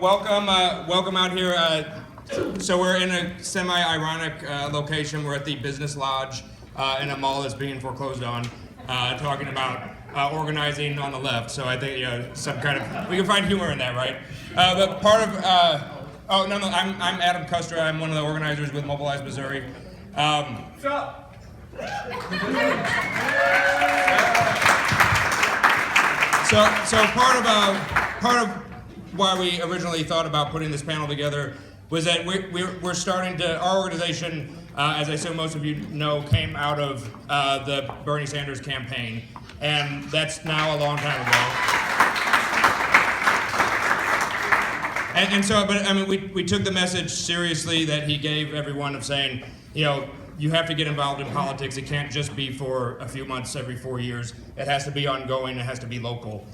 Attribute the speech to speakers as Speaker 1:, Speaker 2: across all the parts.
Speaker 1: Welcome out here. So we're in a semi-ironic location. We're at the Business Lodge in a mall that's being foreclosed on, talking about organizing on the left. So I think some kind of, we can find humor in that, right? But part of, I'm Adam Custra. I'm one of the organizers with Mobilize Missouri. What's up? So part of why we originally thought about putting this panel together was that we're starting to, our organization, as I assume most of you know, came out of the Bernie Sanders campaign, and that's now a long time ago. And so, but I mean, we took the message seriously that he gave everyone of saying, you have to get involved in politics. It can't just be for a few months every 4 years. It has to be ongoing. It has to be local.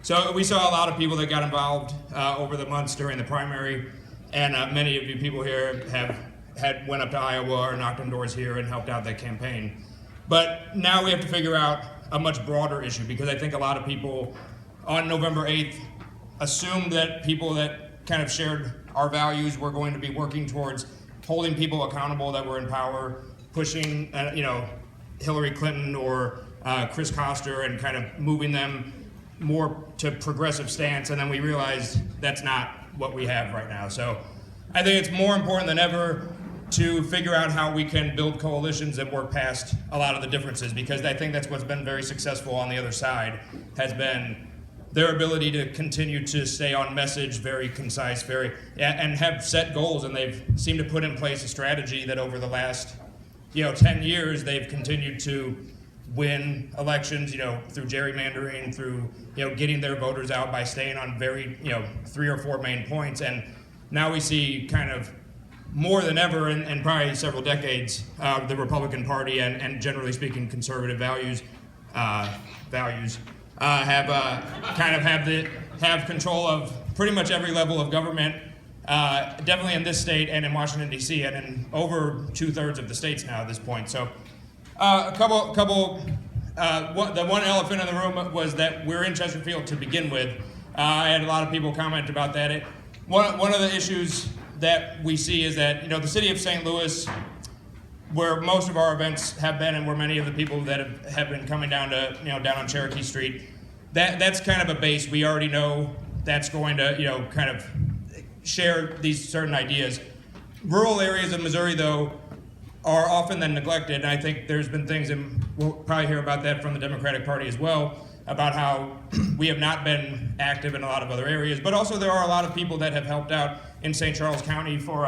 Speaker 1: So we saw a lot of people that got involved over the months during the primary, and many of you people here went up to Iowa or knocked on doors here and helped out that campaign. But now we have to figure out a much broader issue, because I think a lot of people on November 8th assumed that people that kind of shared our values were going to be working towards holding people accountable that were in power, pushing Hillary Clinton or Chris Koster and kind of moving them more to progressive stance, and then we realized that's not what we have right now. So I think it's more important than ever to figure out how we can build coalitions that work past a lot of the differences, because I think that's what's been very successful on the other side, has been their ability to continue to stay on message, very concise, and have set goals, and they've seemed to put in place a strategy that over the last 10 years they've continued to win elections, through gerrymandering, through getting their voters out by staying on very 3 or 4 main points. And now we see kind of more than ever in probably several decades, the Republican Party and generally speaking conservative values have control of pretty much every level of government, definitely in this state and in Washington D.C. and in over 2/3 of the states now at this point. So. The one elephant in the room was that we're in Chesterfield to begin with. I had a lot of people comment about that. One of the issues that we see is that the city of St. Louis, where most of our events have been, and where many of the people that have been coming down to down on Cherokee Street, that's kind of a base. We already know that's going to kind of share these certain ideas. Rural areas of Missouri, though, are often then neglected, and I think there's been things, and we'll probably hear about that from the Democratic Party as well, about how we have not been active in a lot of other areas. But also there are a lot of people that have helped out in St. Charles County for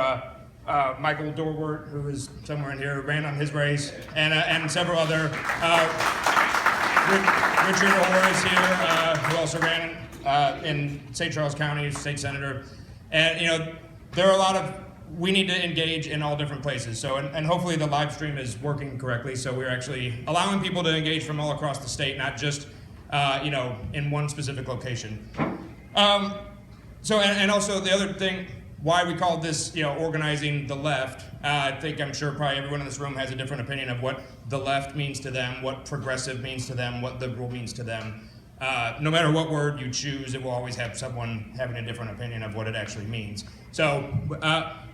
Speaker 1: Michael Dorwart, who is somewhere in here, ran on his race, and several other. Richard Orr is here, who also ran in St. Charles County, state senator. And there are a lot of, we need to engage in all different places. So, and hopefully the live stream is working correctly. So we're actually allowing people to engage from all across the state, not just, in one specific location. And also the other thing, why we called this, organizing the left. I'm sure probably everyone in this room has a different opinion of what the left means to them, what progressive means to them, what liberal means to them. No matter what word you choose, it will always have someone having a different opinion of what it actually means. So,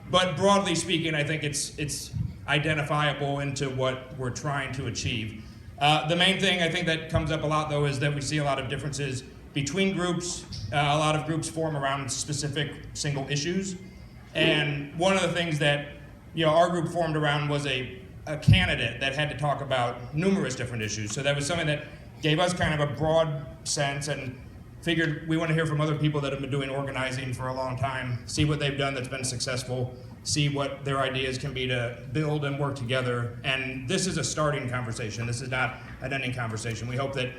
Speaker 1: but broadly speaking, I think it's identifiable into what we're trying to achieve. The main thing I think that comes up a lot, though, is that we see a lot of differences between groups. A lot of groups form around specific single issues. And one of the things that our group formed around was a candidate that had to talk about numerous different issues. So that was something that gave us kind of a broad sense, and figured we want to hear from other people that have been doing organizing for a long time, see what they've done that's been successful, see what their ideas can be to build and work together. And this is a starting conversation. This is not an ending conversation. We hope that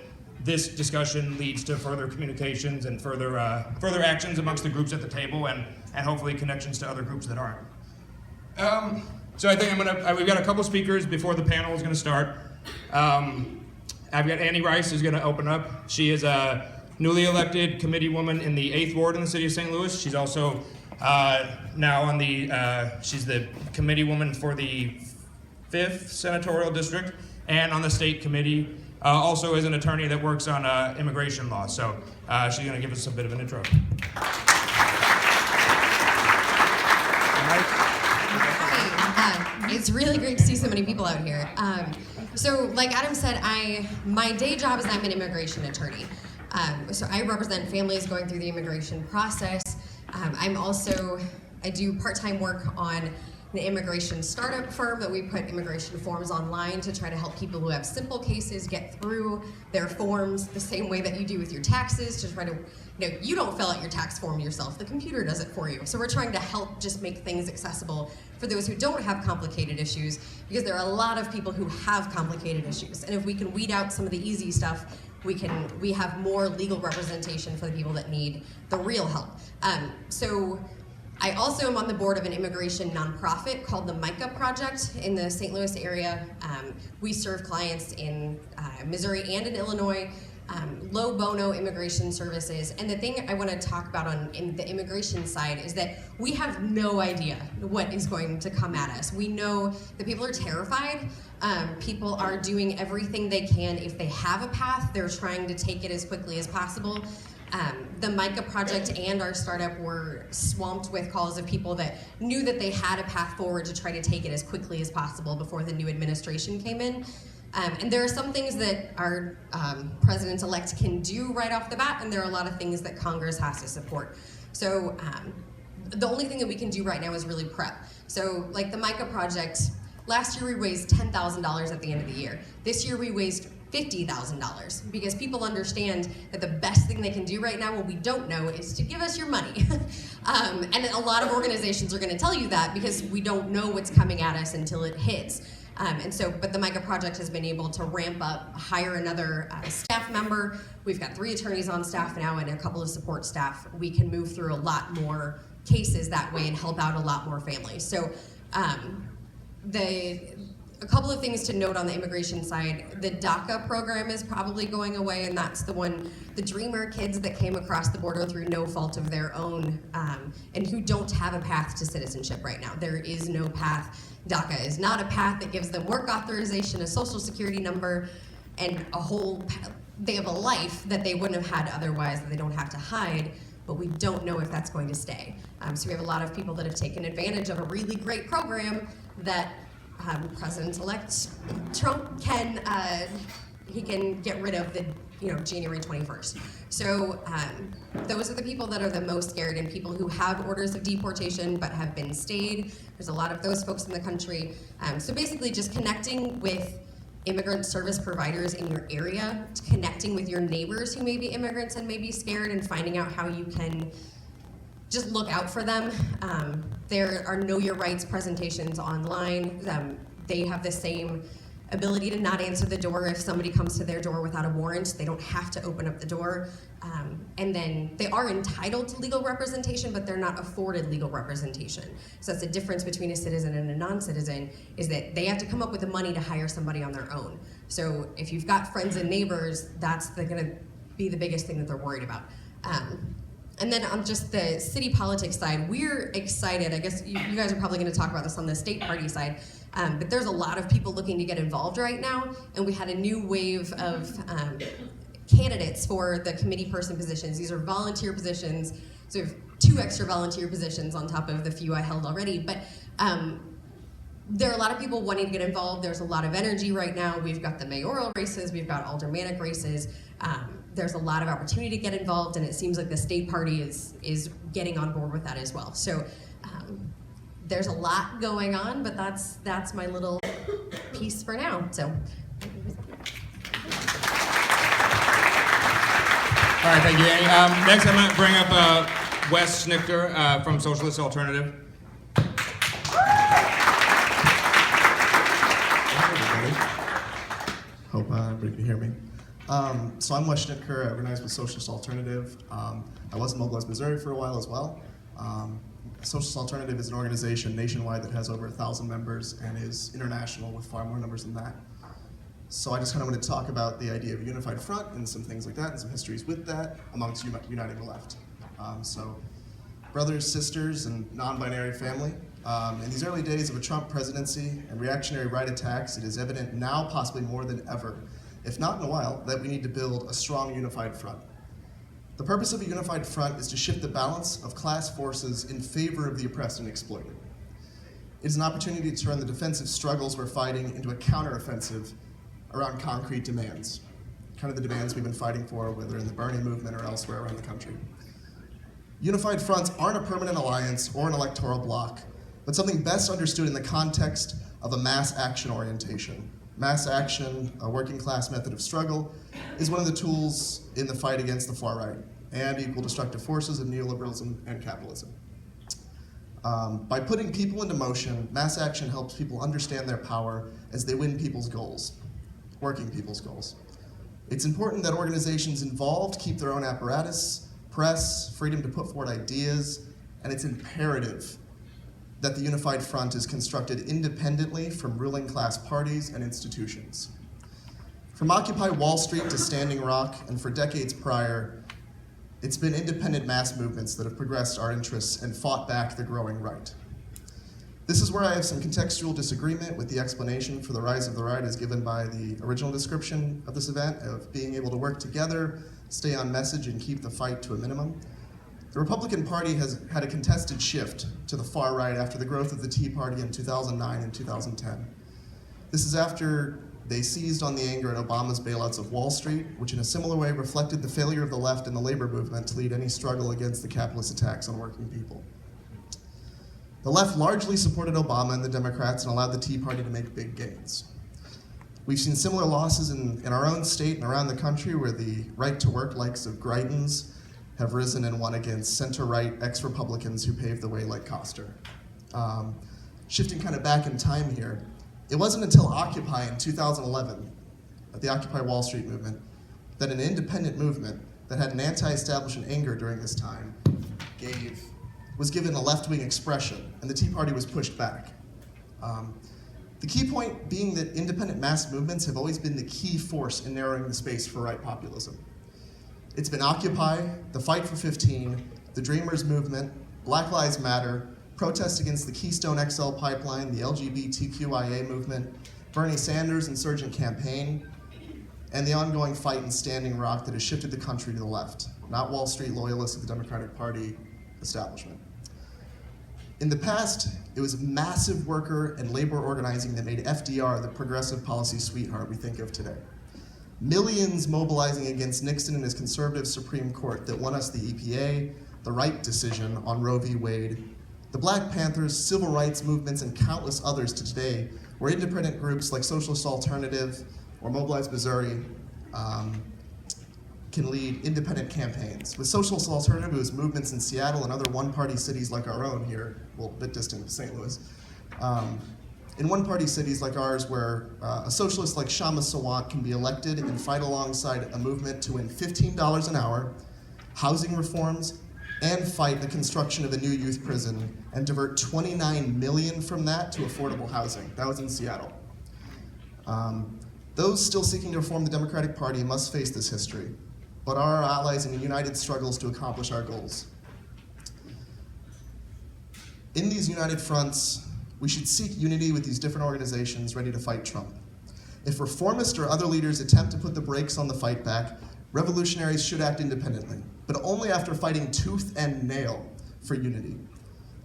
Speaker 1: this discussion leads to further communications and further actions amongst the groups at the table, and hopefully connections to other groups that aren't. So I think we've got a couple speakers before the panel is going to start. I've got Annie Rice who's going to open up. She is a newly elected committee woman in the 8th Ward in the city of St. Louis. She's also now on she's the committee woman for the 5th Senatorial District and on the state committee. Also is an attorney that works on immigration law. So she's going to give us a bit of an intro.
Speaker 2: It's really great to see so many people out here. So like Adam said, my day job is I'm an immigration attorney. So I represent families going through the immigration process. I do part-time work on an immigration startup firm that we put immigration forms online to try to help people who have simple cases get through their forms the same way that you do with your taxes, to try to, you don't fill out your tax form yourself, the computer does it for you. So we're trying to help just make things accessible for those who don't have complicated issues, because there are a lot of people who have complicated issues. And if we can weed out some of the easy stuff, we have more legal representation for the people that need the real help. So I also am on the board of an immigration nonprofit called the MICA Project in the St. Louis area. We serve clients in Missouri and in Illinois, low bono immigration services. And the thing I want to talk about in the immigration side is that we have no idea what is going to come at us. We know that people are terrified. People are doing everything they can. If they have a path, they're trying to take it as quickly as possible. The MICA Project and our startup were swamped with calls of people that knew that they had a path forward to try to take it as quickly as possible before the new administration came in. And there are some things that our president-elect can do right off the bat, and there are a lot of things that Congress has to support. So the only thing that we can do right now is really prep. So like the MICA Project, last year we raised $10,000 at the end of the year. This year we raised $50,000, because people understand that the best thing they can do right now when we don't know is to give us your money. And a lot of organizations are going to tell you that because we don't know what's coming at us until it hits. But the MICA Project has been able to ramp up, hire another staff member. We've got 3 attorneys on staff now and a couple of support staff. We can move through a lot more cases that way and help out a lot more families. So a couple of things to note on the immigration side. The DACA program is probably going away, and that's the dreamer kids that came across the border through no fault of their own, and who don't have a path to citizenship right now. There is no path. DACA is not a path that gives them work authorization, a social security number, and they have a life that they wouldn't have had otherwise, that they don't have to hide, but we don't know if that's going to stay. So we have a lot of people that have taken advantage of a really great program that President-elect Trump can get rid of January 21st. So those are the people that are the most scared, and people who have orders of deportation but have been stayed. There's a lot of those folks in the country. So basically just connecting with immigrant service providers in your area, connecting with your neighbors who may be immigrants and may be scared, and finding out how you can just look out for them. There are Know Your Rights presentations online. They have the same ability to not answer the door if somebody comes to their door without a warrant. They don't have to open up the door. And then they are entitled to legal representation, but they're not afforded legal representation. So that's the difference between a citizen and a non-citizen, is that they have to come up with the money to hire somebody on their own. So if you've got friends and neighbors, that's gonna be the biggest thing that they're worried about. And then on just the city politics side, we're excited. I guess you guys are probably going to talk about this on the state party side, but there's a lot of people looking to get involved right now, and we had a new wave of candidates for the committee person positions. These are volunteer positions, so we have 2 extra volunteer positions on top of the few I held already. But there are a lot of people wanting to get involved. There's a lot of energy right now. We've got the mayoral races, we've got aldermanic races. There's a lot of opportunity to get involved, and it seems like the state party is getting on board with that as well. So there's a lot going on, but that's my little piece for now. So.
Speaker 1: All right, thank you, Annie. Next, I'm going to bring up Wes Schnitker from Socialist Alternative.
Speaker 3: Hope everybody can hear me. So I'm Wes Schnitker. I organize with Socialist Alternative. I was in Mobilize Missouri for a while as well. Socialist Alternative is an organization nationwide that has over 1,000 members and is international with far more numbers than that. So I just kind of want to talk about the idea of a unified front and some things like that and some histories with that amongst uniting the left. So brothers, sisters, and non-binary family. In these early days of a Trump presidency and reactionary right attacks, it is evident now, possibly more than ever, if not in a while, that we need to build a strong unified front. The purpose of a unified front is to shift the balance of class forces in favor of the oppressed and exploited. It is an opportunity to turn the defensive struggles we're fighting into a counteroffensive around concrete demands, kind of the demands we've been fighting for, whether in the Bernie movement or elsewhere around the country. Unified fronts aren't a permanent alliance or an electoral bloc, but something best understood in the context of a mass action orientation. Mass action, a working class method of struggle, is one of the tools in the fight against the far right and equal destructive forces of neoliberalism and capitalism. By putting people into motion, mass action helps people understand their power as they win people's goals, working people's goals. It's important that organizations involved keep their own apparatus, press, freedom to put forward ideas, and it's imperative that the Unified Front is constructed independently from ruling class parties and institutions. From Occupy Wall Street to Standing Rock, and for decades prior, it's been independent mass movements that have progressed our interests and fought back the growing right. This is where I have some contextual disagreement with the explanation for the rise of the right as given by the original description of this event, of being able to work together, stay on message, and keep the fight to a minimum. The Republican Party has had a contested shift to the far right after the growth of the Tea Party in 2009 and 2010. This is after they seized on the anger at Obama's bailouts of Wall Street, which in a similar way reflected the failure of the left and the labor movement to lead any struggle against the capitalist attacks on working people. The left largely supported Obama and the Democrats and allowed the Tea Party to make big gains. We've seen similar losses in our own state and around the country where the right-to-work likes of Greitens have risen and won against center-right ex-Republicans who paved the way like Koster. Shifting kind of back in time here, it wasn't until Occupy in 2011, at the Occupy Wall Street movement, that an independent movement that had an anti-establishment anger during this time was given a left-wing expression, and the Tea Party was pushed back. The key point being that independent mass movements have always been the key force in narrowing the space for right populism. It's been Occupy, the Fight for 15, the Dreamers movement, Black Lives Matter, protests against the Keystone XL pipeline, the LGBTQIA movement, Bernie Sanders' insurgent campaign, and the ongoing fight in Standing Rock that has shifted the country to the left, not Wall Street loyalists of the Democratic Party establishment. In the past, it was massive worker and labor organizing that made FDR the progressive policy sweetheart we think of today. Millions mobilizing against Nixon and his conservative Supreme Court that won us the EPA, the Wright decision on Roe v. Wade, the Black Panthers, civil rights movements, and countless others to today, where independent groups like Socialist Alternative or Mobilize Missouri can lead independent campaigns. With Socialist Alternative, it was movements in Seattle and other one-party cities like our own here, well, a bit distant to St. Louis, in one-party cities like ours where a socialist like Shama Sawant can be elected and fight alongside a movement to win $15 an hour, housing reforms, and fight the construction of a new youth prison and divert $29 million from that to affordable housing. That was in Seattle. Those still seeking to reform the Democratic Party must face this history, but are our allies in united struggles to accomplish our goals. In these united fronts, we should seek unity with these different organizations ready to fight Trump. If reformists or other leaders attempt to put the brakes on the fight back, revolutionaries should act independently, but only after fighting tooth and nail for unity.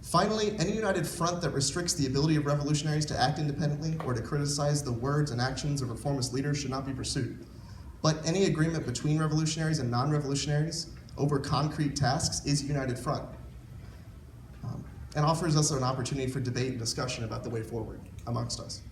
Speaker 3: Finally, any united front that restricts the ability of revolutionaries to act independently or to criticize the words and actions of reformist leaders should not be pursued. But any agreement between revolutionaries and non-revolutionaries over concrete tasks is a united front. And offers us an opportunity for debate and discussion about the way forward amongst us.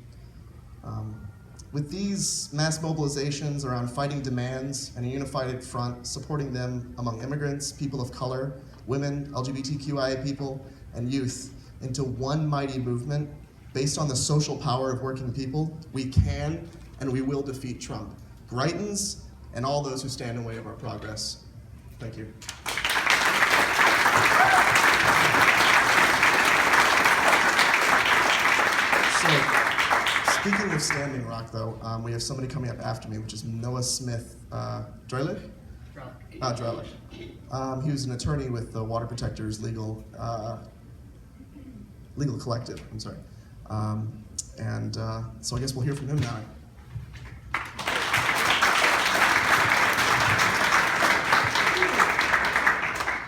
Speaker 3: With these mass mobilizations around fighting demands and a unified front supporting them among immigrants, people of color, women, LGBTQIA people, and youth into one mighty movement based on the social power of working people, we can and we will defeat Trump, Greitens, and all those who stand in the way of our progress. Thank you. Speaking of Standing Rock, though, we have somebody coming up after me, which is Noah Smith Drellich? Drellich. He was an attorney with the Water Protectors Legal Collective, I'm sorry. So I guess we'll hear from him now.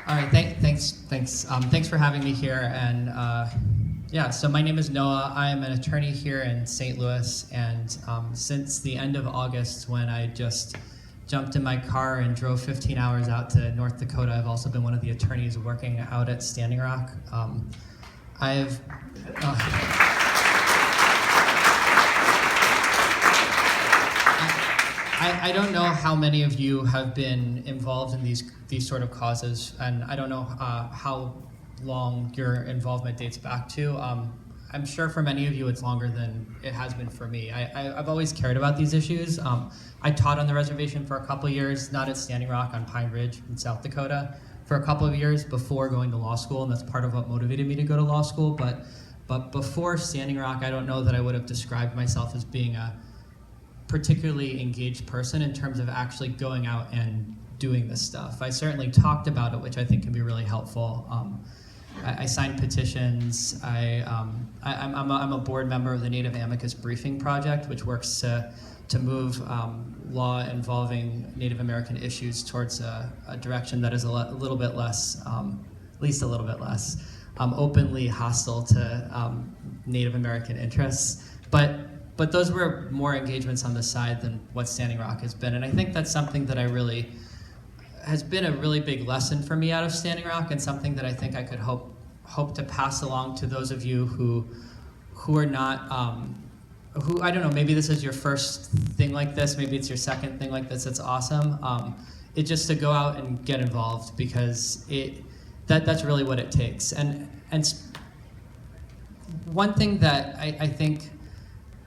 Speaker 4: All right, thanks for having me here, and Yeah, so my name is Noah. I am an attorney here in St. Louis, and since the end of August, when I just jumped in my car and drove 15 hours out to North Dakota, I've also been one of the attorneys working out at Standing Rock. I don't know how many of you have been involved in these sort of causes, and I don't know how long your involvement dates back to. I'm sure for many of you it's longer than it has been for me. I've always cared about these issues. I taught on the reservation for a couple of years, not at Standing Rock, on Pine Ridge in South Dakota, for a couple of years before going to law school, and that's part of what motivated me to go to law school. But before Standing Rock, I don't know that I would have described myself as being a particularly engaged person in terms of actually going out and doing this stuff. I certainly talked about it, which I think can be really helpful. I signed petitions. I'm a board member of the Native Amicus Briefing Project, which works to move law involving Native American issues towards a direction that is a little bit less, at least a little bit less, openly hostile to Native American interests. But those were more engagements on the side than what Standing Rock has been. And I think that's something that has been a really big lesson for me out of Standing Rock, and something that I think I could hope to pass along to those of you who are not, who, I don't know, maybe this is your first thing like this, maybe it's your second thing like this, it's awesome. It's just to go out and get involved, because that's really what it takes. And one thing that I think,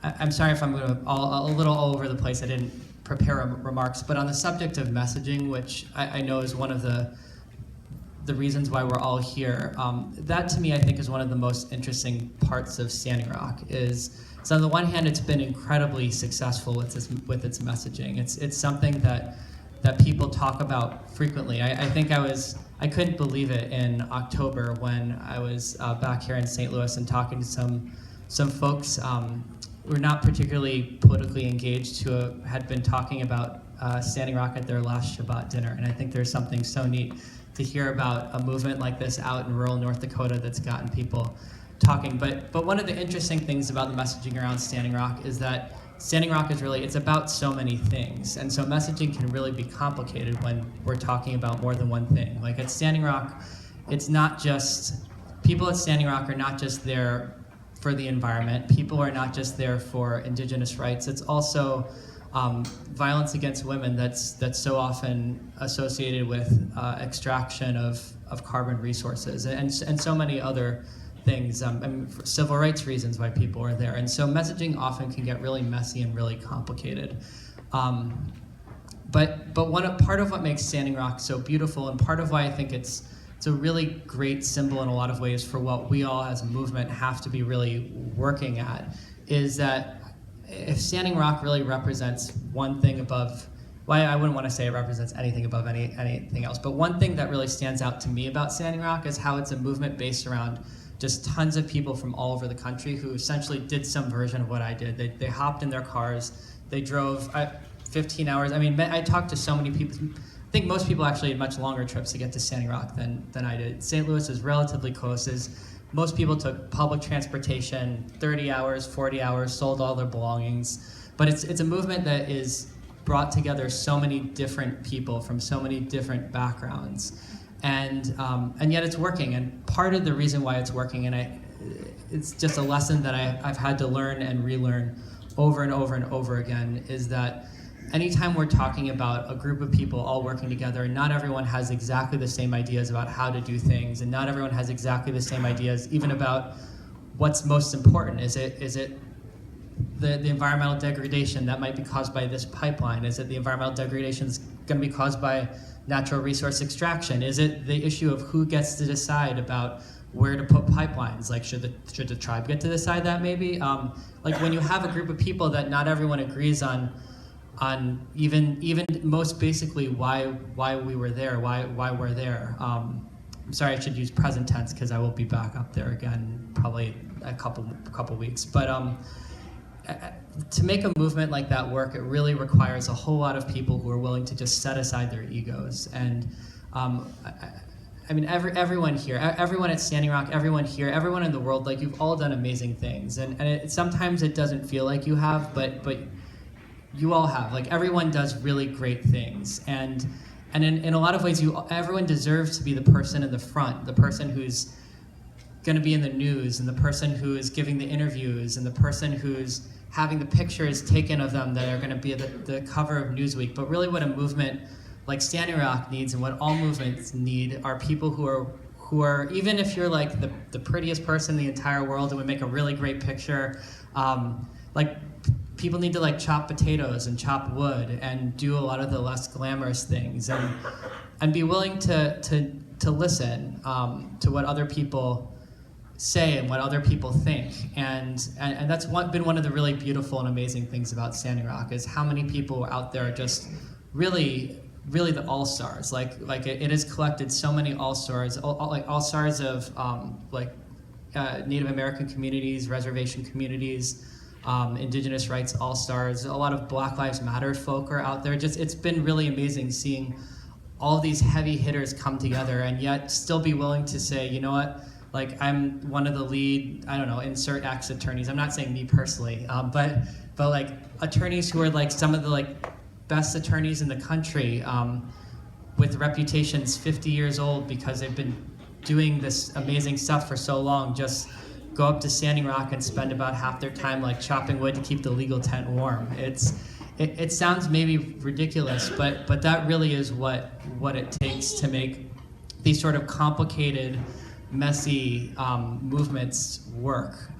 Speaker 4: I'm sorry if I'm a little all over the place. I didn't prepare remarks, but on the subject of messaging, which I know is one of the reasons why we're all here, that to me I think is one of the most interesting parts of Standing Rock. So on the one hand, it's been incredibly successful with its messaging. It's something that people talk about frequently. I think I couldn't believe it in October when I was back here in St. Louis and talking to some folks who were not particularly politically engaged, who had been talking about Standing Rock at their last Shabbat dinner. And I think there's something so neat to hear about a movement like this out in rural North Dakota that's gotten people talking. But one of the interesting things about the messaging around Standing Rock is that Standing Rock it's about so many things. And so messaging can really be complicated when we're talking about more than one thing. Like at Standing Rock, it's not just, people at Standing Rock are not just there for the environment. People are not just there for indigenous rights. It's also violence against women that's so often associated with extraction of carbon resources and so many other things, for civil rights reasons why people are there. And so messaging often can get really messy and really complicated. But part of what makes Standing Rock so beautiful, and part of why I think it's a really great symbol in a lot of ways for what we all as a movement have to be really working at, is that if Standing Rock really represents one thing above, well, I wouldn't want to say it represents anything above anything else, but one thing that really stands out to me about Standing Rock is how it's a movement based around just tons of people from all over the country who essentially did some version of what I did. They hopped in their cars, they drove 15 hours. I mean, I talked to so many people. I think most people actually had much longer trips to get to Standing Rock than I did. St. Louis is relatively close. Most people took public transportation, 30 hours, 40 hours, sold all their belongings. But it's a movement that is brought together so many different people from so many different backgrounds. And yet it's working. And part of the reason why it's working, and it's just a lesson that I've had to learn and relearn over and over and over again, is that anytime we're talking about a group of people all working together, and not everyone has exactly the same ideas about how to do things, and not everyone has exactly the same ideas even about what's most important. Is it the environmental degradation that might be caused by this pipeline? Is it the environmental degradation that's going to be caused by natural resource extraction? Is it the issue of who gets to decide about where to put pipelines? Like, should the tribe get to decide that maybe? Like when you have a group of people that not everyone agrees on even most basically why we were there, why we're there. I'm sorry, I should use present tense because I will be back up there again probably a couple weeks. But to make a movement like that work, it really requires a whole lot of people who are willing to just set aside their egos. And I mean, everyone here, everyone at Standing Rock, everyone here, everyone in the world, like you've all done amazing things, and sometimes it doesn't feel like you have, but you all have. Like everyone does really great things, and in a lot of ways, everyone deserves to be the person in the front, the person who's going to be in the news, and the person who is giving the interviews, and the person who's having the pictures taken of them that are going to be at the cover of Newsweek. But really, what a movement like Standing Rock needs, and what all movements need, are people who are, even if you're like the prettiest person in the entire world and would make a really great picture, like people need to like chop potatoes and chop wood and do a lot of the less glamorous things, and be willing to listen to what other people say and what other people think, and that's been one of the really beautiful and amazing things about Standing Rock, is how many people out there are just really the all-stars. Like it has collected so many all-stars, like all-stars of Native American communities, reservation communities, Indigenous rights all-stars. A lot of Black Lives Matter folk are out there. It's been really amazing seeing all these heavy hitters come together, and yet still be willing to say, you know what, like I'm one of the lead, I don't know, insert X attorneys. I'm not saying me personally, but like attorneys who are like some of the like best attorneys in the country, with reputations 50 years old because they've been doing this amazing stuff for so long, just go up to Standing Rock and spend about half their time like chopping wood to keep the legal tent warm. It sounds maybe ridiculous, but that really is what it takes to make these sort of complicated, messy movements work.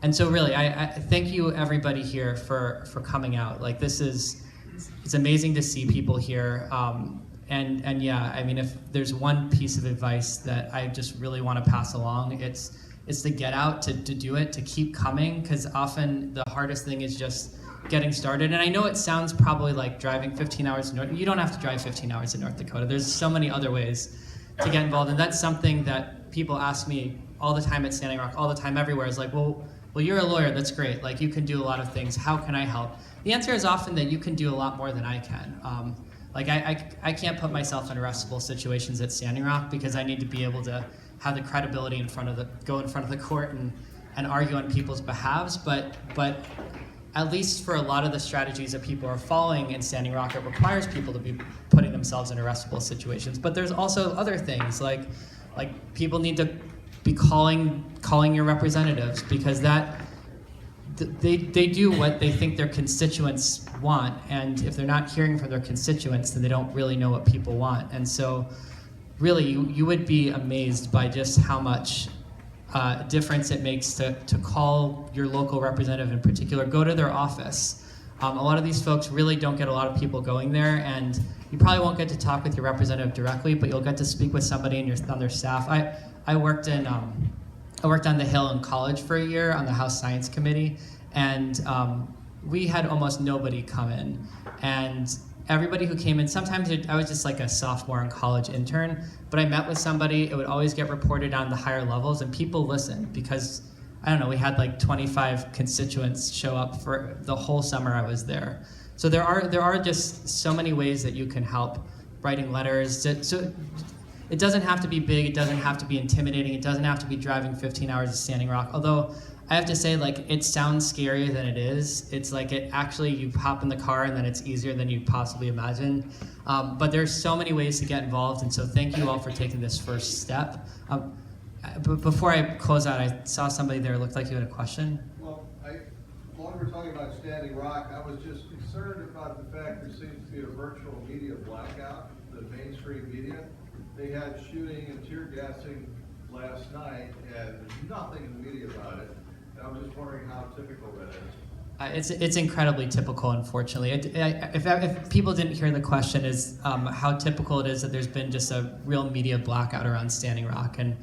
Speaker 4: And so really, I thank you everybody here for coming out. Like it's amazing to see people here. And yeah, I mean, if there's one piece of advice that I just really want to pass along, it's to get out, to do it, to keep coming, because often the hardest thing is just getting started. And I know it sounds probably like driving 15 hours to North. You don't have to drive 15 hours to North Dakota. There's so many other ways to get involved, and that's something that people ask me all the time at Standing Rock, all the time everywhere. Is like, well, you're a lawyer, that's great. Like, you can do a lot of things. How can I help? The answer is often that you can do a lot more than I can. Like, I can't put myself in arrestable situations at Standing Rock because I need to be able to have the credibility go in front of the court and argue on people's behalves. But at least for a lot of the strategies that people are following in Standing Rock, it requires people to be putting themselves in arrestable situations. But there's also other things, like people need to be calling your representatives, because they do what they think their constituents want, and if they're not hearing from their constituents, then they don't really know what people want. And so really you would be amazed by just how much difference it makes to call your local representative in particular, go to their office. A lot of these folks really don't get a lot of people going there, and you probably won't get to talk with your representative directly, but you'll get to speak with somebody on their staff. I worked on the Hill in college for a year on the House Science Committee, and we had almost nobody come in. And everybody who came in, sometimes I was just like a sophomore in college intern, but I met with somebody, it would always get reported on the higher levels, and people listened because, I don't know, we had like 25 constituents show up for the whole summer I was there. So there are just so many ways that you can help, writing letters. So it doesn't have to be big, it doesn't have to be intimidating, it doesn't have to be driving 15 hours to Standing Rock. Although I have to say, like, it sounds scarier than it is. It's like you hop in the car and then it's easier than you'd possibly imagine. But there's so many ways to get involved, and so thank you all for taking this first step. But before I close out, I saw somebody there, looked like you had a question.
Speaker 5: Well, while we're talking about Standing Rock, I was just concerned about the fact there seems to be a virtual media blackout, the mainstream media. They had shooting and tear gassing last night, and there's nothing in the media about it. And I was just wondering how typical that is.
Speaker 4: It's incredibly typical, unfortunately. If people didn't hear the question, is how typical it is that there's been just a real media blackout around Standing Rock. And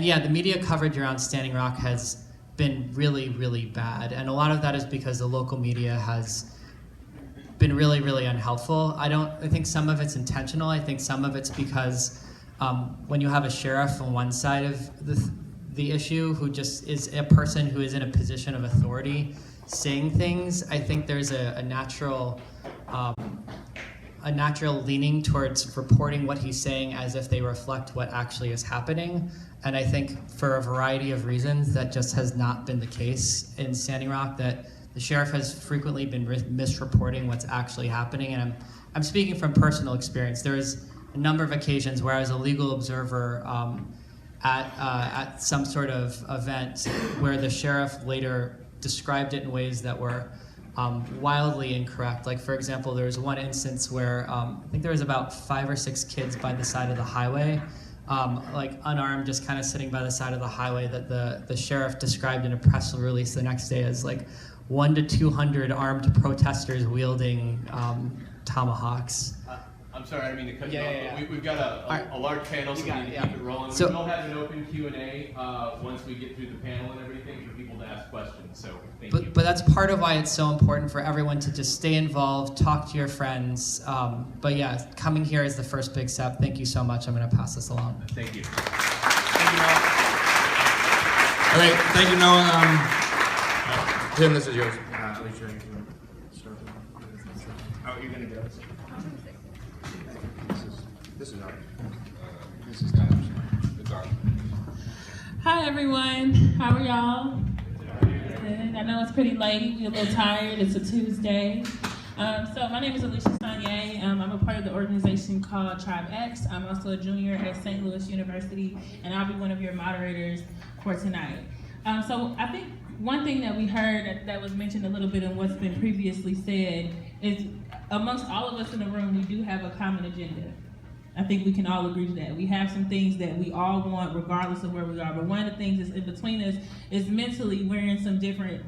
Speaker 4: yeah, the media coverage around Standing Rock has been really, really bad. And a lot of that is because the local media has been really, really unhelpful. I think some of it's intentional. I think some of it's because when you have a sheriff on one side of the issue who just is a person who is in a position of authority saying things, I think there's a natural a natural leaning towards reporting what he's saying as if they reflect what actually is happening. And I think for a variety of reasons, that just has not been the case in Standing Rock, that the sheriff has frequently been misreporting what's actually happening. And I'm speaking from personal experience. There was a number of occasions where I was a legal observer at some sort of event where the sheriff later described it in ways that were wildly incorrect. Like, for example, there was one instance where I think there was about 5 or 6 kids by the side of the highway, like unarmed, just kind of sitting by the side of the highway, that the sheriff described in a press release the next day as like 100 to 200 armed protesters wielding tomahawks.
Speaker 6: I'm sorry, I didn't mean to cut
Speaker 4: Yeah,
Speaker 6: you off.
Speaker 4: yeah,
Speaker 6: but
Speaker 4: yeah.
Speaker 6: We've got a large panel, so we need to keep it rolling.
Speaker 4: So-
Speaker 6: We will have an open Q&A once we get through the panel and everything for people to ask questions. So thank you.
Speaker 4: But that's part of why it's so important for everyone to just stay involved, talk to your friends. But yeah, coming here is the first big step. Thank you so much. I'm going to pass this along.
Speaker 6: Thank you.
Speaker 1: Thank you, Noah. All right, thank you, Noah. Tim, this is yours. Alicia, you can start. Oh, you're gonna go. This is ours.
Speaker 7: This is ours. It's ours.
Speaker 8: Hi everyone, how are y'all? Good. I know it's pretty late, we're a little tired, it's a Tuesday. So my name is Alicia Sanye. I'm a part of the organization called Tribe X. I'm also a junior at St. Louis University, and I'll be one of your moderators for tonight. So I think one thing that we heard that was mentioned a little bit in what's been previously said is amongst all of us in the room, we do have a common agenda. I think we can all agree to that. We have some things that we all want regardless of where we are, but one of the things that's in between us is mentally we're in some different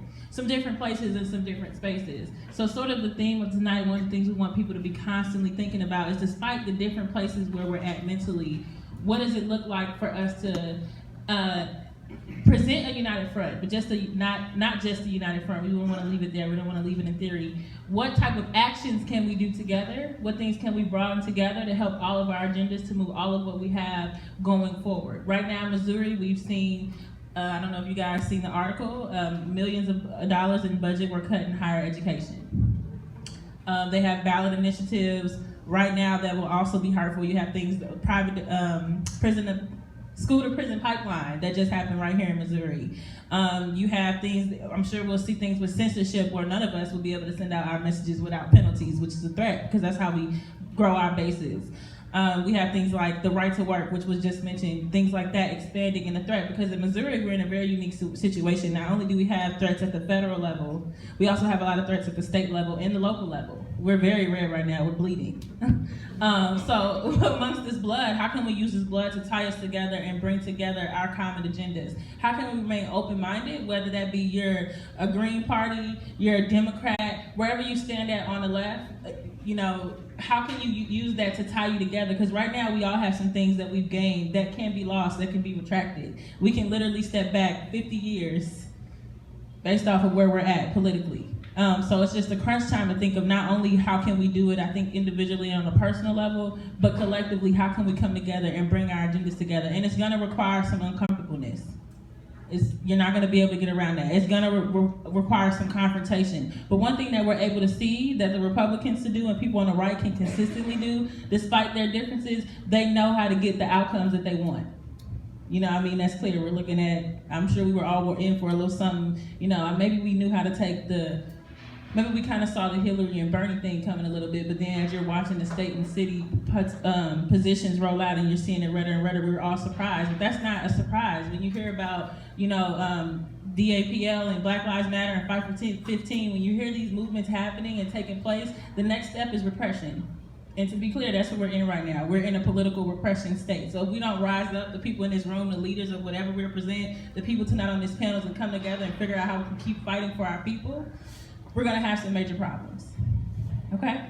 Speaker 8: places and some different spaces. So sort of the theme of tonight, one of the things we want people to be constantly thinking about is, despite the different places where we're at mentally, what does it look like for us to present a united front, but just not just a united front. We don't want to leave it there. We don't want to leave it in theory. What type of actions can we do together? What things can we broaden together to help all of our agendas to move all of what we have going forward? Right now in Missouri, we've seen, I don't know if you guys seen the article, millions of dollars in budget were cut in higher education. They have ballot initiatives right now that will also be hurtful. You have things, private school to prison pipeline that just happened right here in Missouri. You have things, I'm sure we'll see things with censorship where none of us will be able to send out our messages without penalties, which is a threat because that's how we grow our bases. We have things like the right to work, which was just mentioned, things like that expanding in the threat, because in Missouri we're in a very unique situation. Not only do we have threats at the federal level, we also have a lot of threats at the state level and the local level. We're very red right now, we're bleeding. So amongst this blood, how can we use this blood to tie us together and bring together our common agendas? How can we remain open-minded, whether that be you're a Green Party, you're a Democrat, wherever you stand at on the left, you know, how can you use that to tie you together? Because right now we all have some things that we've gained that can be lost, that can be retracted. We can literally step back 50 years based off of where we're at politically. So it's just a crunch time to think of not only how can we do it, I think individually on a personal level, but collectively, how can we come together and bring our agendas together? And it's gonna require some uncomfortableness. You're not gonna be able to get around that. It's gonna require some confrontation. But one thing that we're able to see that the Republicans to do and people on the right can consistently do, despite their differences, they know how to get the outcomes that they want. You know, I mean, that's clear. We're looking at, I'm sure we were all in for a little something, you know, maybe we knew how to take maybe we kind of saw the Hillary and Bernie thing coming a little bit, but then as you're watching the state and city positions roll out and you're seeing it redder and redder, we were all surprised. But that's not a surprise. When you hear about, you know, DAPL and Black Lives Matter and Fight for 15, when you hear these movements happening and taking place, the next step is repression. And to be clear, that's what we're in right now. We're in a political repression state. So if we don't rise up, the people in this room, the leaders of whatever we represent, the people tonight on these panels, and come together and figure out how we can keep fighting for our people, we're gonna have some major problems, okay?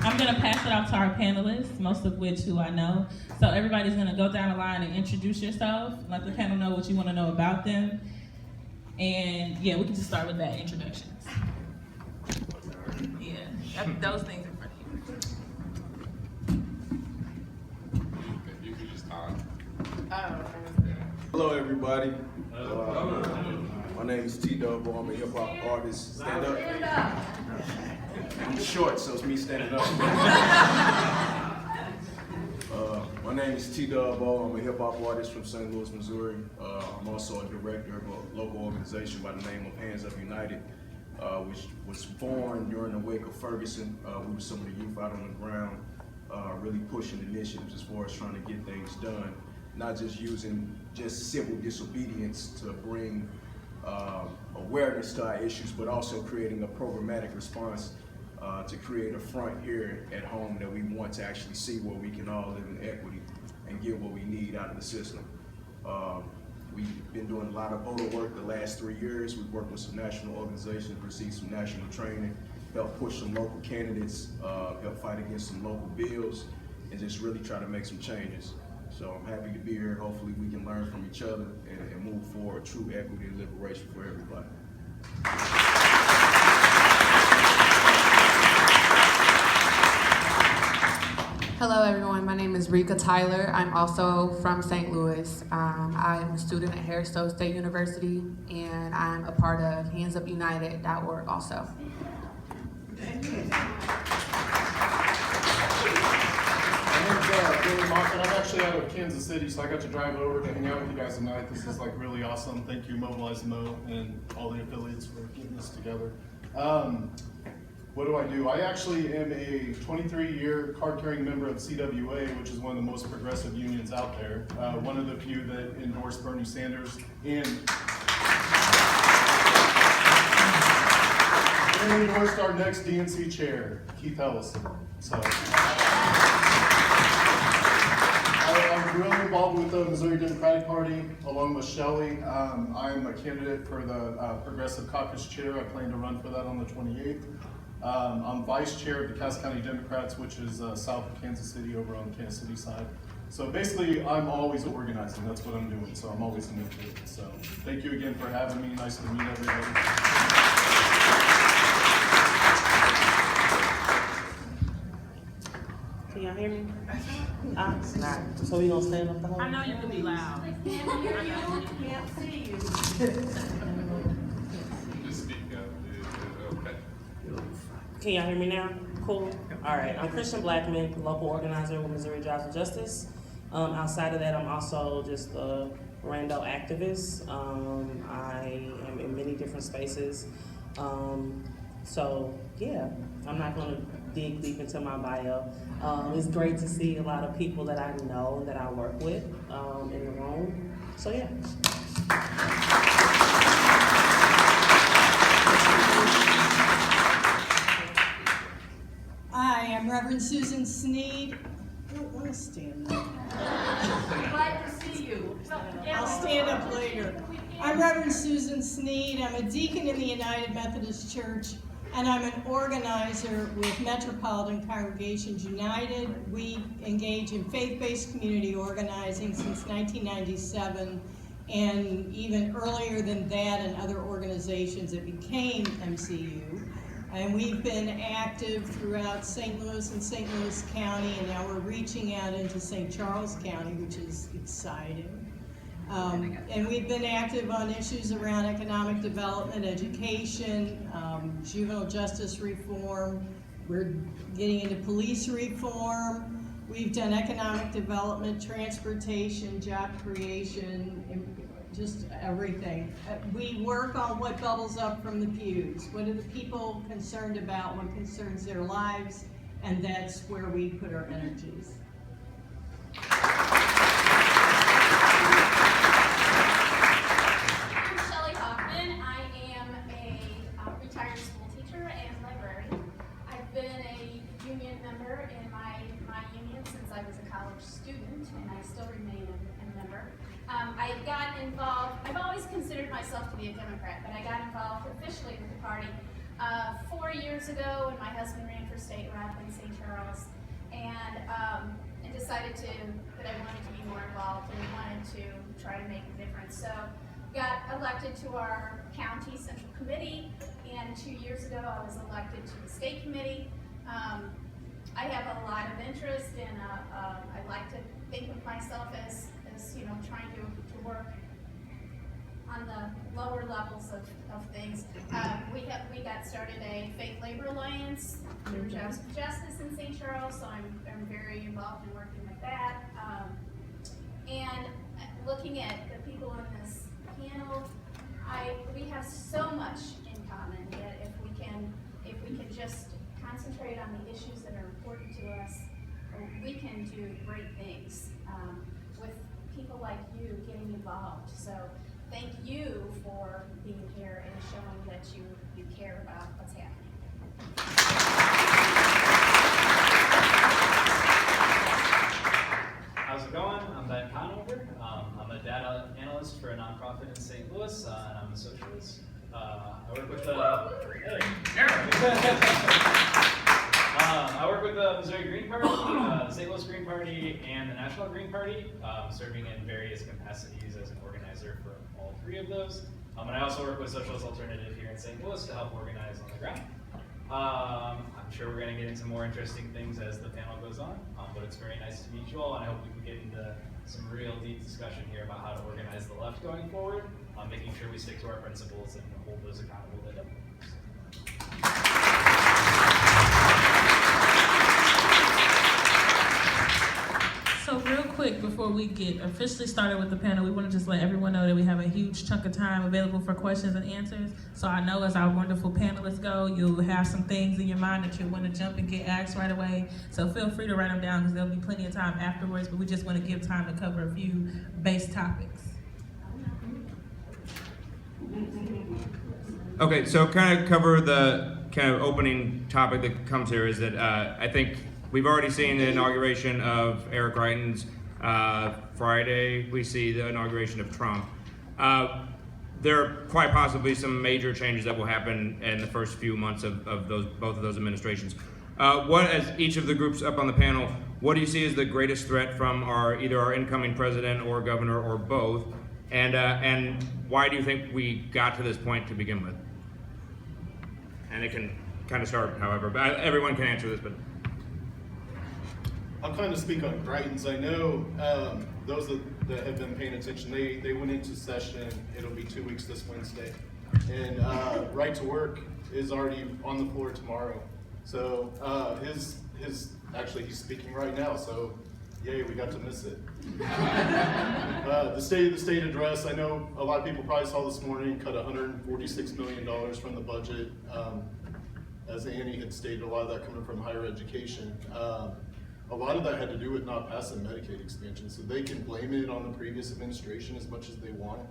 Speaker 8: I'm gonna pass it off to our panelists, most of which who I know. So everybody's gonna go down the line and introduce yourself, let the panel know what you wanna know about them. And yeah, we can just start with that, introductions. Yeah, those things in front of you.
Speaker 7: You could just talk.
Speaker 8: Oh, okay.
Speaker 7: Yeah. Hello, everybody. My name is T-Dub. I'm a hip hop artist. Stand up. I'm short, so it's me standing up. My name is T-Dub. I'm a hip hop artist from St. Louis, Missouri. I'm also a director of a local organization by the name of Hands Up United, which was born during the wake of Ferguson. We were some of the youth out on the ground, really pushing initiatives as far as trying to get things done, not just using just civil disobedience to bring awareness to our issues, but also creating a programmatic response to create a front here at home that we want to actually see where we can all live in equity and get what we need out of the system. We've been doing a lot of voter work the last 3 years. We've worked with some national organizations, received some national training, helped push some local candidates, helped fight against some local bills, and just really try to make some changes. So I'm happy to be here. Hopefully we can learn from each other and move forward true equity and liberation for everybody.
Speaker 9: Hello everyone, my name is Rika Tyler. I'm also from St. Louis. I'm a student at Harris Stowe State University, and I'm a part of handsupunited.org also.
Speaker 10: My name's Billy Moffitt. I'm actually out of Kansas City, so I got to drive over to hang out with you guys tonight. This is like really awesome. Thank you, Mobilize Mo, and all the affiliates for getting this together. What do? I actually am a 23-year card-carrying member of CWA, which is one of the most progressive unions out there. One of the few that endorsed Bernie Sanders and endorsed our next DNC chair, Keith Ellison. So I'm really involved with the Missouri Democratic Party, along with Shelley. I'm a candidate for the Progressive Caucus chair. I plan to run for that on the 28th. I'm vice chair of the Cass County Democrats, which is south of Kansas City, over on the Kansas City side. So basically, I'm always organizing. That's what I'm doing. So I'm always in it. So thank you again for having me. Nice to meet everybody.
Speaker 11: Can y'all hear me? So we gonna stand up the whole?
Speaker 8: I know you can be loud.
Speaker 11: Can't see you.
Speaker 7: Just speak up. Okay.
Speaker 11: Can y'all hear me now? Cool. All right. I'm Christian Blackman, local organizer with Missouri Jobs and Justice. Outside of that, I'm also just a rando activist. I am in many different spaces. So yeah, I'm not gonna dig deep into my bio. It's great to see a lot of people that I know and that I work with in the room. So yeah.
Speaker 12: Hi, I'm Reverend Susan Sneed. I don't want to stand up.
Speaker 11: Glad to see you.
Speaker 12: I'll stand up later. I'm Reverend Susan Sneed. I'm a deacon in the United Methodist Church, and I'm an organizer with Metropolitan Congregations United. We engage in faith-based community organizing since 1997, and even earlier than that in other organizations that became MCU. And we've been active throughout St. Louis and St. Louis County, and now we're reaching out into St. Charles County, which is exciting. And we've been active on issues around economic development, education, juvenile justice reform. We're getting into police reform. We've done economic development, transportation, job creation, just everything. We work on what bubbles up from the pews. What are the people concerned about? What concerns their lives? And that's where we put our energies.
Speaker 13: I'm Shelley Hoffman. I am a retired school teacher and librarian. I've been a union member in my union since I was a college student, and I still remain a member. I got involved, I've always considered myself to be a Democrat, but I got involved officially with the party 4 years ago when my husband ran for state rep in St. Charles, and decided that I wanted to be more involved and wanted to try to make a difference. So got elected to our county central committee, and 2 years ago I was elected to the state committee. I have a lot of interest, and I like to think of myself as trying to work on the lower levels of things. We got started a Faith Labor Alliance through Jobs for Justice in St. Charles, so I'm very involved in working with that. And looking at the people on this panel, we have so much in common that if we can just concentrate on the issues that are important to us, we can do great things with people like you getting involved. So thank you for being here and showing that you care about what's happening.
Speaker 14: How's it going? I'm Ben Conover. I'm a data analyst for a nonprofit in St. Louis, and I'm a socialist. I work with I work with the Missouri Green Party, the St. Louis Green Party, and the National Green Party, serving in various capacities as an organizer for all three of those. And I also work with Socialist Alternative here in St. Louis to help organize on the ground. I'm sure we're going to get into more interesting things as the panel goes on, but it's very nice to meet you all, and I hope we can get into some real deep discussion here about how to organize the left going forward, making sure we stick to our principles and hold those accountable that don't.
Speaker 8: So real quick, before we get officially started with the panel, we want to just let everyone know that we have a huge chunk of time available for questions and answers. So I know as our wonderful panelists go, you'll have some things in your mind that you'll want to jump and get asked right away. So feel free to write them down because there'll be plenty of time afterwards, but we just want to give time to cover a few base topics.
Speaker 1: Okay, so kind of cover the kind of opening topic that comes here is that I think we've already seen the inauguration of Eric Greitens. Friday, we see the inauguration of Trump. There are quite possibly some major changes that will happen in the first few months of both of those administrations. What, as each of the groups up on the panel, what do you see as the greatest threat from either our incoming president or governor or both? And why do you think we got to this point to begin with? And it can kind of start however, but everyone can answer this, but.
Speaker 10: I'll kind of speak on Greitens. I know those that have been paying attention, they went into session, it'll be 2 weeks this Wednesday. And Right to Work is already on the floor tomorrow. So actually he's speaking right now, so yay, we got to miss it. The State of the State address, I know a lot of people probably saw this morning, cut $146 million from the budget. As Annie had stated, a lot of that coming from higher education. A lot of that had to do with not passing Medicaid expansion, so they can blame it on the previous administration as much as they want.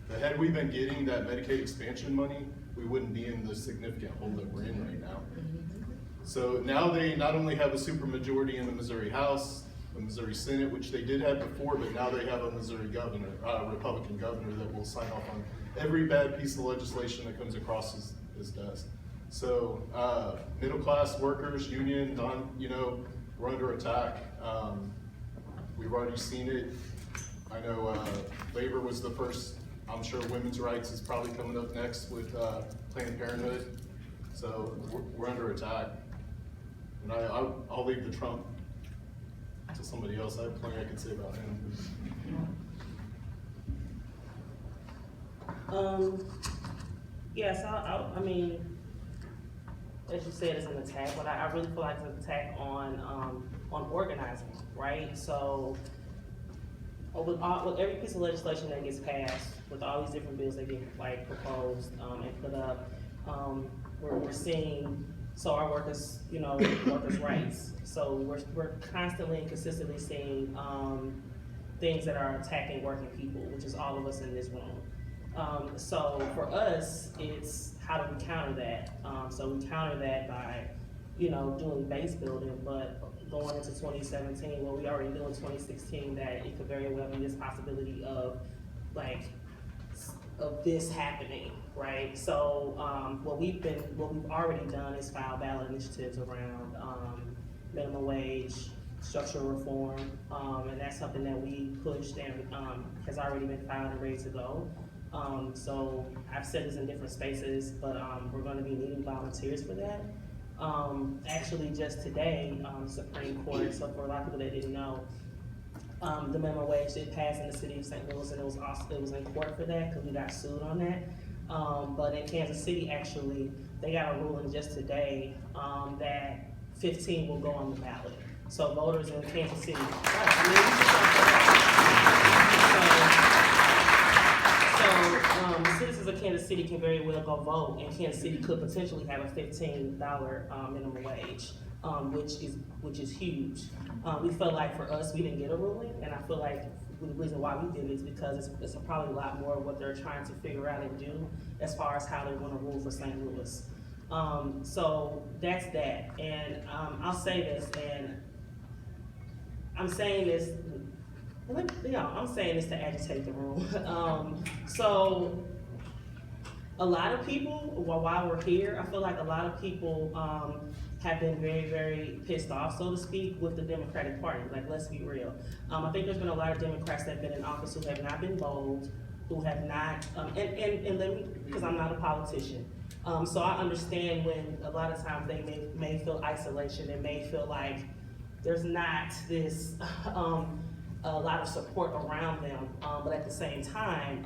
Speaker 10: But had we been getting that Medicaid expansion money, we wouldn't be in the significant hole that we're in right now. So now they not only have a supermajority in the Missouri House, the Missouri Senate, which they did have before, but now they have a Missouri governor, Republican governor that will sign off on every bad piece of legislation that comes across his desk. So middle class workers, union, we're under attack. We've already seen it. I know labor was the first. I'm sure women's rights is probably coming up next with Planned Parenthood. So we're under attack. And I'll leave the Trump to somebody else. I have plenty I could say about him.
Speaker 11: Yes, I mean, as you said, it's an attack, but I really feel like it's an attack on organizing, right? So with every piece of legislation that gets passed, with all these different bills that get proposed and put up, we're seeing our workers, workers' rights. So we're constantly and consistently seeing things that are attacking working people, which is all of us in this room. So for us, it's how do we counter that? So we counter that by, doing base building, but going into 2017, what we already knew in 2016, that it could very well be this possibility of this happening, right? So what we've already done is file ballot initiatives around minimum wage, structural reform, and that's something that we pushed and has already been filed and ready to go. So I've said this in different spaces, but we're going to be needing volunteers for that. Actually, just today, Supreme Court, so for a lot of people that didn't know, The minimum wage did pass in the city of St. Louis, and it was in court for that because we got sued on that. But in Kansas City, actually, they got a ruling just today that 15 will go on the ballot. So voters in Kansas City, citizens of Kansas City can very well go vote, and Kansas City could potentially have a $15 minimum wage, which is huge. We felt like for us, we didn't get a ruling, and I feel like the reason why we did it is because it's probably a lot more of what they're trying to figure out and do as far as how they're going to rule for St. Louis. So that's that, and I'll say this, and I'm saying this. I'm saying this to agitate the room. So a lot of people, while we're here, I feel like a lot of people have been very, very pissed off, so to speak, with the Democratic Party. Like, let's be real. I think there's been a lot of Democrats that have been in office who have not been bold, who have not, and let me, because I'm not a politician. So I understand when a lot of times they may feel isolation, they may feel like there's not this, a lot of support around them, but at the same time,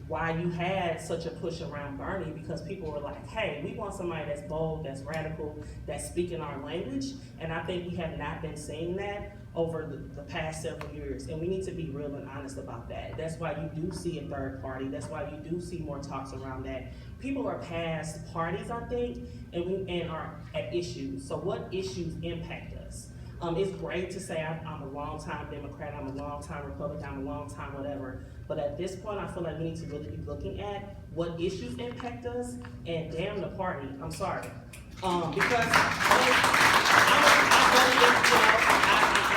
Speaker 11: why you had such a push around Bernie, because people were like, hey, we want somebody that's bold, that's radical, that's speaking our language, and I think we have not been seeing that over the past several years, and we need to be real and honest about that. That's why you do see a third party, that's why you do see more talks around that. People are past parties, I think, and are at issues. So what issues impact us? It's great to say I'm a long-time Democrat, I'm a long-time Republican, I'm a long-time whatever, but at this point I feel like we need to really be looking at what issues impact us, and damn the party, I'm sorry. Because I'm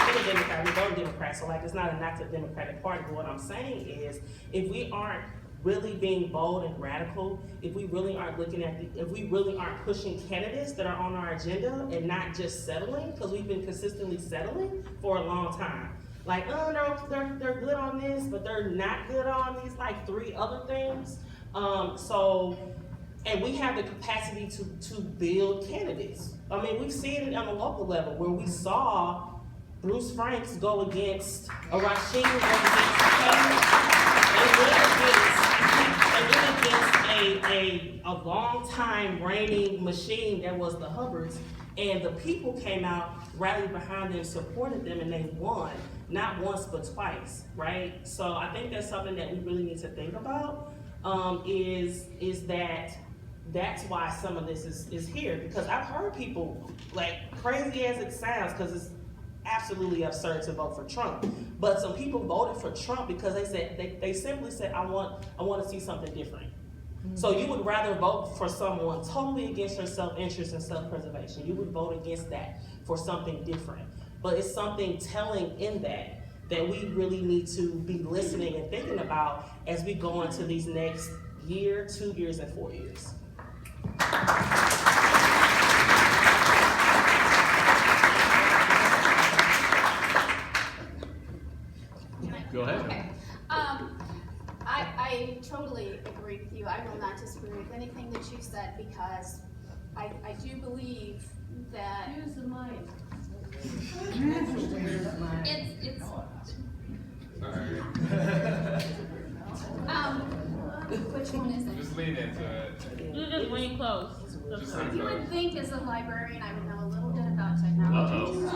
Speaker 11: a Democrat, we vote Democrat, so like it's not a knock to the Democratic Party, but what I'm saying is, if we aren't really being bold and radical, if we really aren't if we really aren't pushing candidates that are on our agenda and not just settling, because we've been consistently settling for a long time. Like, oh, they're good on this, but they're not good on these like 3 other things. And we have the capacity to build candidates. I mean, we've seen it on the local level where we saw Bruce Franks go against a Rashid, a long-time reigning machine that was the Hubbards, and the people came out, rallied behind them, supported them, and they won, not once but twice, right? So I think that's something that we really need to think about, is that's why some of this is here, because I've heard people, like, crazy as it sounds, because it's absolutely absurd to vote for Trump, but some people voted for Trump because they simply said, I want to see something different. So you would rather vote for someone totally against your self-interest and self-preservation. You would vote against that for something different. But it's something telling in that we really need to be listening and thinking about as we go into these next year, 2 years, and 4 years.
Speaker 6: Go ahead.
Speaker 13: Okay. I totally agree with you. I will not disagree with anything that you said, because I do believe that.
Speaker 12: Use the mic.
Speaker 13: It's which one is it?
Speaker 6: Just lean into it.
Speaker 8: You just lean close.
Speaker 13: You would think as a librarian I would know a little bit about technology.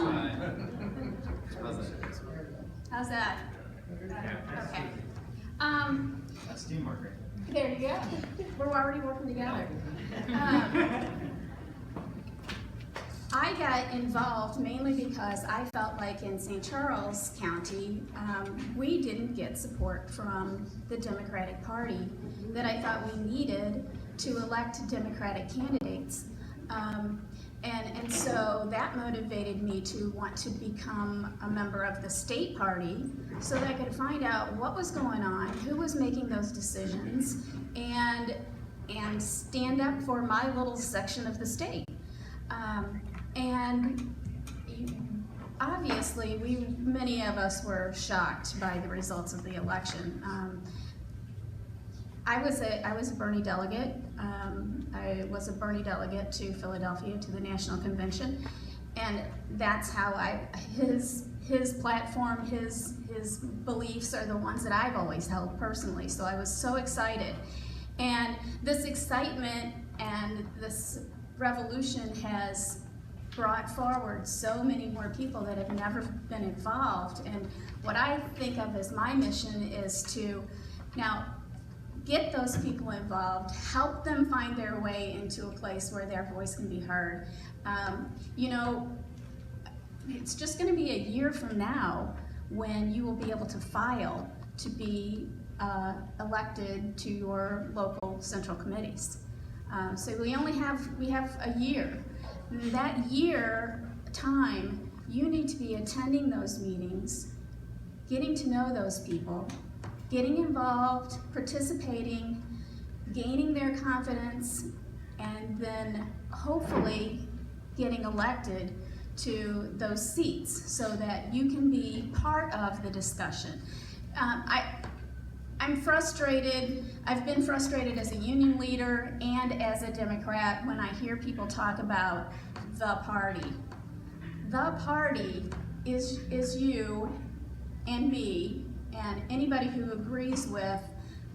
Speaker 13: How's that? Okay.
Speaker 14: That's teamwork, right?
Speaker 13: There you go. We're already working together. I got involved mainly because I felt like in St. Charles County, we didn't get support from the Democratic Party that I thought we needed to elect Democratic candidates. And so that motivated me to want to become a member of the state party so that I could find out what was going on, who was making those decisions, and stand up for my little section of the state. And obviously, many of us were shocked by the results of the election. I was a Bernie delegate. I was a Bernie delegate to Philadelphia, to the National Convention,
Speaker 15: And that's how his platform, his beliefs are the ones that I've always held personally. So I was so excited. And this excitement and this revolution has brought forward so many more people that have never been involved. And what I think of as my mission is to now get those people involved, help them find their way into a place where their voice can be heard. You know, it's just going to be a year from now when you will be able to file to be elected to your local central committees. So we have a year. That year time, you need to be attending those meetings, getting to know those people, getting involved, participating, gaining their confidence, and then hopefully getting elected to those seats so that you can be part of the discussion. I'm frustrated. I've been frustrated as a union leader and as a Democrat when I hear people talk about the party. The party is you and me and anybody who agrees with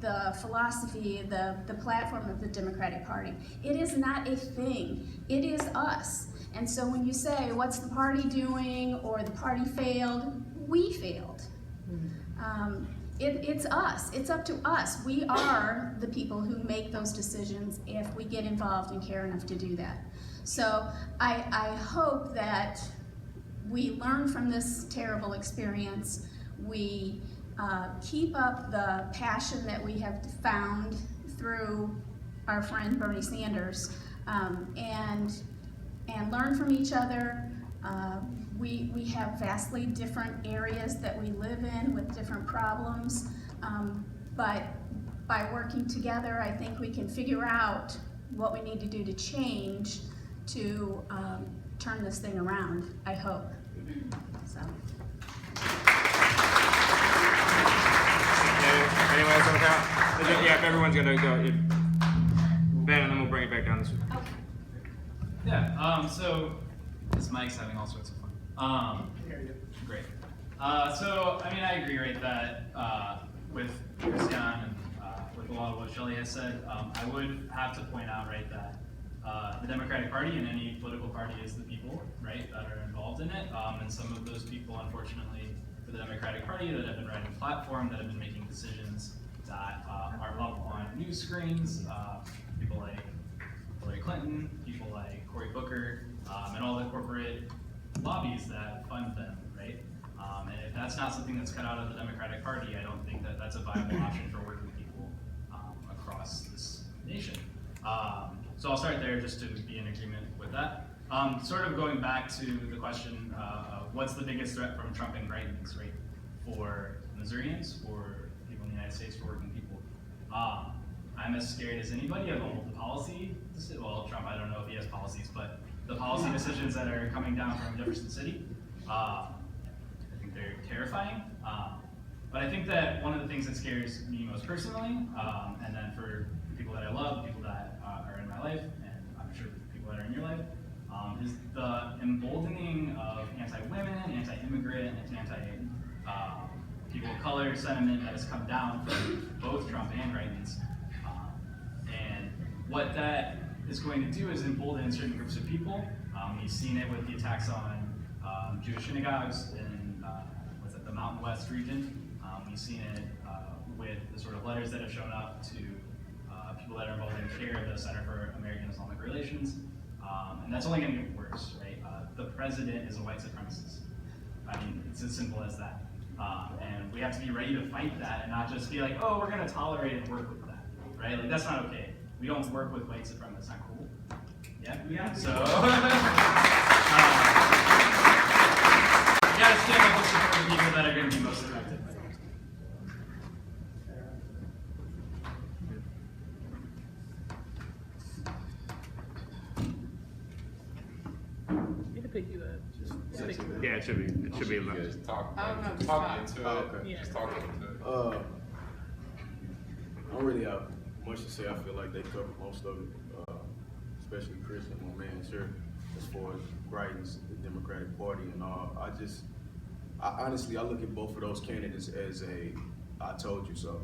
Speaker 15: the philosophy, the platform of the Democratic Party. It is not a thing. It is us. And so when you say, what's the party doing, or the party failed, we failed. It's us. It's up to us. We are the people who make those decisions if we get involved and care enough to do that. So I hope that we learn from this terrible experience. We keep up the passion that we have found through our friend Bernie Sanders, and learn from each other. We have vastly different areas that we live in with different problems, but by working together, I think we can figure out what we need to do to change to turn this thing around, I hope. So.
Speaker 1: Anyone else on the count? Yeah, if everyone's gonna go, Ben, and then we'll bring it back down this way.
Speaker 14: Yeah, so this mic's having all sorts of fun. Great. So, I mean, I agree, right, that with Christian and with a lot of what Shelley has said, I would have to point out, right, that the Democratic Party and any political party is the people, right, that are involved in it. And some of those people, unfortunately, for the Democratic Party that have been writing a platform, that have been making decisions that are up on news screens, people like Hillary Clinton, people like Cory Booker, and all the corporate lobbies that fund them, right? And if that's not something that's cut out of the Democratic Party, I don't think that that's a viable option for working people across this nation. So I'll start there just to be in agreement with that. Sort of going back to the question of what's the biggest threat from Trump and Greitens, right? For Missourians, for people in the United States, for working people. I'm as scared as anybody of all the policy, well, Trump, I don't know if he has policies, but the policy decisions that are coming down from Jefferson City, I think they're terrifying. But I think that one of the things that scares me most personally, and then for people that I love, people that are in my life, and I'm sure people that are in your life, is the emboldening of anti-women, anti-immigrant, and anti-people of color sentiment that has come down from both Trump and Greitens. And what that is going to do is embolden certain groups of people. We've seen it with the attacks on Jewish synagogues in the Mountain West region. We've seen it with the sort of letters that have shown up to people that are involved in CARE, the Center for American Islamic Relations. And that's only going to get worse, right? The president is a white supremacist. I mean, it's as simple as that. And we have to be ready to fight that and not just be like, oh, we're going to tolerate and work with that, right? Like, that's not okay. We don't work with white supremacists. That's not cool. Yeah? Yeah. So, you gotta stand up for the people that are going to be most affected.
Speaker 1: Yeah, it should be. It should be.
Speaker 16: Talk into it.
Speaker 7: Okay.
Speaker 16: Just talk into it.
Speaker 7: I don't really have much to say. I feel like they covered most of it, especially Chris and my man, sir. as far as Brighton's the Democratic Party and all. I honestly look at both of those candidates as a I told you so.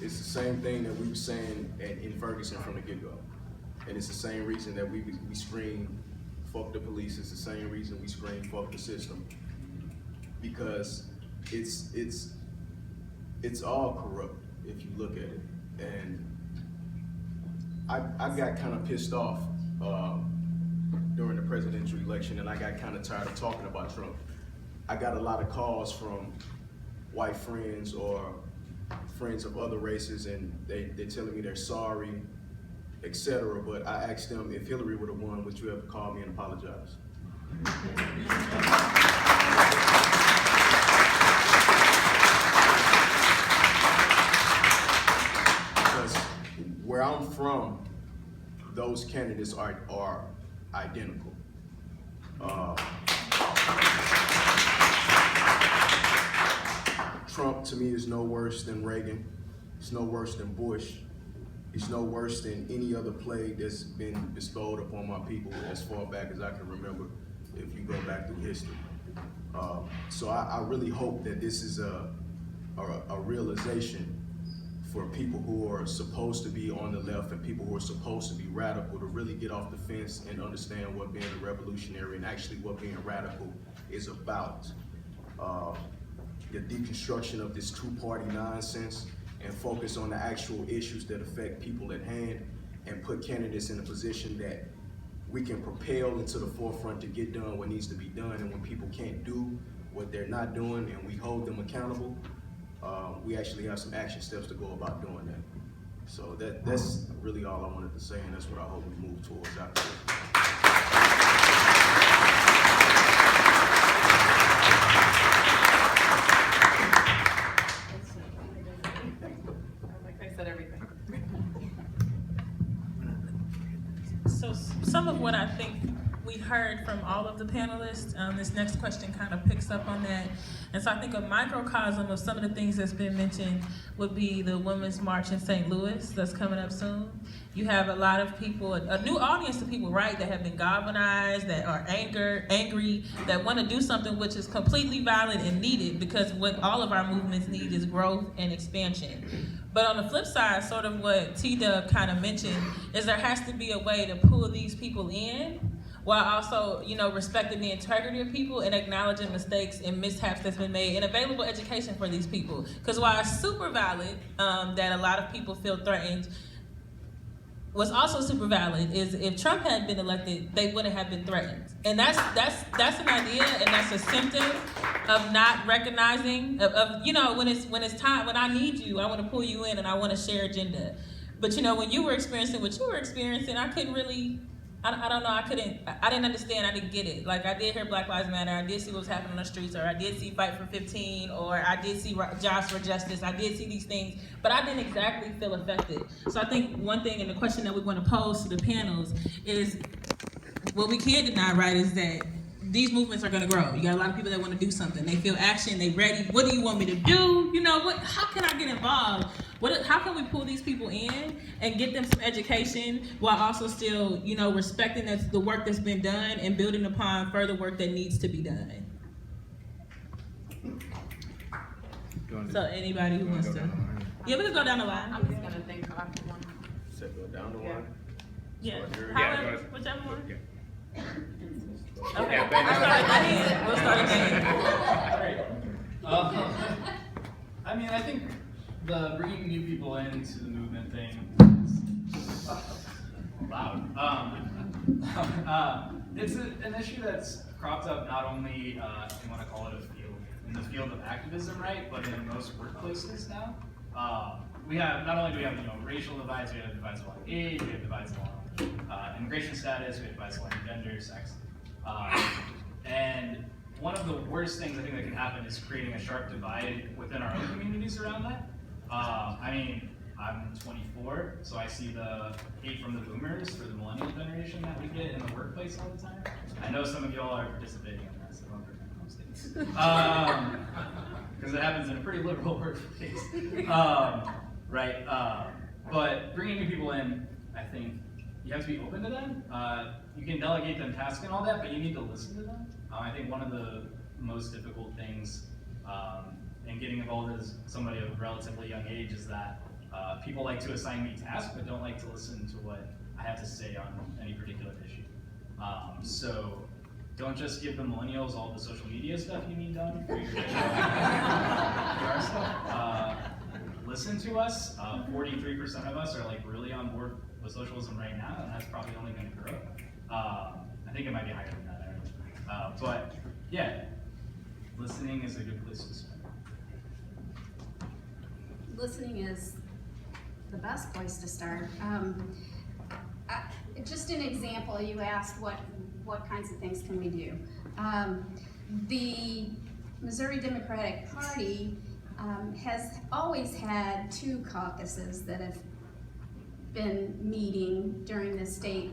Speaker 7: It's the same thing that we were saying in Ferguson from the get-go. And it's the same reason that we scream, fuck the police. It's the same reason we scream, fuck the system. Because it's all corrupt if you look at it. And I got kind of pissed off during the presidential election, and I got kind of tired of talking about Trump. I got a lot of calls from white friends or friends of other races, and they're telling me they're sorry, etc. But I asked them, if Hillary would have won, would you ever call me and apologize? Because where I'm from, those candidates are identical. Trump to me is no worse than Reagan. It's no worse than Bush. It's no worse than any other plague that's been bestowed upon my people as far back as I can remember, if you go back through history. So I really hope that this is a realization for people who are supposed to be on the left and people who are supposed to be radical to really get off the fence and understand what being a revolutionary and actually what being radical is about. The deconstruction of this two-party nonsense and focus on the actual issues that affect people at hand and put candidates in a position that we can propel into the forefront to get done what needs to be done. And when people can't do what they're not doing and we hold them accountable, we actually have some action steps to go about doing that. So that's really all I wanted to say, and that's what I hope we move towards after this.
Speaker 8: So some of what I think we heard from all of the panelists, this next question kind of picks up on that. And so I think a microcosm of some of the things that's been mentioned would be the Women's March in St. Louis that's coming up soon. You have a lot of people, a new audience of people, right, that have been galvanized, that are angry, that want to do something which is completely valid and needed, because what all of our movements need is growth and expansion. But on the flip side, sort of what T-Dub kind of mentioned, is there has to be a way to pull these people in while also, respecting the integrity of people and acknowledging mistakes and mishaps that's been made and available education for these people. Because while it's super valid that a lot of people feel threatened, what's also super valid is if Trump had been elected, they wouldn't have been threatened. And that's an idea, and that's a symptom of not recognizing, when it's time, when I need you, I want to pull you in and I want to share agenda. But when you were experiencing what you were experiencing, I couldn't really, I don't know, I didn't understand, I didn't get it. Like, I did hear Black Lives Matter, I did see what was happening on the streets, or I did see Fight for 15, or I did see Jobs for Justice, I did see these things, but I didn't exactly feel affected. So I think one thing, and the question that we want to pose to the panels is, what we can't deny, right, is that these movements are going to grow. You got a lot of people that want to do something. They feel action, they ready. What do you want me to do? How can I get involved? How can we pull these people in and get them some education while also still, respecting the work that's been done and building upon further work that needs to be done? So anybody who wants to. Yeah, we can go down the line.
Speaker 9: I'm just gonna think after one.
Speaker 7: So go down the line?
Speaker 8: Yeah.
Speaker 7: However,
Speaker 8: whichever one.
Speaker 7: Yeah.
Speaker 8: Okay. We'll start again.
Speaker 14: I think the bringing new people into the movement thing is loud. It's an issue that's cropped up not only, if you want to call it a field, in the field of activism, right, but in most workplaces now. We have, not only do we have, racial divides, we have divides along age, we have divides along immigration status, we have divides along gender, sex. And one of the worst things I think that can happen is creating a sharp divide within our own communities around that. I'm 24, so I see the hate from the boomers for the millennial generation that we get in the workplace all the time. I know some of y'all are participating in that, so don't pretend those things. Because it happens in a pretty liberal workplace. But bringing new people in, I think, you have to be open to them. You can delegate them tasks and all that, but you need to listen to them. I think one of the most difficult things in getting involved as somebody of a relatively young age is that people like to assign me tasks, but don't like to listen to what I have to say on any particular issue. So don't just give the millennials all the social media stuff you need done for your PR stuff. Listen to us. 43% of us are like really on board with socialism right now, and that's probably only going to grow. I think it might be higher than that. I don't know. But yeah, listening is a good place to start.
Speaker 15: Listening is the best place to start. Just an example, you asked what kinds of things can we do. The Missouri Democratic Party has always had 2 caucuses that have been meeting during the state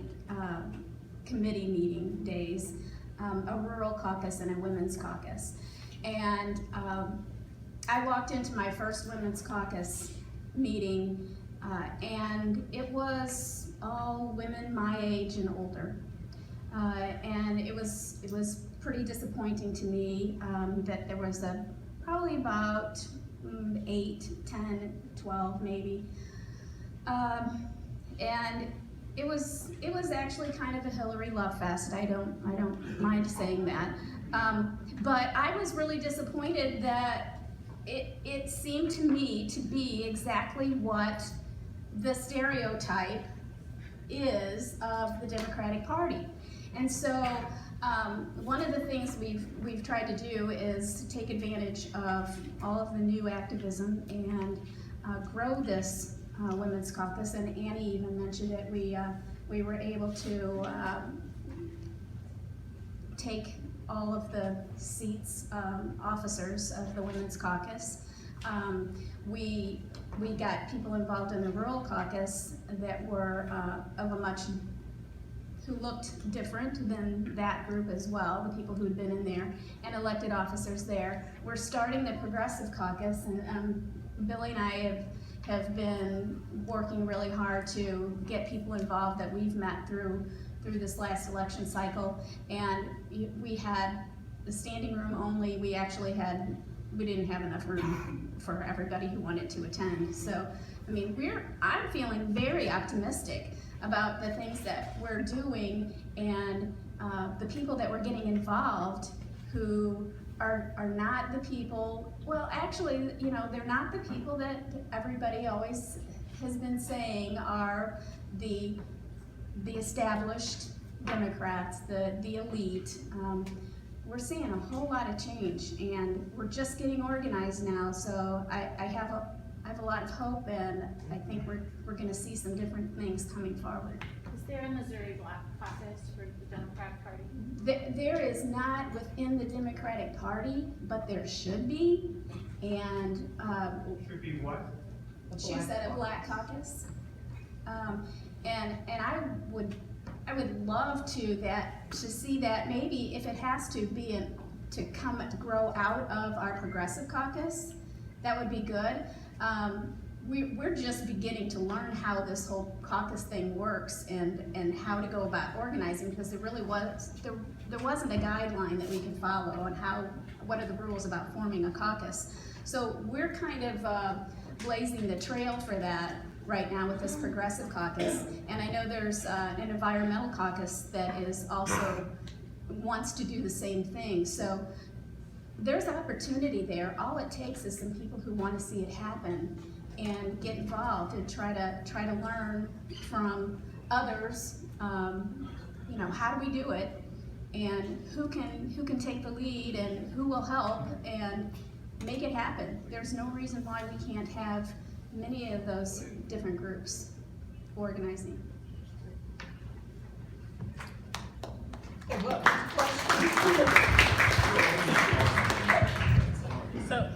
Speaker 15: committee meeting days, a rural caucus and a women's caucus. And I walked into my first women's caucus meeting and it was all women my age and older. And it was pretty disappointing to me that there was probably about 8, 10, 12 maybe. And it was actually kind of a Hillary love fest. I don't mind saying that. But I was really disappointed that it seemed to me to be exactly what the stereotype is of the Democratic Party. And so one of the things we've tried to do is to take advantage of all of the new activism and grow this Women's Caucus. And Annie even mentioned it. We were able to take all of the seats, officers of the Women's Caucus. We got people involved in the rural caucus that were who looked different than that group as well, the people who'd been in there, and elected officers there. We're starting the Progressive Caucus, and Billy and I have been working really hard to get people involved that we've met through this last election cycle. And we had the standing room only. We didn't have enough room for everybody who wanted to attend. So, I mean, I'm feeling very optimistic about the things that we're doing and the people that we're getting involved who are not the people, well, actually, you know, they're not the people that everybody always has been saying are the established Democrats, the elite. We're seeing a whole lot of change, and we're just getting organized now. So I have a lot of hope, and I think we're going to see some different things coming forward.
Speaker 13: Is there a Missouri Black Caucus for the Democratic Party?
Speaker 15: There is not within the Democratic Party, but there should be. And
Speaker 17: should be what?
Speaker 15: She said a Black Caucus. And I would love to see that maybe if it has to be to grow out of our Progressive Caucus, that would be good. We're just beginning to learn how this whole caucus thing works and how to go about organizing, because there wasn't a guideline that we could follow on what are the rules about forming a caucus. So we're kind of blazing the trail for that right now with this Progressive Caucus. And I know there's an environmental caucus that is also wants to do the same thing. So there's opportunity there. All it takes is some people who want to see it happen and get involved and try to learn from others. You know, how do we do it, and who can take the lead, and who will help and make it happen. There's no reason why we can't have many of those different groups organizing.
Speaker 12: So,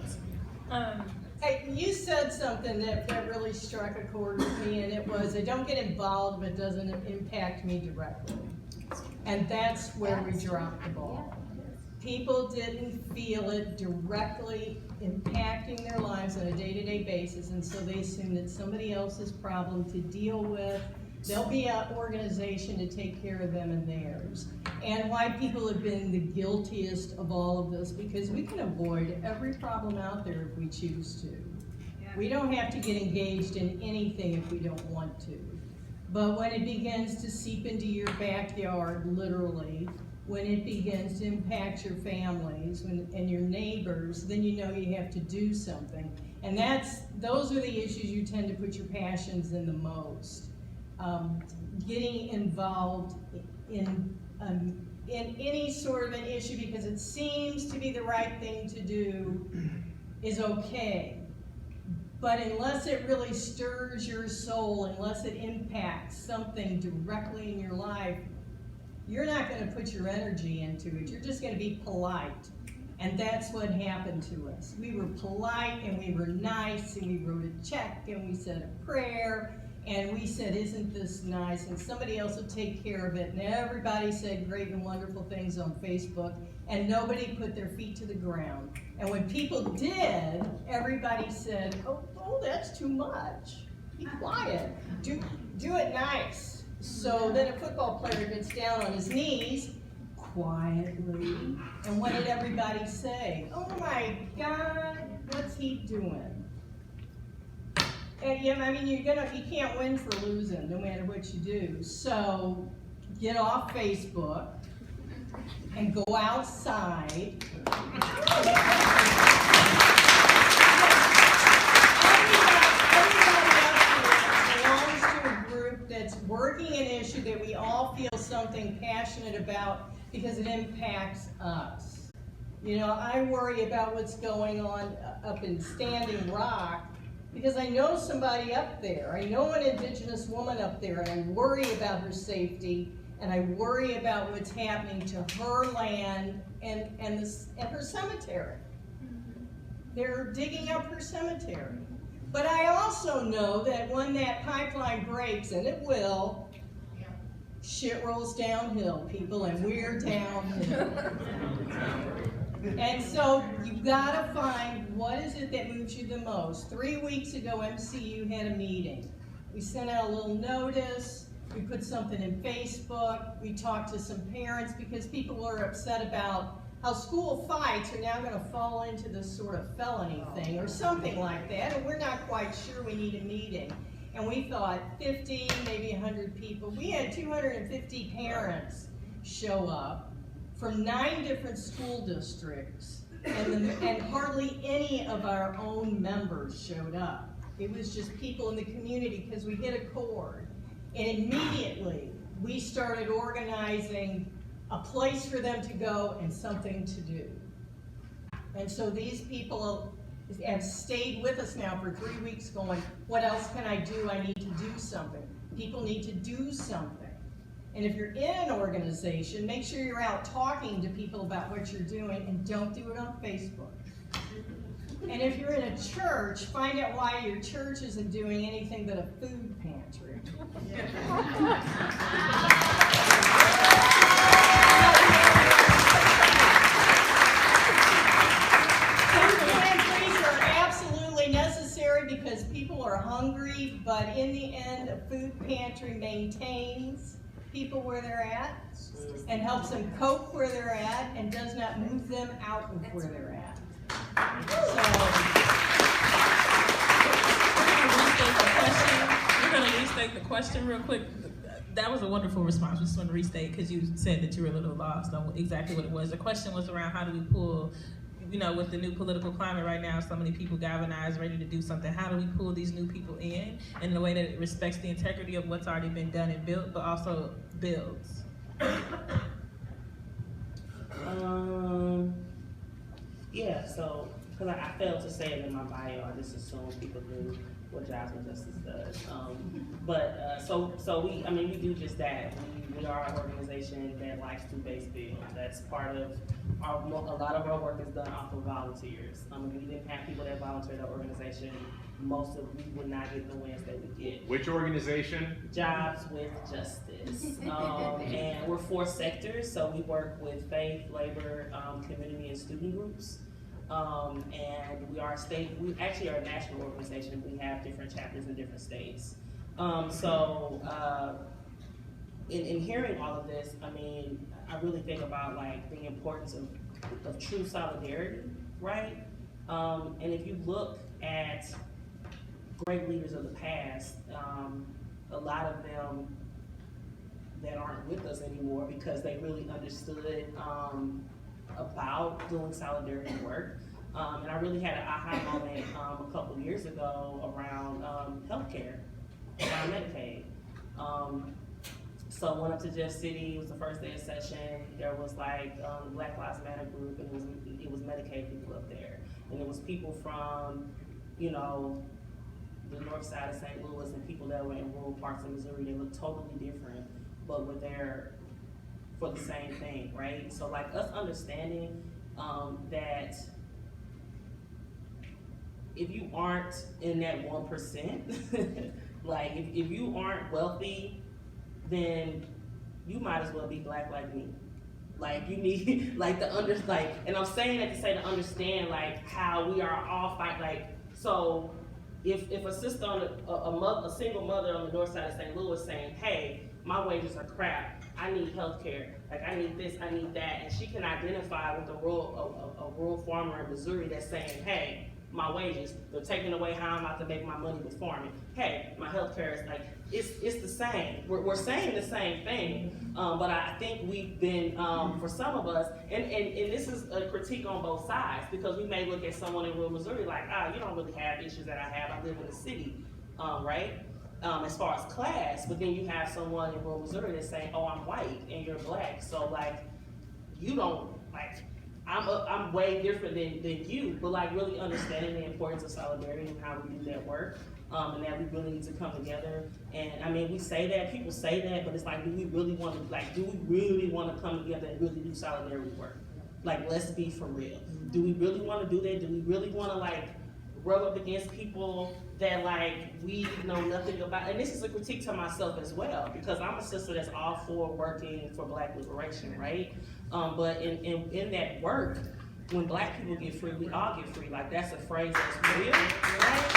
Speaker 12: hey, you said something that really struck a chord with me, and it was, I don't get involved if it doesn't impact me directly. And that's where we dropped the ball. People didn't feel it directly impacting their lives on a day-to-day basis, and so they assumed it's somebody else's problem to deal with, There'll be an organization to take care of them and theirs. And why people have been the guiltiest of all of this, because we can avoid every problem out there if we choose to. We don't have to get engaged in anything if we don't want to. But when it begins to seep into your backyard, literally, when it begins to impact your families and your neighbors, then you know you have to do something. And those are the issues you tend to put your passions in the most. Getting involved in any sort of an issue because it seems to be the right thing to do is okay. But unless it really stirs your soul, unless it impacts something directly in your life, you're not going to put your energy into it. You're just going to be polite. And that's what happened to us. We were polite and we were nice and we wrote a check and we said a prayer and we said, isn't this nice? And somebody else will take care of it. And everybody said great and wonderful things on Facebook and nobody put their feet to the ground. And when people did, everybody said, oh, that's too much. Be quiet. Do it nice. So then a football player gets down on his knees quietly. And what did everybody say? Oh my God, what's he doing? And yeah, I mean, you can't win for losing, no matter what you do. So get off Facebook and go outside. That's working an issue that we all feel something passionate about because it impacts us. You know, I worry about what's going on up in Standing Rock because I know somebody up there. I know an Indigenous woman up there, and I worry about her safety, and I worry about what's happening to her land and her cemetery. They're digging up her cemetery. But I also know that when that pipeline breaks, and it will, shit rolls downhill, people, and we're downhill. And so you've got to find what is it that moves you the most. 3 weeks ago, MCU had a meeting. We sent out a little notice. We put something in Facebook. We talked to some parents because people were upset about how school fights are now going to fall into this sort of felony thing or something like that, and we're not quite sure. We need a meeting. And we thought 50, maybe 100 people. We had 250 parents show up from 9 different school districts, and hardly any of our own members showed up. It was just people in the community because we hit a chord. And immediately we started organizing a place for them to go and something to do. And so these people have stayed with us now for 3 weeks going, what else can I do? I need to do something. People need to do something. And if you're in an organization, make sure you're out talking to people about what you're doing and don't do it on Facebook. And if you're in a church, find out why your church isn't doing anything but a food pantry. Because people are hungry, but in the end, a food pantry maintains people where they're at and helps them cope where they're at and does not move them out of where they're at.
Speaker 8: We're going to restate the question real quick. That was a wonderful response. We just want to restate because you said that you were a little lost on exactly what it was. The question was around how do we pull, you know, with the new political climate right now, so many people galvanized, ready to do something. How do we pull these new people in a way that respects the integrity of what's already been done and built, but also builds?
Speaker 11: Yeah, so, because I failed to say it in my bio, I just assumed people knew what Jobs with Justice does. So we do just that. We are an organization that likes to base build. That's part of a lot of our work is done off of volunteers. If we didn't have people that volunteer at our organization, we would not get the wins that we get.
Speaker 6: Which organization?
Speaker 11: Jobs with Justice. And we're 4 sectors, so we work with faith, labor, community, and student groups. And we actually are a national organization. We have different chapters in different states. In hearing all of this, I mean, I really think about like the importance of true solidarity, right? And if you look at great leaders of the past, a lot of them that aren't with us anymore because they really understood about doing solidarity work. And I really had an aha moment a couple years ago around healthcare, around Medicaid. So I went up to Jeff City. It was the first day of session. There was like the Black Lives Matter group, and it was Medicaid people up there, and it was people from, you know, the north side of St. Louis and people that were in rural parts of Missouri. They looked totally different, but were there for the same thing, right? So like us understanding that if you aren't in that 1%, like if you aren't wealthy, then you might as well be black like me. Like you need like and I'm saying that to say to understand like how we are all so if a sister on a single mother on the north side of St. Louis saying, hey, my wages are crap, I need health care, like I need this, I need that, and she can identify with a rural farmer in Missouri that's saying, hey, my wages, they're taking away how I'm about to make my money with farming. Hey, my health care is like, it's the same. We're saying the same thing, but I think we've been, for some of us, and this is a critique on both sides, because we may look at someone in rural Missouri like, you don't really have issues that I have, I live in the city, right? As far as class, but then you have someone in rural Missouri that's saying, oh, I'm white and you're black, so like, you don't, like, I'm way different than you, but like really understanding the importance of solidarity and how we do that work, and that we really need to come together. And I mean, we say that, people say that, but it's like, do we really want to come together and really do solidarity work? Like, let's be for real. Do we really want to do that? Do we really want to like rub up against people that like we know nothing about? And this is a critique to myself as well, because I'm a sister that's all for working for Black liberation, right? But in that work, when Black people get free, we all get free. Like that's a phrase that's real, right?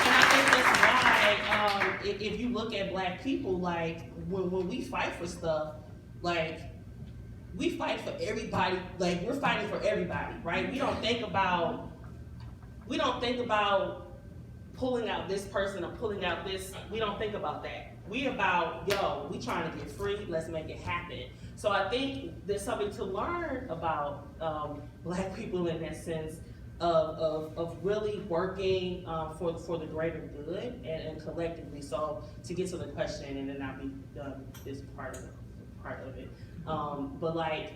Speaker 11: And I think that's why, if you look at Black people, like when we fight for stuff, like we fight for everybody, like we're fighting for everybody, right? We don't think about pulling out this person or pulling out this, we don't think about that. We about, we trying to get free, let's make it happen. So I think there's something to learn about Black people in that sense of really working for the greater good and collectively. So to get to the question, and then I'll be done this part of it. But like,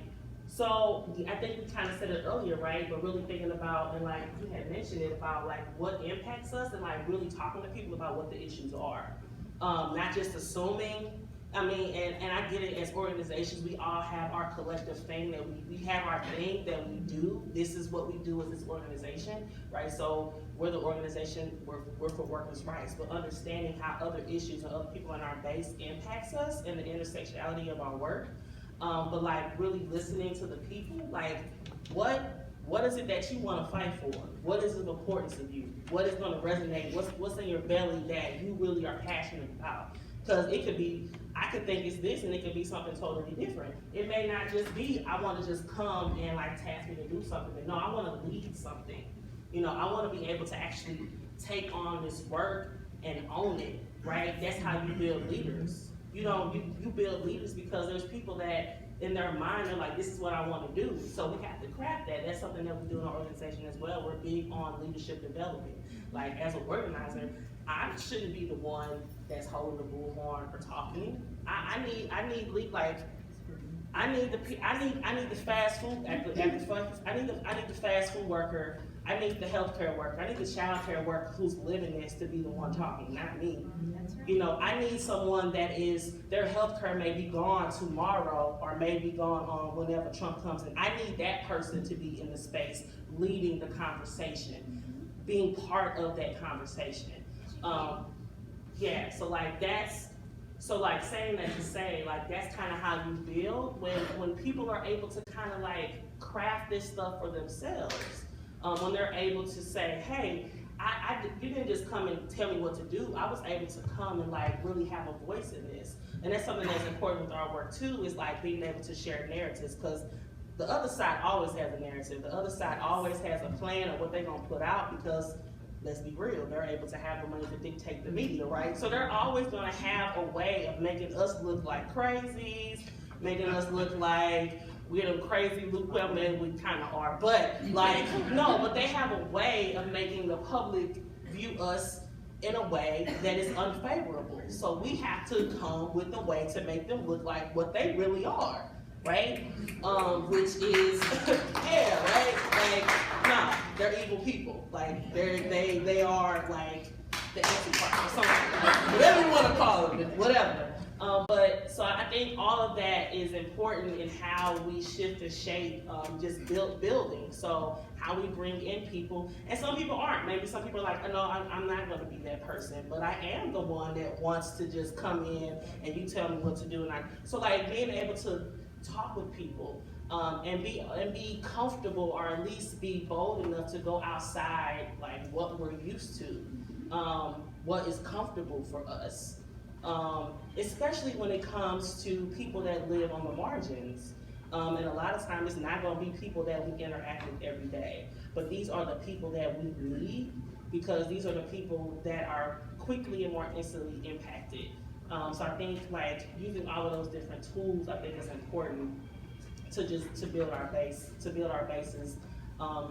Speaker 11: so I think we kind of said it earlier, right? But really thinking about, and like you had mentioned it, about like what impacts us, and like really talking to people about what the issues are. Not just assuming, I mean, and I get it, as organizations, we all have our collective thing that we have our thing that we do. This is what we do as this organization, right? So we're the organization, we're for workers' rights, but understanding how other issues and other people in our base impacts us and the intersectionality of our work. But like really listening to the people, like what is it that you want to fight for? What is the importance of you? What is going to resonate? What's in your belly that you really are passionate about? Because it could be, I could think it's this, and it could be something totally different. It may not just be, I want to just come and like task me to do something. But no, I want to lead something. You know, I want to be able to actually take on this work and own it, right? That's how you build leaders. You know, you build leaders because there's people that in their mind are like, this is what I want to do. So we have to craft that. That's something that we do in our organization as well. We're big on leadership development. Like as an organizer, I shouldn't be the one that's holding the bullhorn for talking. I need the fast food I need the fast food worker. I need the healthcare worker. I need the child care worker who's living this to be the one talking, not me. You know, I need someone that their healthcare may be gone tomorrow or may be gone on whenever Trump comes in. I need that person to be in the space, leading the conversation, being part of that conversation. So saying that to say, like, that's kind of how you build when people are able to kind of like craft this stuff for themselves. When they're able to say, hey, you didn't just come and tell me what to do. I was able to come and like really have a voice in this. And that's something that's important with our work too, is like being able to share narratives, because the other side always has a narrative. The other side always has a plan of what they're gonna put out, because let's be real, they're able to have the money to dictate the media, right? So they're always gonna have a way of making us look like crazies, making us look like we're them crazy Luke Wellman, we kind of are, but like, no, but they have a way of making the public view us in a way that is unfavorable. So we have to come with a way to make them look like what they really are, right? Which is, yeah, right? Like, nah, they're evil people. Like, they are like the Antichrist or something, whatever you want to call them, whatever. But so I think all of that is important in how we shift and shape just building. So how we bring in people, and some people aren't. Maybe some people are like, oh, no, I'm not going to be that person, but I am the one that wants to just come in and you tell me what to do. So like being able to talk with people and be comfortable, or at least be bold enough to go outside like what we're used to, what is comfortable for us. Especially when it comes to people that live on the margins. And a lot of times it's not going to be people that we interact with every day, but these are the people that we need, because these are the people that are quickly and more instantly impacted. So I think like using all of those different tools, I think is important to build our base, to build our bases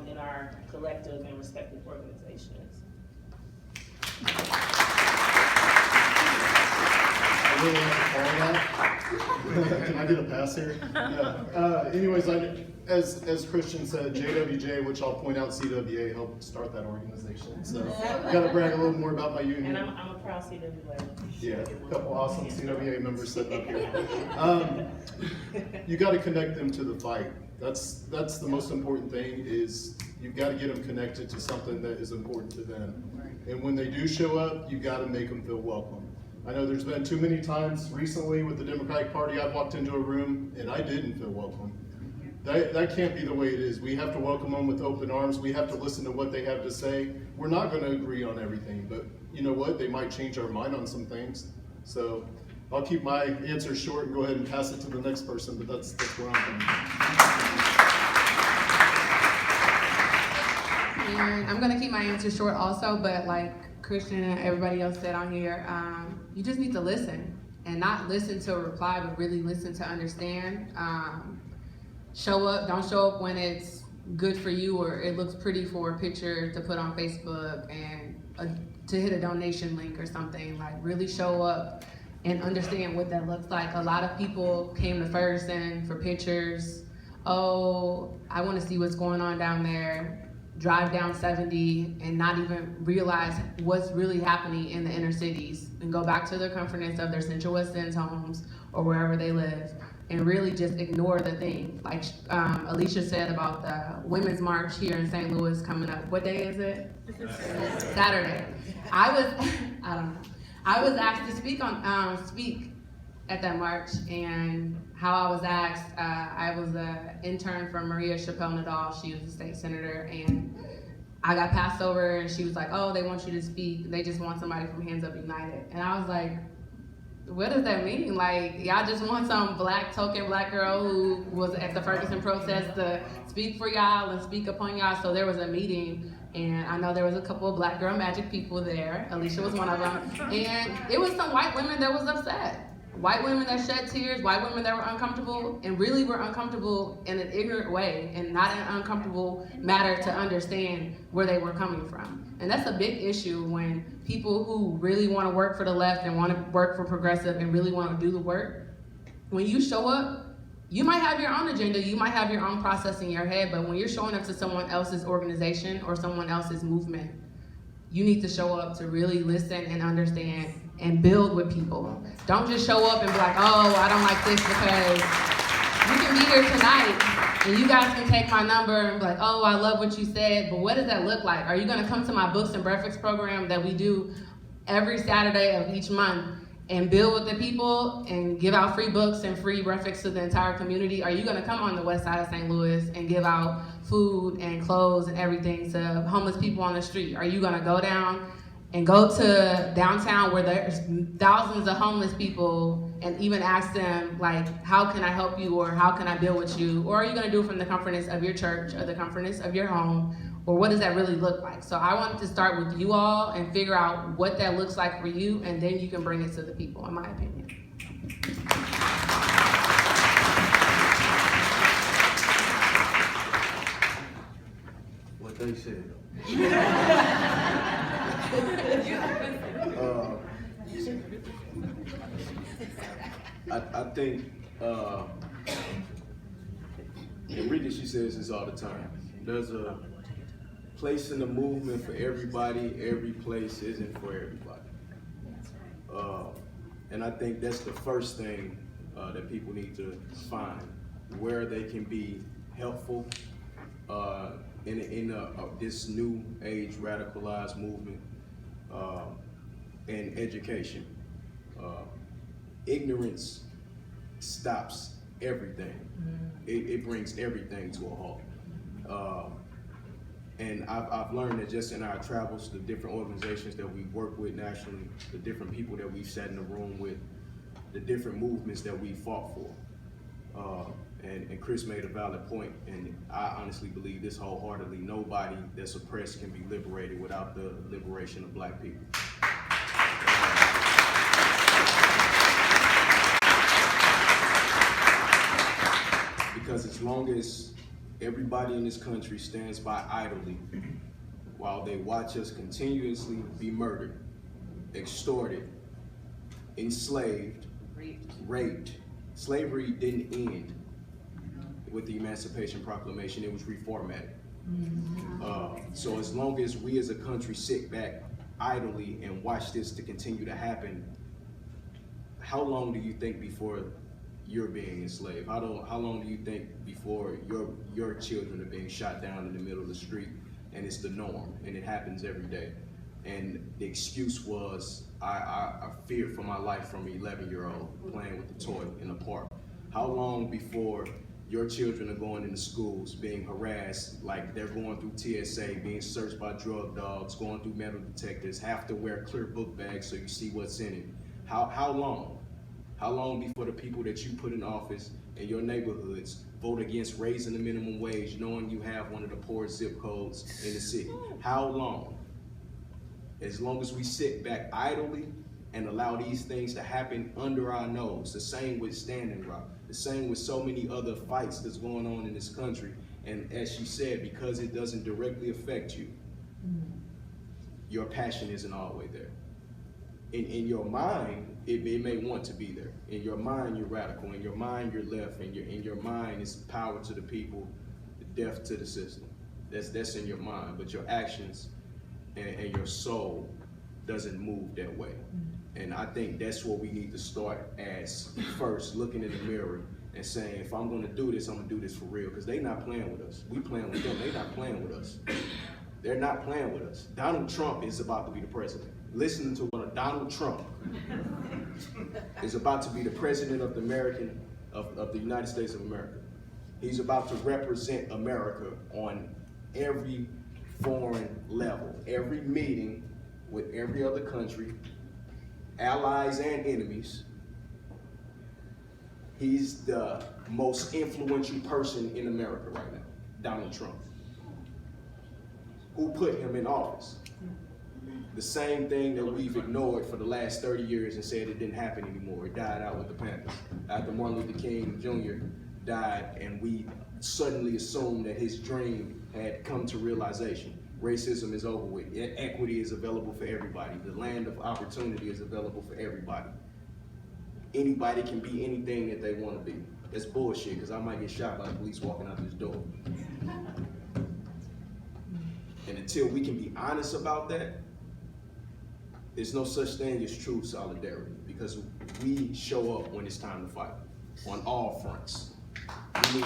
Speaker 11: in our collective and respective organizations.
Speaker 10: I really like to follow that. Can I get a pass here? Yeah. Anyways, as Christian said, JWJ, which I'll point out, CWA helped start that organization. So I got to brag a little more about my union.
Speaker 11: And I'm a proud CWA.
Speaker 10: Yeah, a couple awesome CWA members sitting up here. You got to connect them to the fight. That's the most important thing, is you've got to get them connected to something that is important to them. And when they do show up, you got to make them feel welcome. I know there's been too many times recently with the Democratic Party, I've walked into a room and I didn't feel welcome. That can't be the way it is. We have to welcome them with open arms. We have to listen to what they have to say. We're not going to agree on everything, but you know what? They might change our mind on some things. So I'll keep my answer short and go ahead and pass it to the next person, but that's where I'm coming from.
Speaker 9: And I'm gonna keep my answer short also, but like Christian and everybody else said on here, you just need to listen, and not listen to a reply, but really listen to understand. Show up, don't show up when it's good for you or it looks pretty for a picture to put on Facebook and to hit a donation link or something. Like really show up and understand what that looks like. A lot of people came to Ferguson for pictures. Oh, I want to see what's going on down there. Drive down 70 and not even realize what's really happening in the inner cities, and go back to their comfortness of their Central West End homes or wherever they live, and really just ignore the thing. Like Alicia said about the Women's March here in St. Louis coming up. What day is it? Saturday. I was asked to speak at that march, and how I was asked, I was an intern for Maria Chappelle-Nadal. She was a state senator, and I got passed over, and she was like, oh, they want you to speak. They just want somebody from Hands Up United. And I was like, what does that mean? Like, y'all just want some token black girl who was at the Ferguson protest to speak for y'all and speak upon y'all. So there was a meeting, and I know there was a couple of Black Girl Magic people there. Alicia was one of them. And it was some white women that was upset. White women that shed tears, white women that were uncomfortable, and really were uncomfortable in an ignorant way, and not in an uncomfortable matter to understand where they were coming from. And that's a big issue when people who really want to work for the left and want to work for progressive and really want to do the work, when you show up, you might have your own agenda, you might have your own process in your head, but when you're showing up to someone else's organization or someone else's movement, you need to show up to really listen and understand and build with people. Don't just show up and be like, oh, I don't like this, because you can be here tonight and you guys can take my number and be like, oh, I love what you said, but what does that look like? Are you gonna come to my Books and Breakfast program that we do every Saturday of each month and build with the people and give out free books and free breakfast to the entire community? Are you gonna come on the west side of St. Louis and give out food and clothes and everything to homeless people on the street? Are you gonna go down and go to downtown where there's thousands of homeless people and even ask them, like, how can I help you, or how can I build with you? Or are you gonna do it from the comfortness of your church or the comfortness of your home? Or what does that really look like? So I wanted to start with you all and figure out what that looks like for you, and then you can bring it to the people, in my opinion.
Speaker 7: What they said. I think, Enrique, she says this all the time. There's a place in the movement for everybody. Every place isn't for everybody. And I think that's the first thing that people need to find, where they can be helpful in this new age radicalized movement, and education. Ignorance stops everything. It brings everything to a halt. And I've learned that just in our travels, the different organizations that we work with nationally, the different people that we've sat in the room with, the different movements that we fought for. And Chris made a valid point, and I honestly believe this wholeheartedly. Nobody that's oppressed can be liberated without the liberation of Black people. Because as long as everybody in this country stands by idly while they watch us continuously be murdered, extorted, enslaved, raped. Slavery didn't end with the Emancipation Proclamation, it was reformatted. So as long as we as a country sit back idly and watch this to continue to happen, how long do you think before you're being enslaved? How long do you think before your children are being shot down in the middle of the street, and it's the norm, and it happens every day? And the excuse was, I feared for my life from an 11-year-old playing with the toy in the park. How long before your children are going into schools being harassed, like they're going through TSA, being searched by drug dogs, going through metal detectors, have to wear clear book bags so you see what's in it? How long? How long before the people that you put in office in your neighborhoods vote against raising the minimum wage, knowing you have one of the poorest zip codes in the city? How long? As long as we sit back idly and allow these things to happen under our nose. The same with Standing Rock, the same with so many other fights that's going on in this country. And as she said, because it doesn't directly affect you, your passion isn't always there. In your mind, it may want to be there. In your mind, you're radical. In your mind, you're left. In your mind, it's power to the people, death to the system. That's in your mind. But your actions and your soul doesn't move that way. And I think that's what we need to start as first, looking in the mirror and saying, if I'm gonna do this, I'm gonna do this for real. Because they're not playing with us. We playing with them, they're not playing with us. They're not playing with us. Donald Trump is about to be the president. Listening to Donald Trump is about to be the president of the United States of America. He's about to represent America on every foreign level, every meeting with every other country, allies and enemies. He's the most influential person in America right now, Donald Trump. Who put him in office? The same thing that we've ignored for the last 30 years and said it didn't happen anymore. It died out with the Panthers. After Martin Luther King Jr. died, and we suddenly assumed that his dream had come to realization. Racism is over with. Equity is available for everybody. The land of opportunity is available for everybody. Anybody can be anything that they want to be. That's bullshit, because I might get shot by the police walking out this door. And until we can be honest about that, there's no such thing as true solidarity, because we show up when it's time to fight on all fronts. We need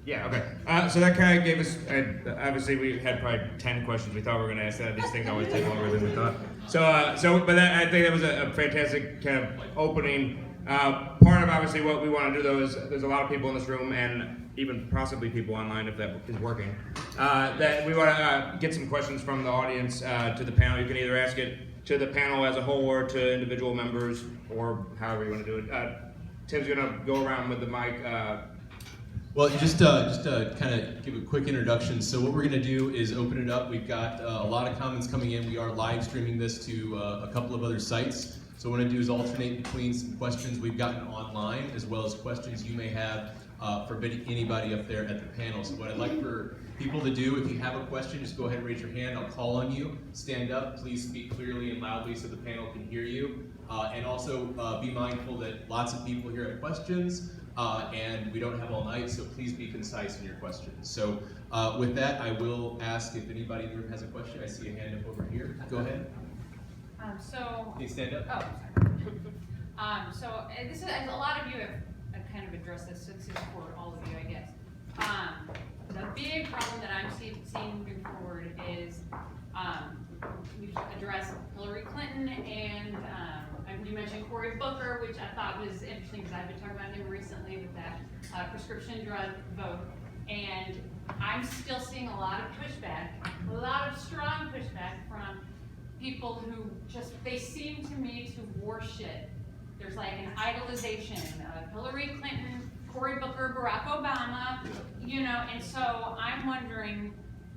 Speaker 1: Yeah, okay. So that kind of gave us, obviously we had probably 10 questions we thought we were going to ask. These things always take longer than we thought. But I think that was a fantastic kind of opening. Part of obviously what we want to do though is there's a lot of people in this room and even possibly people online if that is working, that we want to get some questions from the audience to the panel. You can either ask it to the panel as a whole or to individual members or however you want to do it. Tim's going to go around with the mic.
Speaker 17: Well, just to kind of give a quick introduction. So what we're going to do is open it up. We've got a lot of comments coming in. We are live streaming this to a couple of other sites. So what I want to do is alternate between some questions we've gotten online as well as questions you may have for anybody up there at the panel. So what I'd like for people to do, if you have a question, just go ahead and raise your hand. I'll call on you. Stand up. Please speak clearly and loudly so the panel can hear you. And also be mindful that lots of people here have questions. And we don't have all night, so please be concise in your questions. So with that, I will ask if anybody in the room has a question. I see a hand up over here. Go ahead.
Speaker 18: Can
Speaker 17: you stand up?
Speaker 18: Oh, sorry. This is, a lot of you have kind of addressed this, so this is for all of you, I guess. The big problem that I'm seeing moving forward is we've addressed Hillary Clinton and you mentioned Cory Booker, which I thought was interesting because I've been talking about him recently with that prescription drug vote. And I'm still seeing a lot of pushback, a lot of strong pushback from people who they seem to me to worship. There's like an idolization of Hillary Clinton, Cory Booker, Barack Obama, and so I'm wondering,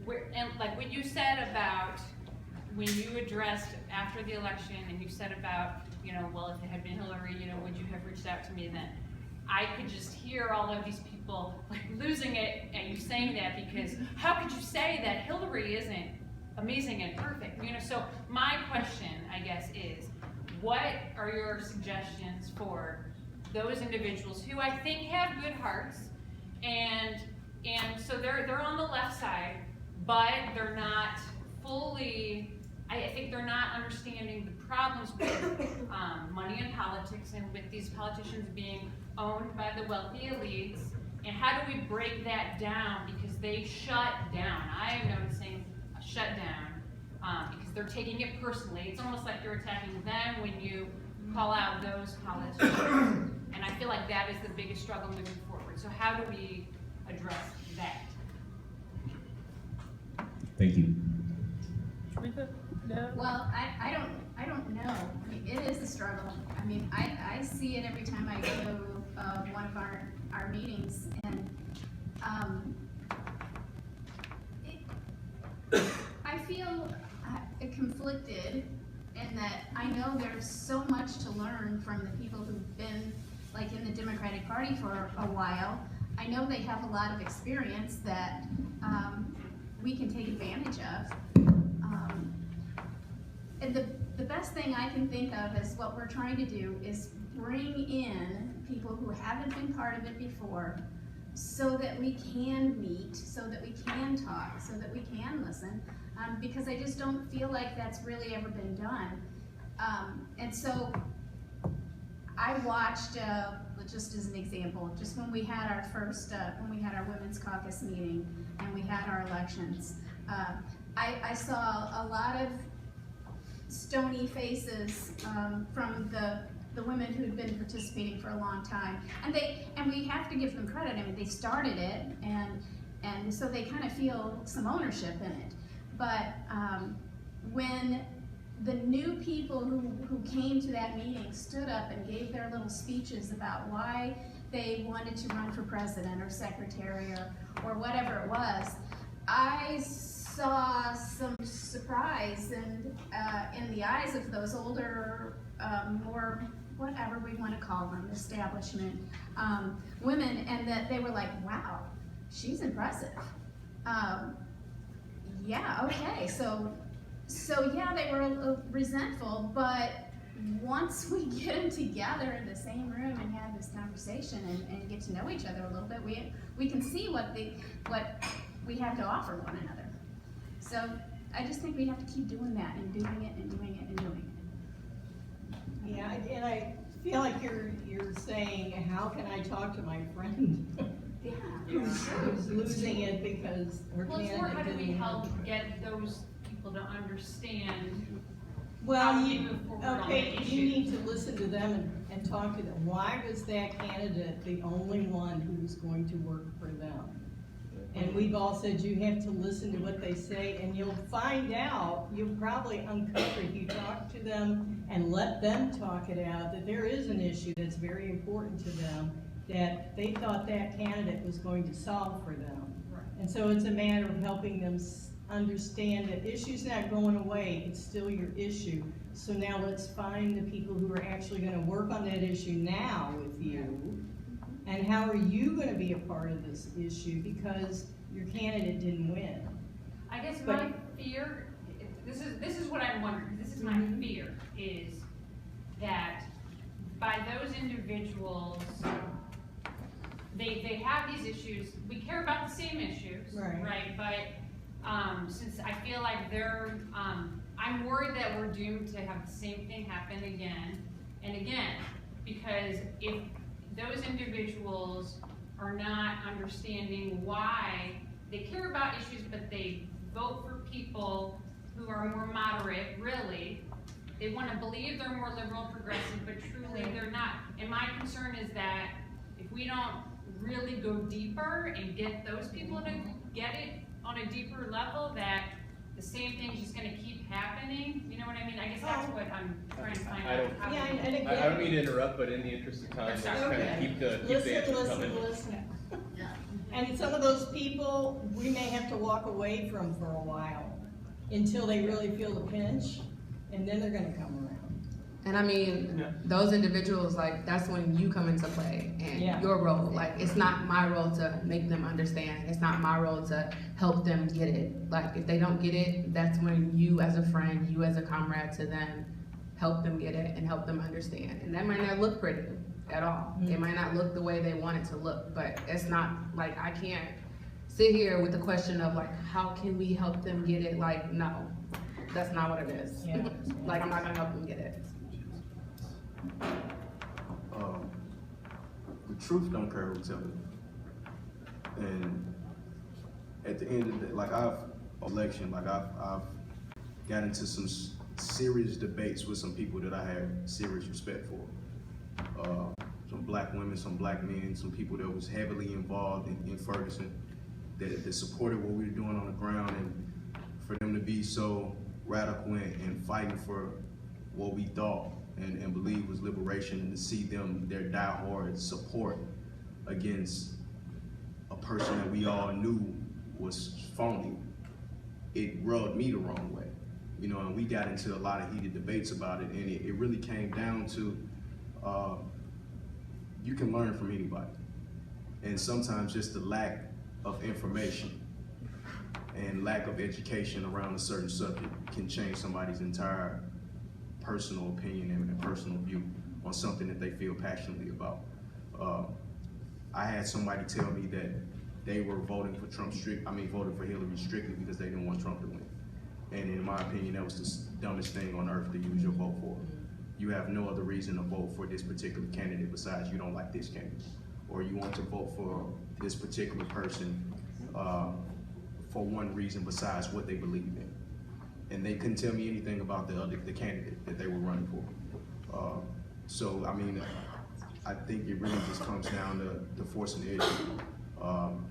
Speaker 18: like what you said about when you addressed after the election and you said about, well, if it had been Hillary, would you have reached out to me then? I could just hear all of these people like losing it and you saying that because how could you say that Hillary isn't amazing and perfect? So my question, I guess, is what are your suggestions for those individuals who I think have good hearts and so they're on the left side, but they're not fully, I think they're not understanding the problems with money in politics and with these politicians being owned by the wealthy elites, and how do we break that down because they shut down. I am noticing a shutdown because they're taking it personally. It's almost like you're attacking them when you call out those politicians, and I feel like that is the biggest struggle moving forward. So how do we address that?
Speaker 17: Thank you.
Speaker 15: Well, I don't know. I mean, it is a struggle. I mean, I see it every time I go to one of our meetings, and I feel conflicted in that I know there's so much to learn from the people who've been like in the Democratic Party for a while. I know they have a lot of experience that we can take advantage of. And the best thing I can think of is what we're trying to do is bring in people who haven't been part of it before so that we can meet, so that we can talk, so that we can listen, because I just don't feel like that's really ever been done. And so I watched, just as an example, just when we had our first, when we had our Women's Caucus meeting and we had our elections, I saw a lot of stony faces from the women who had been participating for a long time, and we have to give them credit. I mean, they started it, and so they kind of feel some ownership in it. But when the new people who came to that meeting stood up and gave their little speeches about why they wanted to run for president or secretary or whatever it was, I saw some surprise in the eyes of those older, more whatever we want to call them, establishment women, and that they were like, wow, she's impressive. Yeah, okay, so yeah, they were resentful, but once we get them together in the same room and have this conversation and get to know each other a little bit, we can see what we have to offer one another. So I just think we have to keep doing that and doing it and doing it and doing it.
Speaker 12: Yeah, and I feel like you're saying, how can I talk to my friend?
Speaker 18: Yeah.
Speaker 12: who's losing it because her
Speaker 18: Well, it's more,
Speaker 12: candidate
Speaker 18: how do we
Speaker 12: didn't
Speaker 18: help
Speaker 12: win.
Speaker 18: get those people to understand
Speaker 12: Well,
Speaker 18: how we
Speaker 12: you,
Speaker 18: move forward on
Speaker 12: okay,
Speaker 18: the
Speaker 12: you
Speaker 18: issue?
Speaker 12: need to listen to them and talk to them. Why was that candidate the only one who was going to work for them? And we've all said you have to listen to what they say, and you'll find out, you'll probably uncover if you talk to them and let them talk it out, that there is an issue that's very important to them, that they thought that candidate was going to solve for them. And so it's a matter of helping them understand that issue's not going away, it's still your issue. So now let's find the people who are actually gonna work on that issue now with you. And how are you gonna be a part of this issue because your candidate didn't win?
Speaker 18: I guess
Speaker 12: But-
Speaker 18: my fear, this is what I'm wondering, this is my fear, is that by those individuals, they have these issues, we care about the same issues,
Speaker 12: Right.
Speaker 18: But since I feel like they're, I'm worried that we're doomed to have the same thing happen again and again, because if those individuals are not understanding why they care about issues, but they vote for people who are more moderate, really. They want to believe they're more liberal and progressive, but truly they're not. And my concern is that if we don't really go deeper and get those people to get it on a deeper level, that the same thing's just going to keep happening. You know what I mean? I guess that's what I'm trying to find out. How
Speaker 12: Yeah,
Speaker 18: we-
Speaker 12: and again.
Speaker 6: I don't mean to interrupt, but in the interest of time, let's kind of keep the answers coming.
Speaker 12: Listen. And some of those people, we may have to walk away from for a while until they really feel the pinch, and then they're gonna come around.
Speaker 9: And I mean, those individuals, like, that's when you come into play and
Speaker 12: Yeah.
Speaker 9: your role. Like, it's not my role to make them understand. It's not my role to help them get it. Like, if they don't get it, that's when you as a friend, you as a comrade to them, help them get it and help them understand. And that might not look pretty at all. It might not look the way they want it to look, but it's not, like, I can't sit here with the question of, like, how can we help them get it? Like, no, that's not what it is.
Speaker 12: Yeah.
Speaker 9: Like, I'm not gonna help them get it.
Speaker 7: The truth don't care who tell it. And at the end of the day, like I've got into some serious debates with some people that I had serious respect for. Some black women, some black men, some people that was heavily involved in Ferguson, that supported what we were doing on the ground, and for them to be so radical and fighting for what we thought and believed was liberation, and to see them, their diehard support against a person that we all knew was phony, it rubbed me the wrong way. You know, and we got into a lot of heated debates about it, and it really came down to, you can learn from anybody. And sometimes just the lack of information and lack of education around a certain subject can change somebody's entire personal opinion and personal view on something that they feel passionately about. I had somebody tell me that they were voting for voting for Hillary strictly because they didn't want Trump to win. And in my opinion, that was the dumbest thing on earth to use your vote for. You have no other reason to vote for this particular candidate besides you don't like this candidate. Or you want to vote for this particular person for one reason besides what they believe in. And they couldn't tell me anything about the candidate that they were running for. So, I mean, I think it really just comes down to forcing the issue,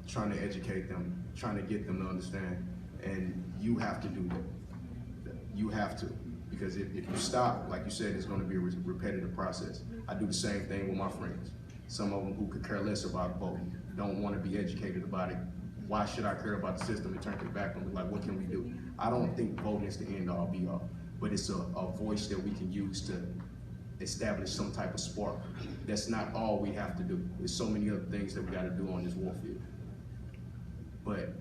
Speaker 7: trying to educate them, trying to get them to understand. And you have to do that. You have to. Because if you stop, like you said, it's going to be a repetitive process. I do the same thing with my friends. Some of them who could care less about voting, don't want to be educated about it. Why should I care about the system? And turn it back on me, like, what can we do? I don't think voting is the end all be all, but it's a voice that we can use to establish some type of spark. That's not all we have to do. There's so many other things that we got to do on this warfield. But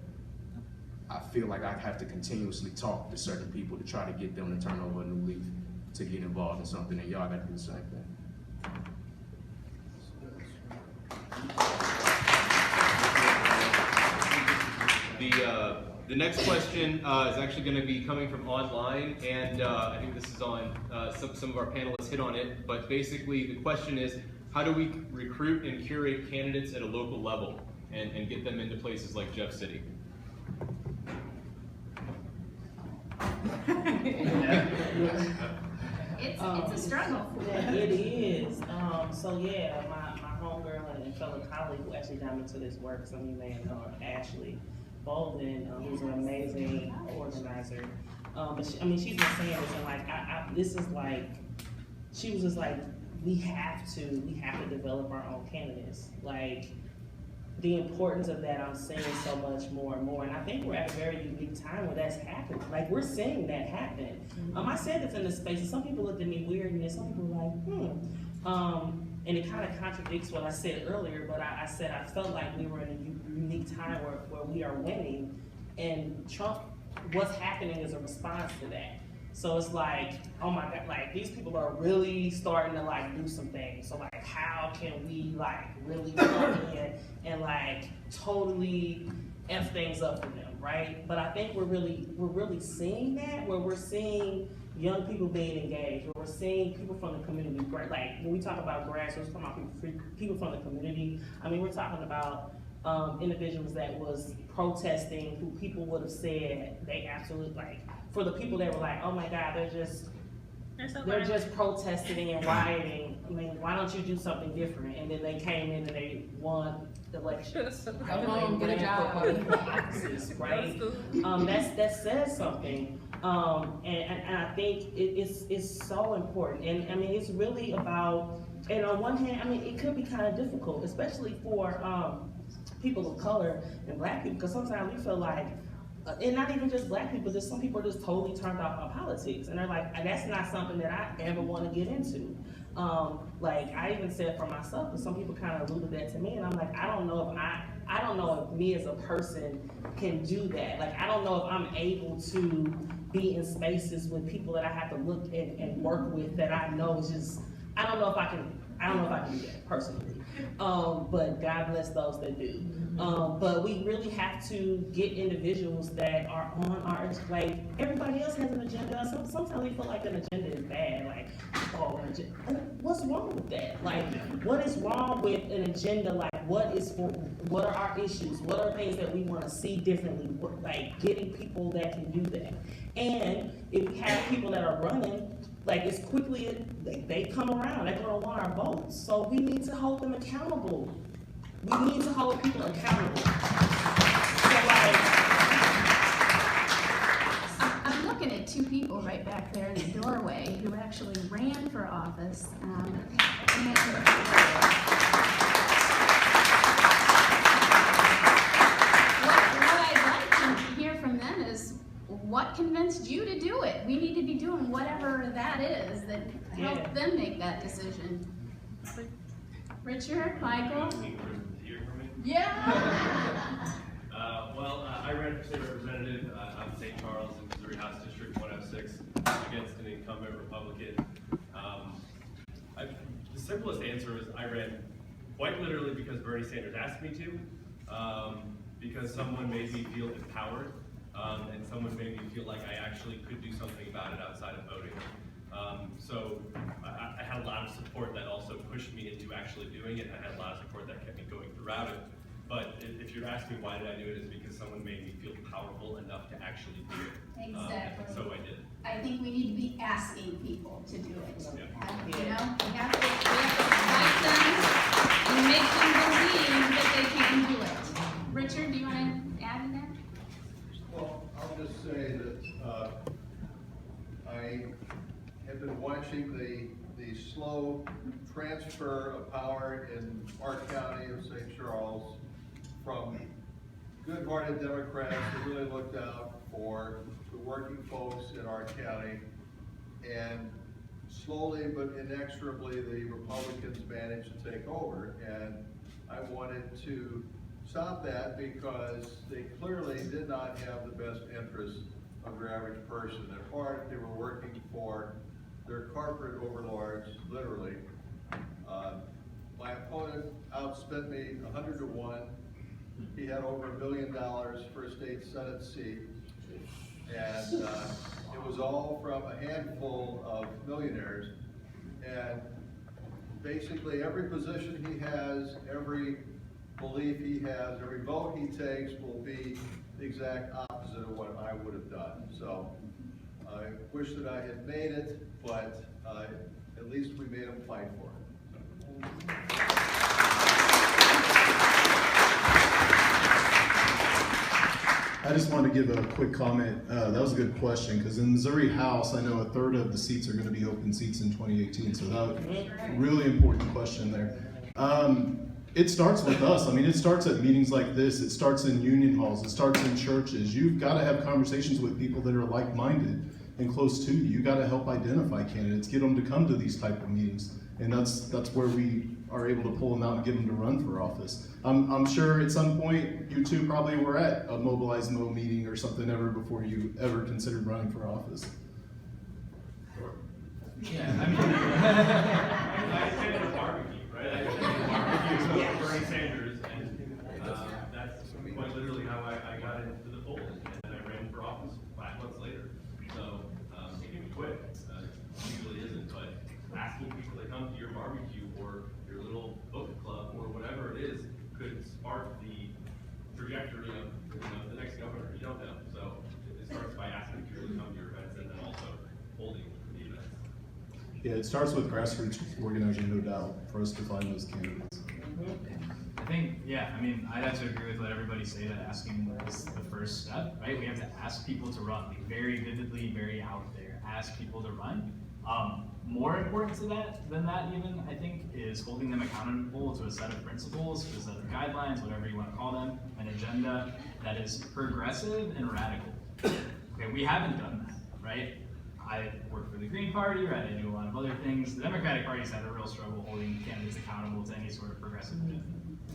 Speaker 7: I feel like I have to continuously talk to certain people to try to get them to turn over a new leaf, to get involved in something, and y'all got to do the same thing.
Speaker 6: The next question is actually going to be coming from online, and I think this is on, some of our panelists hit on it, but basically the question is, how do we recruit and curate candidates at a local level? and get them into places like Jeff City.
Speaker 15: It's a struggle.
Speaker 11: Yeah, it is. So yeah, my homegirl and fellow colleague who actually got me to this work, some of you may know, Ashley Bolden, who's an amazing organizer. But she's been saying this, and like, this is like, she was just like, we have to develop our own candidates. Like, the importance of that, I'm seeing so much more and more, and I think we're at a very unique time where that's happening. Like, we're seeing that happen. I said this in the space, and some people looked at me weird, and then some people were like, and it kind of contradicts what I said earlier, but I said I felt like we were in a unique time where we are winning, and Trump, what's happening is a response to that. So it's like, oh my God, like these people are really starting to like do some things. So like, how can we like really come in and like totally F things up for them, right? But I think we're really seeing that, where we're seeing young people being engaged, where we're seeing people from the community, like when we talk about grassroots, we're talking about people from the community. I mean, we're talking about individuals that was protesting who people would have said they absolutely like, for the people that were like, oh my God, they're just protesting and rioting. I mean, why don't you do something different? And then they came in and they won the election.
Speaker 9: Go home, get a job.
Speaker 11: Right? That says something. And I think it's so important. And I mean, it's really about, and on one hand, I mean, it could be kind of difficult, especially for people of color and Black people, because sometimes we feel like, and not even just Black people, just some people are just totally turned off by politics, and they're like, that's not something that I ever want to get into. Like I even said for myself, because some people kind of alluded that to me, and I'm like, I don't know if me as a person can do that. Like I don't know if I'm able to be in spaces with people that I have to look and work with that I know is just, I don't know if I can do that personally. But God bless those that do. But we really have to get individuals that are on our, like, everybody else has an agenda. Sometimes we feel like an agenda is bad. Like, oh, an agenda. What's wrong with that? Like, what is wrong with an agenda? Like, what are our issues? What are things that we want to see differently? Like, getting people that can do that. And if we have people that are running, like as quickly as they come around, they're gonna want our votes. So we need to hold them accountable. We need to hold people accountable. So like,
Speaker 15: I'm looking at two people right back there in the doorway who actually ran for office. What I'd like to hear from them is, what convinced you to do it? We need to be doing whatever that is that help them make that decision. Richard, Michael? Yeah!
Speaker 19: I ran for state representative out of St. Charles in Missouri House District 106 against an incumbent Republican. The simplest answer is I ran quite literally because Bernie Sanders asked me to, because someone made me feel empowered. And someone made me feel like I actually could do something about it outside of voting. So I had a lot of support that also pushed me into actually doing it. I had a lot of support that kept me going throughout it. But if you're asking why did I do it, it's because someone made me feel powerful enough to actually do it.
Speaker 15: Exactly.
Speaker 19: So I did.
Speaker 15: I think we need to be asking people to do it.
Speaker 19: Yeah.
Speaker 15: You know, we have to invite them and make them believe that they can do it. Richard, do you want to add to that?
Speaker 5: Well, I'll just say that I have been watching the slow transfer of power in our county of St. Charles from good-hearted Democrats that really looked out for the working folks in our county, and slowly but inexorably the Republicans managed to take over, and I wanted to stop that because they clearly did not have the best interests of your average person. At heart, they were working for their corporate overlords, literally. My opponent outspent me 100 to 1. He had over $1 billion for a state Senate seat. And it was all from a handful of millionaires. And basically every position he has, every belief he has, every vote he takes will be the exact opposite of what I would have done. So I wish that I had made it, but at least we made him fight for it.
Speaker 10: I just wanted to give a quick comment. That was a good question, because in Missouri House, I know a third of the seats are going to be open seats in 2018, so that was a really important question there. It starts with us. I mean, it starts at meetings like this. It starts in union halls. It starts in churches. You've got to have conversations with people that are like-minded and close to you. You got to help identify candidates, get them to come to these type of meetings, and that's where we are able to pull them out and get them to run for office. I'm sure at some point you two probably were at a Mobilize Mo meeting or something ever before you ever considered running for office.
Speaker 14: Yeah, I mean, I attended a barbecue, right? I attended a barbecue with Bernie Sanders, and that's quite literally how I got into the fold, and I ran for office 5 months later. So it can be quick. It usually isn't, but asking people to come to your barbecue or your little book club or whatever it is could spark the trajectory of the next governor. You don't know. So it starts by asking people to come to your events and then also holding the events.
Speaker 10: Yeah, it starts with grassroots organizing, no doubt, for us to find those candidates.
Speaker 14: I think, yeah, I mean, I'd have to agree with what everybody say, that asking is the first step, right? We have to ask people to run, like very vividly, very out there, ask people to run. More important to that than that even, I think, is holding them accountable to a set of principles, a set of guidelines, whatever you want to call them, an agenda that is progressive and radical. Okay, we haven't done that, right? I work for the Green Party, right? I do a lot of other things. The Democratic Party's had a real struggle holding candidates accountable to any sort of progressive agenda,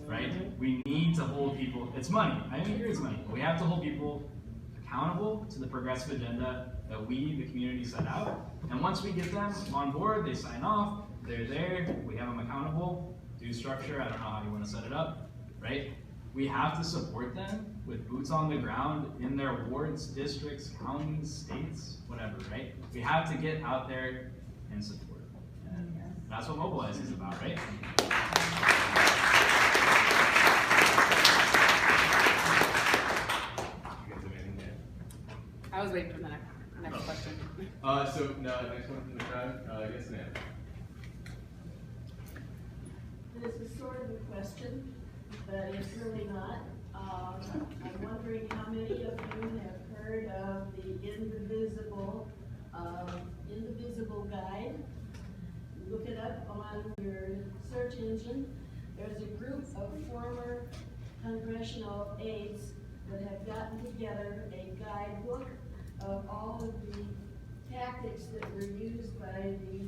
Speaker 14: right? We need to hold people, it's money, I agree it's money, but we have to hold people accountable to the progressive agenda that we, the community, set out. And once we get them on board, they sign off, they're there, we have them accountable, due structure, I don't know how you want to set it up, right? We have to support them with boots on the ground in their wards, districts, counties, states, whatever, right? We have to get out there and support. And that's what Mobilize is about, right?
Speaker 16: I was waiting for the next question.
Speaker 6: So next one from the crowd. Yes, ma'am.
Speaker 20: This is sort of a question, but it's really not. I'm wondering how many of you have heard of the Indivisible Guide. Look it up on your search engine. There's a group of former congressional aides that have gotten together a guidebook of all of the tactics that were used by the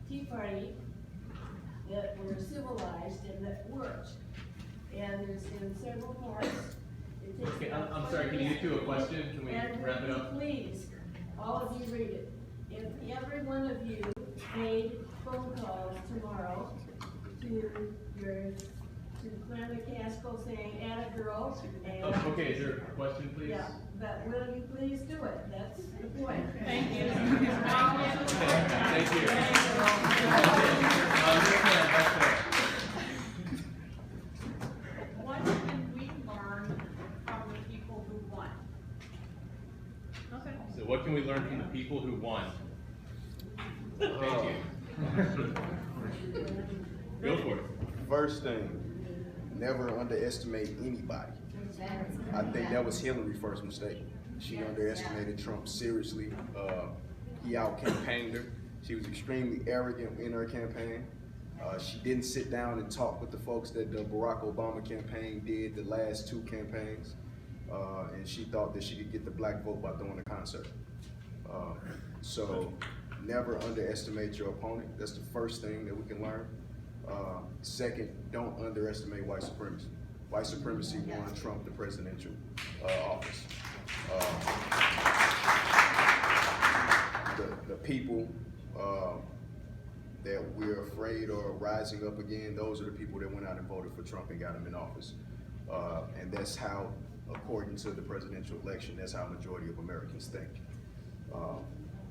Speaker 20: Tea Party that were civilized and that worked. And there's in several parts. It takes
Speaker 6: Okay, I'm sorry, can you get to a question? Can we wrap it up?
Speaker 20: Please, all of you read it. If every one of you made phone calls tomorrow to Clara McCaskill saying, "Atta girl," and
Speaker 6: Okay, is there a question, please?
Speaker 20: yeah, but will you please do it? That's the point.
Speaker 16: Thank you.
Speaker 6: Thank you.
Speaker 18: What can we learn from the people who won? Okay.
Speaker 6: So what can we learn from the people who won? Thank you. Go for it.
Speaker 7: First thing, never underestimate anybody. I think that was Hillary's first mistake. She underestimated Trump seriously. He out-campaigned her. She was extremely arrogant in her campaign. She didn't sit down and talk with the folks that the Barack Obama campaign did the last 2 campaigns. And she thought that she could get the black vote by throwing a concert. So never underestimate your opponent. That's the first thing that we can learn. Second, don't underestimate white supremacy. White supremacy won Trump the presidential office. The people that we're afraid are rising up again, those are the people that went out and voted for Trump and got him in office. And that's how, according to the presidential election, that's how a majority of Americans think.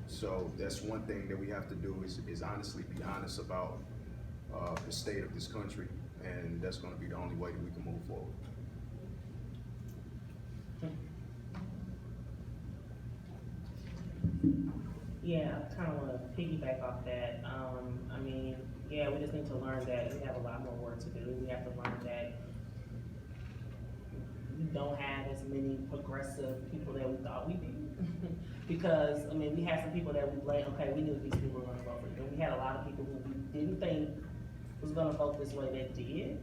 Speaker 7: So that's one thing that we have to do is honestly be honest about the state of this country. and that's going to be the only way that we can move forward.
Speaker 11: Yeah, I kind of want to piggyback off that. I mean, yeah, we just need to learn that we have a lot more work to do. We have to learn that we don't have as many progressive people that we thought we did. Because, I mean, we had some people that we blamed, okay, we knew these people were going to vote for you. And we had a lot of people who we didn't think was going to vote this way that did.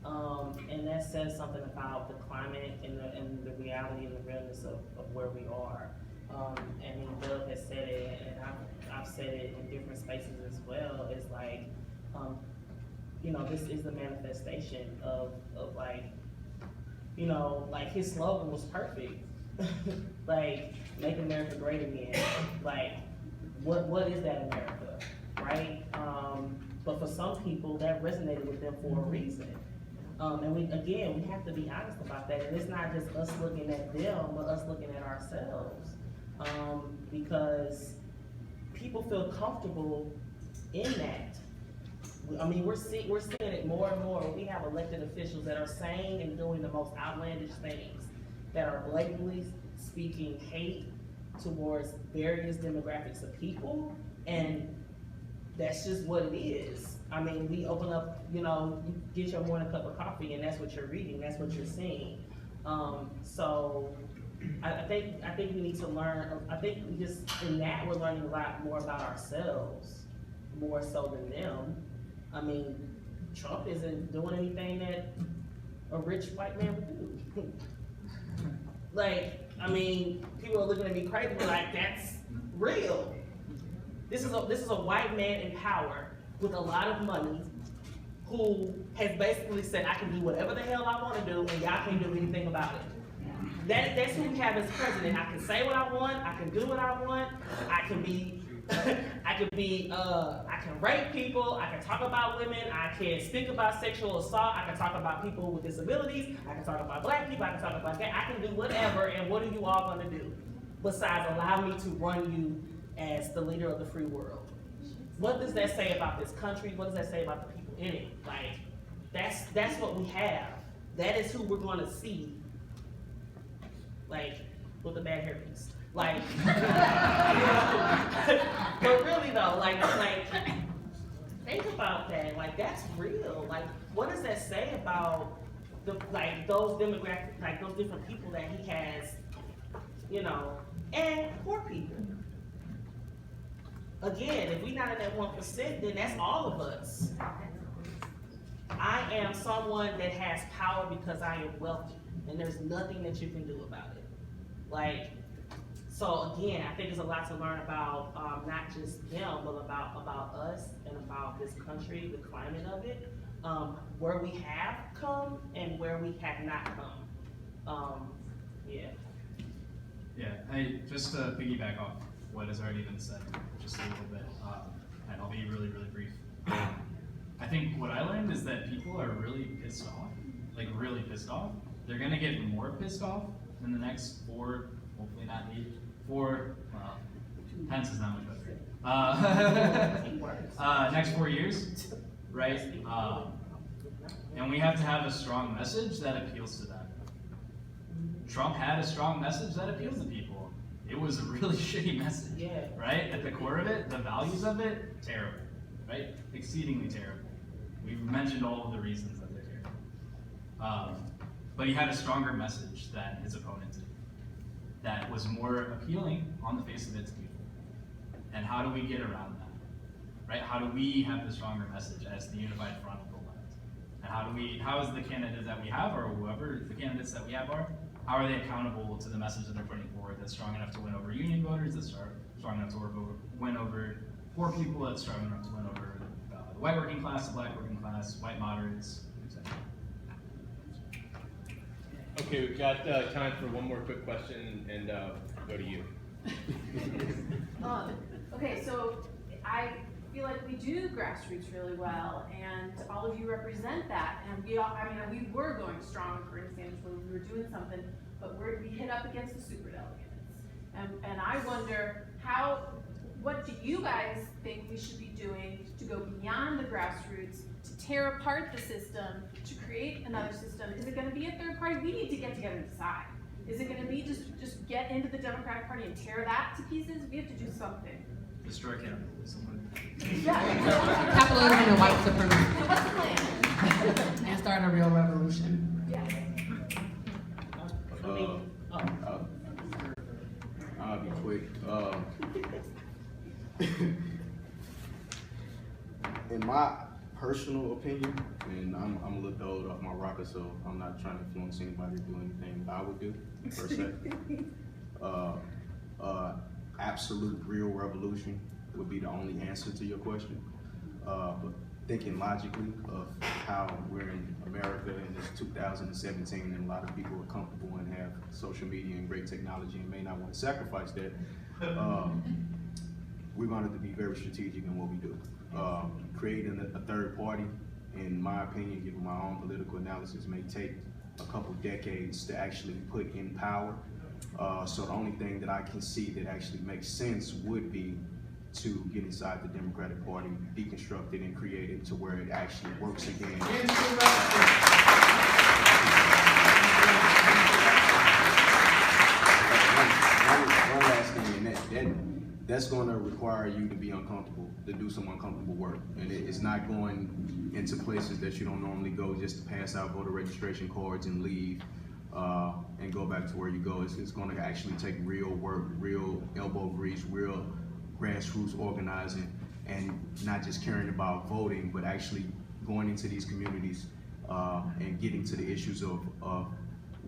Speaker 11: And that says something about the climate and the reality and the realness of where we are. And Doug has said it, and I've said it in different spaces as well. It's like, you know, this is the manifestation of like, you know, like his slogan was perfect. Like, make America great again. Like, what is that America, right? But for some people, that resonated with them for a reason. And we have to be honest about that. And it's not just us looking at them, but us looking at ourselves. Because people feel comfortable in that. I mean, we're seeing it more and more. We have elected officials that are saying and doing the most outlandish things, that are blatantly speaking hate towards various demographics of people, and that's just what it is. I mean, we open up, you know, you get your morning cup of coffee, and that's what you're reading, that's what you're seeing. So I think we need to learn. I think just in that we're learning a lot more about ourselves, more so than them. I mean, Trump isn't doing anything that a rich white man would do. Like, I mean, people are looking at me crazy, but like, that's real. This is a white man in power with a lot of money who has basically said, I can do whatever the hell I want to do, and y'all can't do anything about it. That's who we have as president. I can say what I want. I can do what I want. I can rape people. I can talk about women. I can speak about sexual assault. I can talk about people with disabilities. I can talk about black people. I can talk about that. I can do whatever. And what are you all going to do besides allow me to run you as the leader of the free world? What does that say about this country? What does that say about the people in it? Like, that's what we have. That is who we're going to see. Like, with the bad hairpiece. Like, but really though, like, think about that. Like, that's real. Like, what does that say about those demographic, like those different people that he has, you know, and poor people. Again, if we're not in that 1%, then that's all of us. I am someone that has power because I am wealthy, and there's nothing that you can do about it. Like, so again, I think there's a lot to learn about not just them, but about us and about this country, the climate of it, where we have come and where we have not come. Yeah.
Speaker 14: Yeah, just to piggyback off what has already been said just a little bit, and I'll be really, really brief. I think what I learned is that people are really pissed off, like really pissed off. They're gonna get more pissed off in the next 4, hopefully not 8, 4, well, Pence is not much better. Next 4 years, right? And we have to have a strong message that appeals to them. Trump had a strong message that appeals to people. It was a really shitty message, right? At the core of it, the values of it, terrible, right? Exceedingly terrible. We've mentioned all of the reasons that they're terrible. But he had a stronger message than his opponent did that was more appealing on the face of it to people. And how do we get around that, right? How do we have the stronger message as the unified front of the left? And how is the candidate that we have, or whoever the candidates that we have are, how are they accountable to the message that they're putting forward that's strong enough to win over union voters, that's strong enough to win over poor people, that's strong enough to win over the white working class, the black working class, white moderates, etc.
Speaker 6: Okay, we've got time for one more quick question, and go to you.
Speaker 16: Okay, so I feel like we do grassroots really well, and all of you represent that. And we were going strong for Bernie Sanders when we were doing something, but we hit up against the superdelegates. And I wonder how what do you guys think we should be doing to go beyond the grassroots, to tear apart the system, to create another system? Is it gonna be a third party? We need to get together and decide. Is it gonna be just get into the Democratic Party and tear that to pieces? We have to do something.
Speaker 14: Destroy capitalism.
Speaker 16: Yeah.
Speaker 9: Capitalism and white supremacy.
Speaker 16: So what's the plan?
Speaker 9: And start a real revolution.
Speaker 16: Yes.
Speaker 7: I'll be quick. In my personal opinion, and I'm a little old off my rocker, so I'm not trying to influence anybody to do anything that I would do, per se. Absolute real revolution would be the only answer to your question. But thinking logically of how we're in America and it's 2017 and a lot of people are comfortable and have social media and great technology and may not want to sacrifice that, we're going to be very strategic in what we do. Creating a third party, in my opinion, given my own political analysis, may take a couple decades to actually put in power. So the only thing that I can see that actually makes sense would be to get inside the Democratic Party, deconstruct it, and create it to where it actually works again. One last thing, and that's going to require you to be uncomfortable, to do some uncomfortable work. And it's not going into places that you don't normally go just to pass out voter registration cards and leave. And go back to where you go. It's going to actually take real work, real elbow grease, real grassroots organizing, and not just caring about voting, but actually going into these communities and getting to the issues of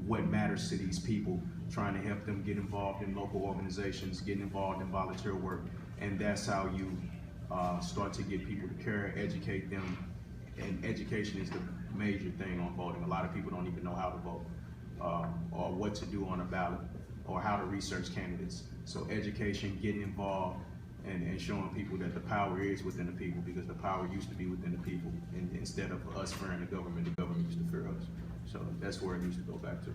Speaker 7: what matters to these people, trying to help them get involved in local organizations, getting involved in volunteer work, and that's how you start to get people to care, educate them, and education is the major thing on voting. A lot of people don't even know how to vote. Or what to do on a ballot, or how to research candidates. So education, getting involved, and showing people that the power is within the people, because the power used to be within the people. And instead of us fearing the government used to fear us. So that's where it needs to go back to.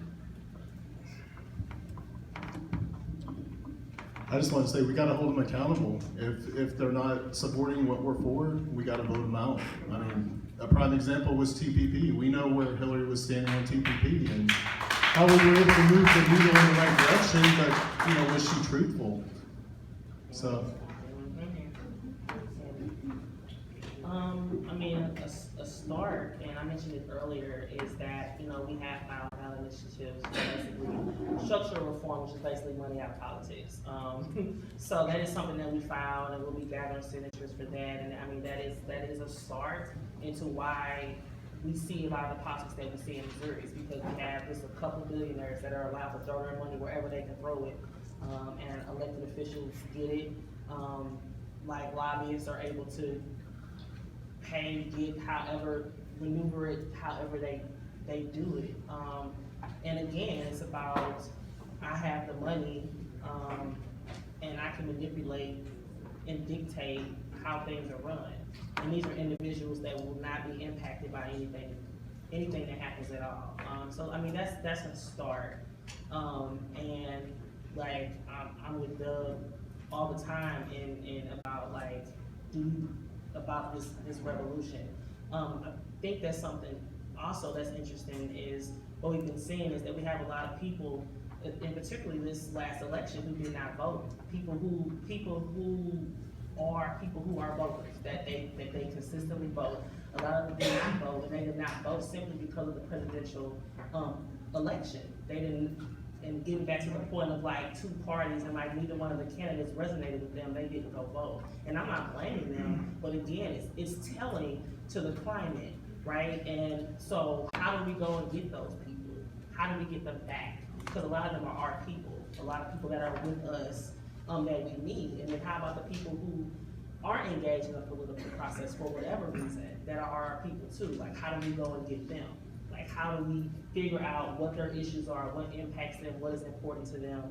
Speaker 10: I just want to say we got to hold them accountable. If they're not supporting what we're for, we got to vote them out. I mean, a prime example was TPP. We know where Hillary was standing on TPP and how we were able to move the needle in the right direction, but was she truthful? So.
Speaker 11: I mean, a start, and I mentioned it earlier, is that, we have filed ballot initiatives, basically structural reform, which is basically money out of politics. So that is something that we filed, and we'll be gathering signatures for that, and I mean, that is a start into why we see a lot of the politics that we see in Missouri, is because we have just a couple billionaires that are allowed to throw their money wherever they can throw it, and elected officials get it, like lobbyists are able to pay, get, however, maneuver it, however they do it. And again, it's about, I have the money, and I can manipulate and dictate how things are run. And these are individuals that will not be impacted by anything that happens at all. So I mean, that's a start. And like, I'm with Doug all the time in about like, about this revolution. I think that's something also that's interesting is what we've been seeing is that we have a lot of people, and particularly this last election, who did not vote. People who are voters, that they consistently vote. A lot of them did not vote, and they did not vote simply because of the presidential election. They didn't. And getting back to the point of like two parties and like neither one of the candidates resonated with them, they didn't go vote. And I'm not blaming them, but again, it's telling to the climate, right? And so how do we go and get those people? How do we get them back? Because a lot of them are our people, a lot of people that are with us that we need. And then how about the people who aren't engaged in the political process for whatever reason, that are our people too? Like how do we go and get them? Like how do we figure out what their issues are, what impacts them, what is important to them,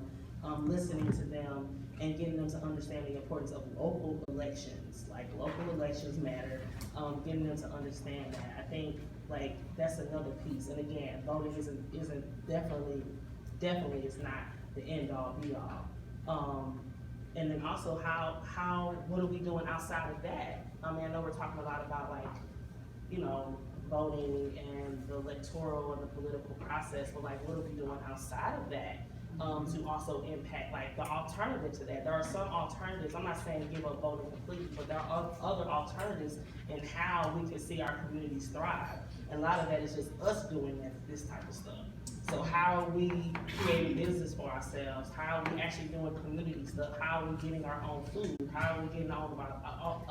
Speaker 11: listening to them, and getting them to understand the importance of local elections. Like local elections matter, getting them to understand that. I think like that's another piece. And again, voting isn't definitely is not the end all be all. And then also what are we doing outside of that? I mean, I know we're talking a lot about like, you know, voting and the electoral and the political process, but like, what are we doing outside of that? To also impact like the alternative to that. There are some alternatives. I'm not saying give up voting completely, but there are other alternatives in how we can see our communities thrive. And a lot of that is just us doing this type of stuff. So how are we creating business for ourselves? How are we actually doing community stuff? How are we getting our own food? How are we getting a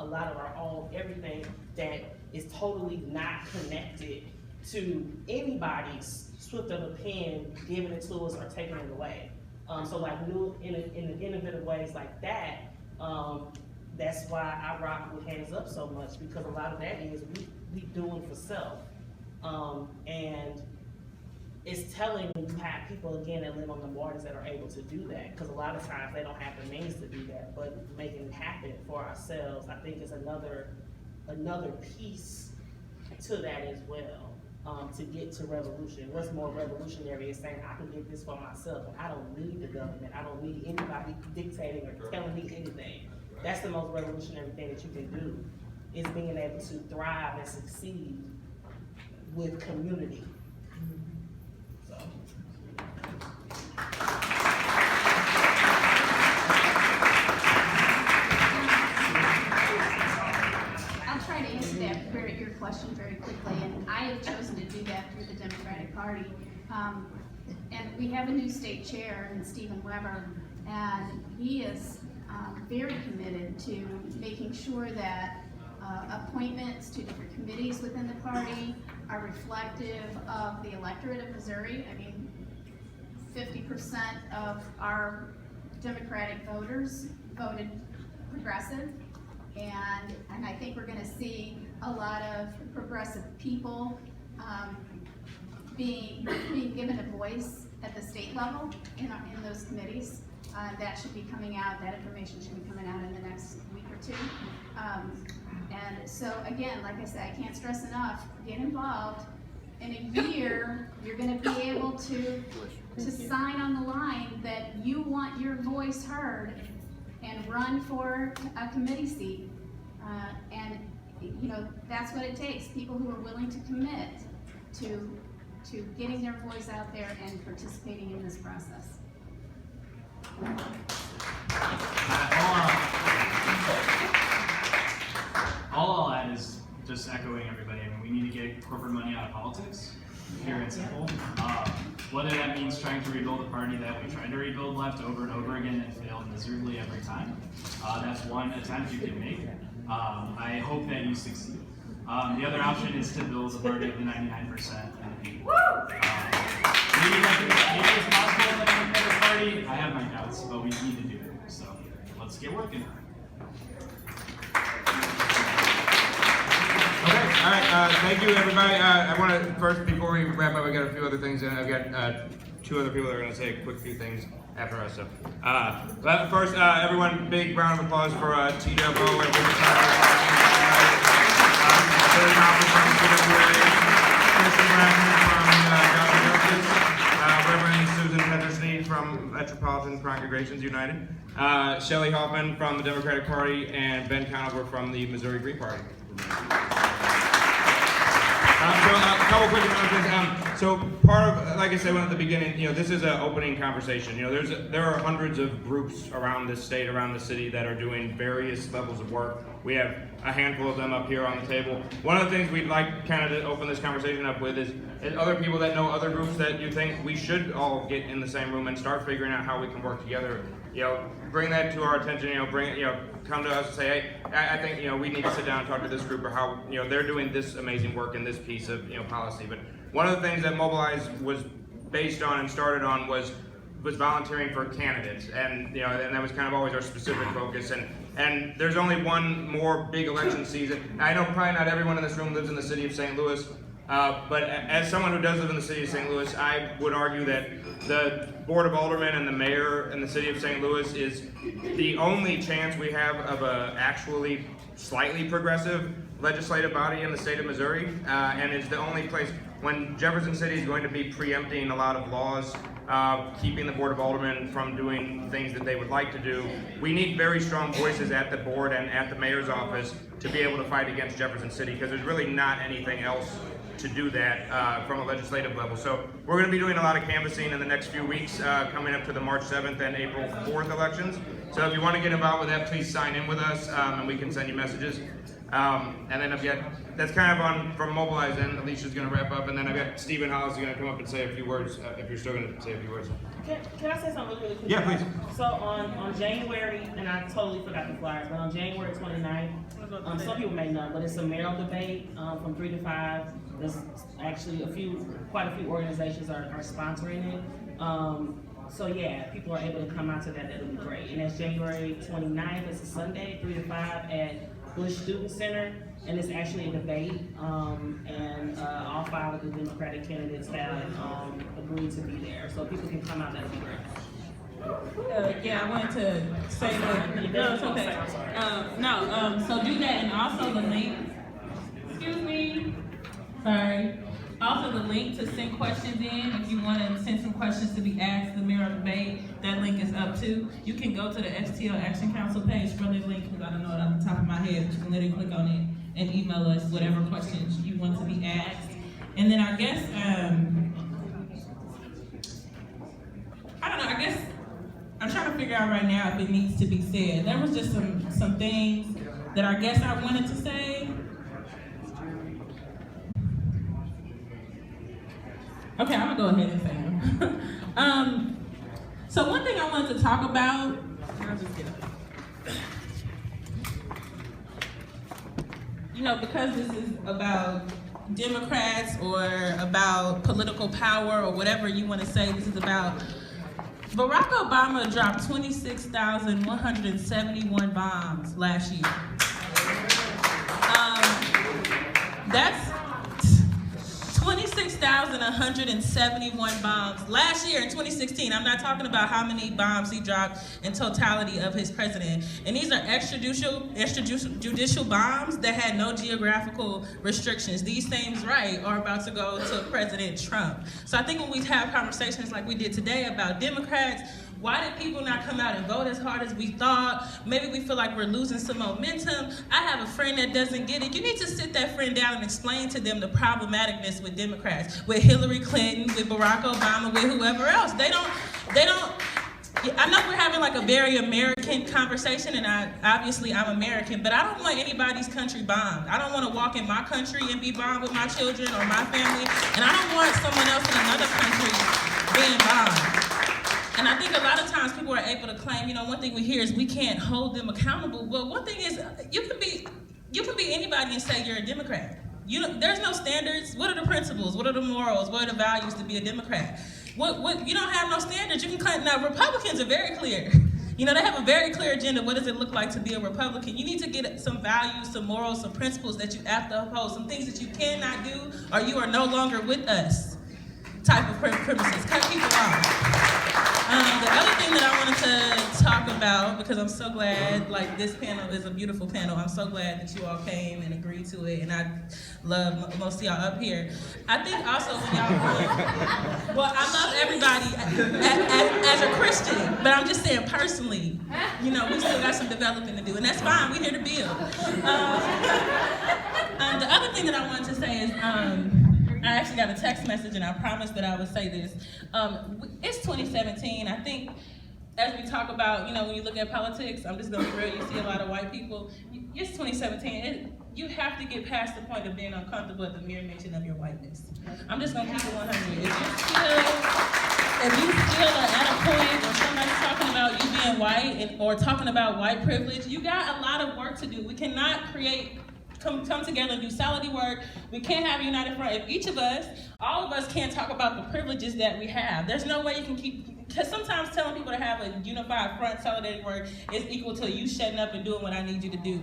Speaker 11: lot of our own everything that is totally not connected to anybody's swift of a pen giving it to us or taking it away. So like new in innovative ways like that, that's why I rock with Hands Up so much, because a lot of that is we doing for self. And it's telling you have people again that live on the waters that are able to do that, because a lot of times they don't have the means to do that, but making it happen for ourselves, I think is another piece to that as well. To get to revolution. What's more revolutionary is saying I can get this for myself and I don't need the government. I don't need anybody dictating or telling me anything. That's the most revolutionary thing that you can do, is being able to thrive and succeed with community. So.
Speaker 15: I'll try to answer your question very quickly, and I have chosen to do that through the Democratic Party. And we have a new state chair in Stephen Weber, and he is very committed to making sure that appointments to different committees within the party are reflective of the electorate of Missouri. I mean, 50% of our Democratic voters voted progressive, and I think we're going to see a lot of progressive people being given a voice at the state level in those committees. That should be coming out. That information should be coming out in the next week or two. And so again, like I said, I can't stress enough, get involved. In a year, you're going to be able to sign on the line that you want your voice heard and run for a committee seat. And you know, that's what it takes, people who are willing to commit to getting their voice out there and participating in this process.
Speaker 14: All I'll add is just echoing everybody. I mean, we need to get corporate money out of politics, pure and simple. Whether that means trying to rebuild a party that we tried to rebuild left over and over again and failed miserably every time. That's one attempt you can make. I hope that you succeed. The other option is to build a party of the 99% and the people. Maybe it's possible in a Democratic Party. I have my doubts, but we need to do it. So let's get working.
Speaker 1: Okay, all right, thank you, everybody. I want to, first, before we wrap up, I got a few other things, and I've got two other people that are going to say a quick few things after us. So, but first, everyone, big round of applause for TWO and Reverend Susan Heather-Sneed from Metropolitan Congregations United, Shelley Hoffman from the Democratic Party, and Ben Conover from the Missouri Green Party. So a couple quick announcements. So part of, like I said at the beginning, you know, this is an opening conversation. You know, there are hundreds of groups around this state, around the city, that are doing various levels of work. We have a handful of them up here on the table. One of the things we'd like kind of to open this conversation up with is other people that know other groups that you think we should all get in the same room and start figuring out how we can work together. You know, bring that to our attention. You know, come to us and say, hey, I think, you know, we need to sit down and talk to this group, or how, you know, they're doing this amazing work in this piece of, you know, policy. But one of the things that Mobilize was based on and started on was volunteering for candidates, and you know, and that was kind of always our specific focus. And there's only one more big election season. I know probably not everyone in this room lives in the city of St. Louis, but as someone who does live in the city of St. Louis, I would argue that the Board of Aldermen and the mayor in the city of St. Louis is the only chance we have of a actually slightly progressive legislative body in the state of Missouri, and it's the only place. when Jefferson City is going to be preempting a lot of laws, keeping the Board of Aldermen from doing things that they would like to do, we need very strong voices at the board and at the mayor's office to be able to fight against Jefferson City, because there's really not anything else to do that from a legislative level. So we're going to be doing a lot of canvassing in the next few weeks coming up to the March 7th and April 4th elections. So if you want to get involved with that, please sign in with us and we can send you messages. And then I've got, that's kind of on from Mobilize End. Alicia's going to wrap up, and then I've got Stephen Hollis who's going to come up and say a few words, if you're still going to say a few words.
Speaker 11: Can I say something really quick?
Speaker 1: Yeah, please.
Speaker 11: So on January, and I totally forgot the flyers, but on January 29th, some people may know, but it's a mayoral debate from 3 to 5. There's actually quite a few organizations are sponsoring it. So yeah, people are able to come out to that. That'll be great. And that's January 29th. It's a Sunday, 3 to 5 at Bush Student Center, and it's actually a debate. And all 5 of the Democratic candidates have agreed to be there. So if people can come out, that'll be great.
Speaker 8: Yeah, I wanted to say that. No, it's okay. So do that, and also the link. Excuse me. Sorry. Also, the link to send questions in, if you want to send some questions to be asked the mayoral debate, that link is up too. You can go to the STL Action Council page for the link, because I don't know it off the top of my head, but you can literally click on it and email us whatever questions you want to be asked. And then I guess, I don't know, I guess I'm trying to figure out right now if it needs to be said. There was just some things that I guess I wanted to say. Okay, I'm gonna go ahead and say them. So one thing I wanted to talk about, I'll just get up. You know, because this is about Democrats or about political power or whatever you want to say, this is about Barack Obama dropped 26,171 bombs last year. That's 26,171 bombs last year in 2016. I'm not talking about how many bombs he dropped in totality of his president. And these are extrajudicial bombs that had no geographical restrictions. These things, right, are about to go to President Trump. So I think when we have conversations like we did today about Democrats, why did people not come out and vote as hard as we thought? Maybe we feel like we're losing some momentum. I have a friend that doesn't get it. You need to sit that friend down and explain to them the problematicness with Democrats, with Hillary Clinton, with Barack Obama, with whoever else. They don't, I know we're having like a very American conversation, and obviously I'm American, but I don't want anybody's country bombed. I don't want to walk in my country and be bombed with my children or my family, and I don't want someone else in another country being bombed. And I think a lot of times people are able to claim, you know, one thing we hear is we can't hold them accountable. But one thing is, you can be anybody and say you're a Democrat. There's no standards. What are the principles? What are the morals? What are the values to be a Democrat? What you don't have no standards. You can claim. Now Republicans are very clear. You know, they have a very clear agenda. What does it look like to be a Republican? You need to get some values, some morals, some principles that you have to uphold, some things that you cannot do, or you are no longer with us. Type of premises. Cut people off. The other thing that I wanted to talk about, because I'm so glad, like, this panel is a beautiful panel. I'm so glad that you all came and agreed to it, and I love most of y'all up here. I think also when y'all well, I love everybody as a Christian, but I'm just saying personally, you know, we still got some developing to do, and that's fine. We're here to build. The other thing that I wanted to say is, I actually got a text message, and I promised that I would say this. It's 2017. I think as we talk about, you know, when you look at politics, I'm just going to be real, you see a lot of white people. It's 2017. You have to get past the point of being uncomfortable at the mere mention of your whiteness. I'm just going to keep it 100. If you still are at a point where somebody's talking about you being white or talking about white privilege, you got a lot of work to do. We cannot come together and do solidity work. We can't have a united front. If each of us, all of us can't talk about the privileges that we have. There's no way you can because sometimes telling people to have a unified front, solidarity work is equal to you shutting up and doing what I need you to do.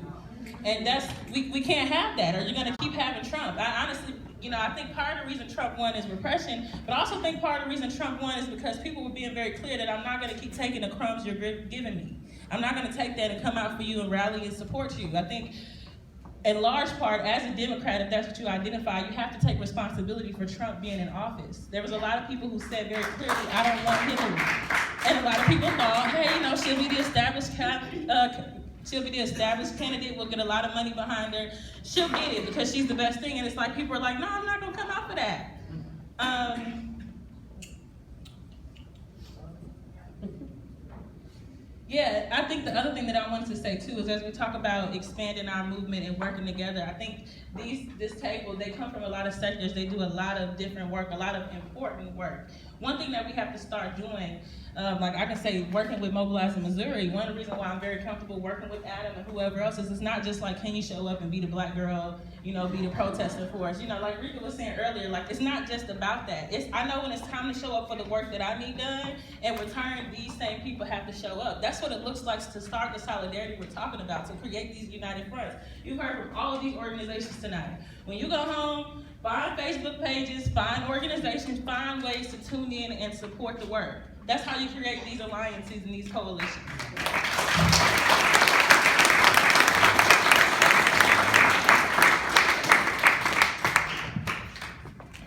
Speaker 8: And we can't have that, or you're gonna keep having Trump. I honestly, you know, I think part of the reason Trump won is repression, but I also think part of the reason Trump won is because people were being very clear that I'm not gonna keep taking the crumbs you're giving me. I'm not gonna take that and come out for you and rally and support you. I think in large part, as a Democrat, if that's what you identify, you have to take responsibility for Trump being in office. There was a lot of people who said very clearly, I don't want Hillary. And a lot of people thought, hey, she'll be the established candidate, we'll get a lot of money behind her. She'll get it because she's the best thing. And it's like, people are like, no, I'm not gonna come out for that. Yeah, I think the other thing that I wanted to say too is as we talk about expanding our movement and working together, I think this table, they come from a lot of sectors, they do a lot of different work, a lot of important work. One thing that we have to start doing, like I can say working with Mobilizing Missouri, one of the reasons why I'm very comfortable working with Adam and whoever else is it's not just like, can you show up and be the black girl, be the protester for us? Like Rika was saying earlier, like it's not just about that. I know when it's time to show up for the work that I need done, in return, these same people have to show up. That's what it looks like to start the solidarity we're talking about, to create these united fronts. You've heard from all of these organizations tonight. When you go home, find Facebook pages, find organizations, find ways to tune in and support the work. That's how you create these alliances and these coalitions.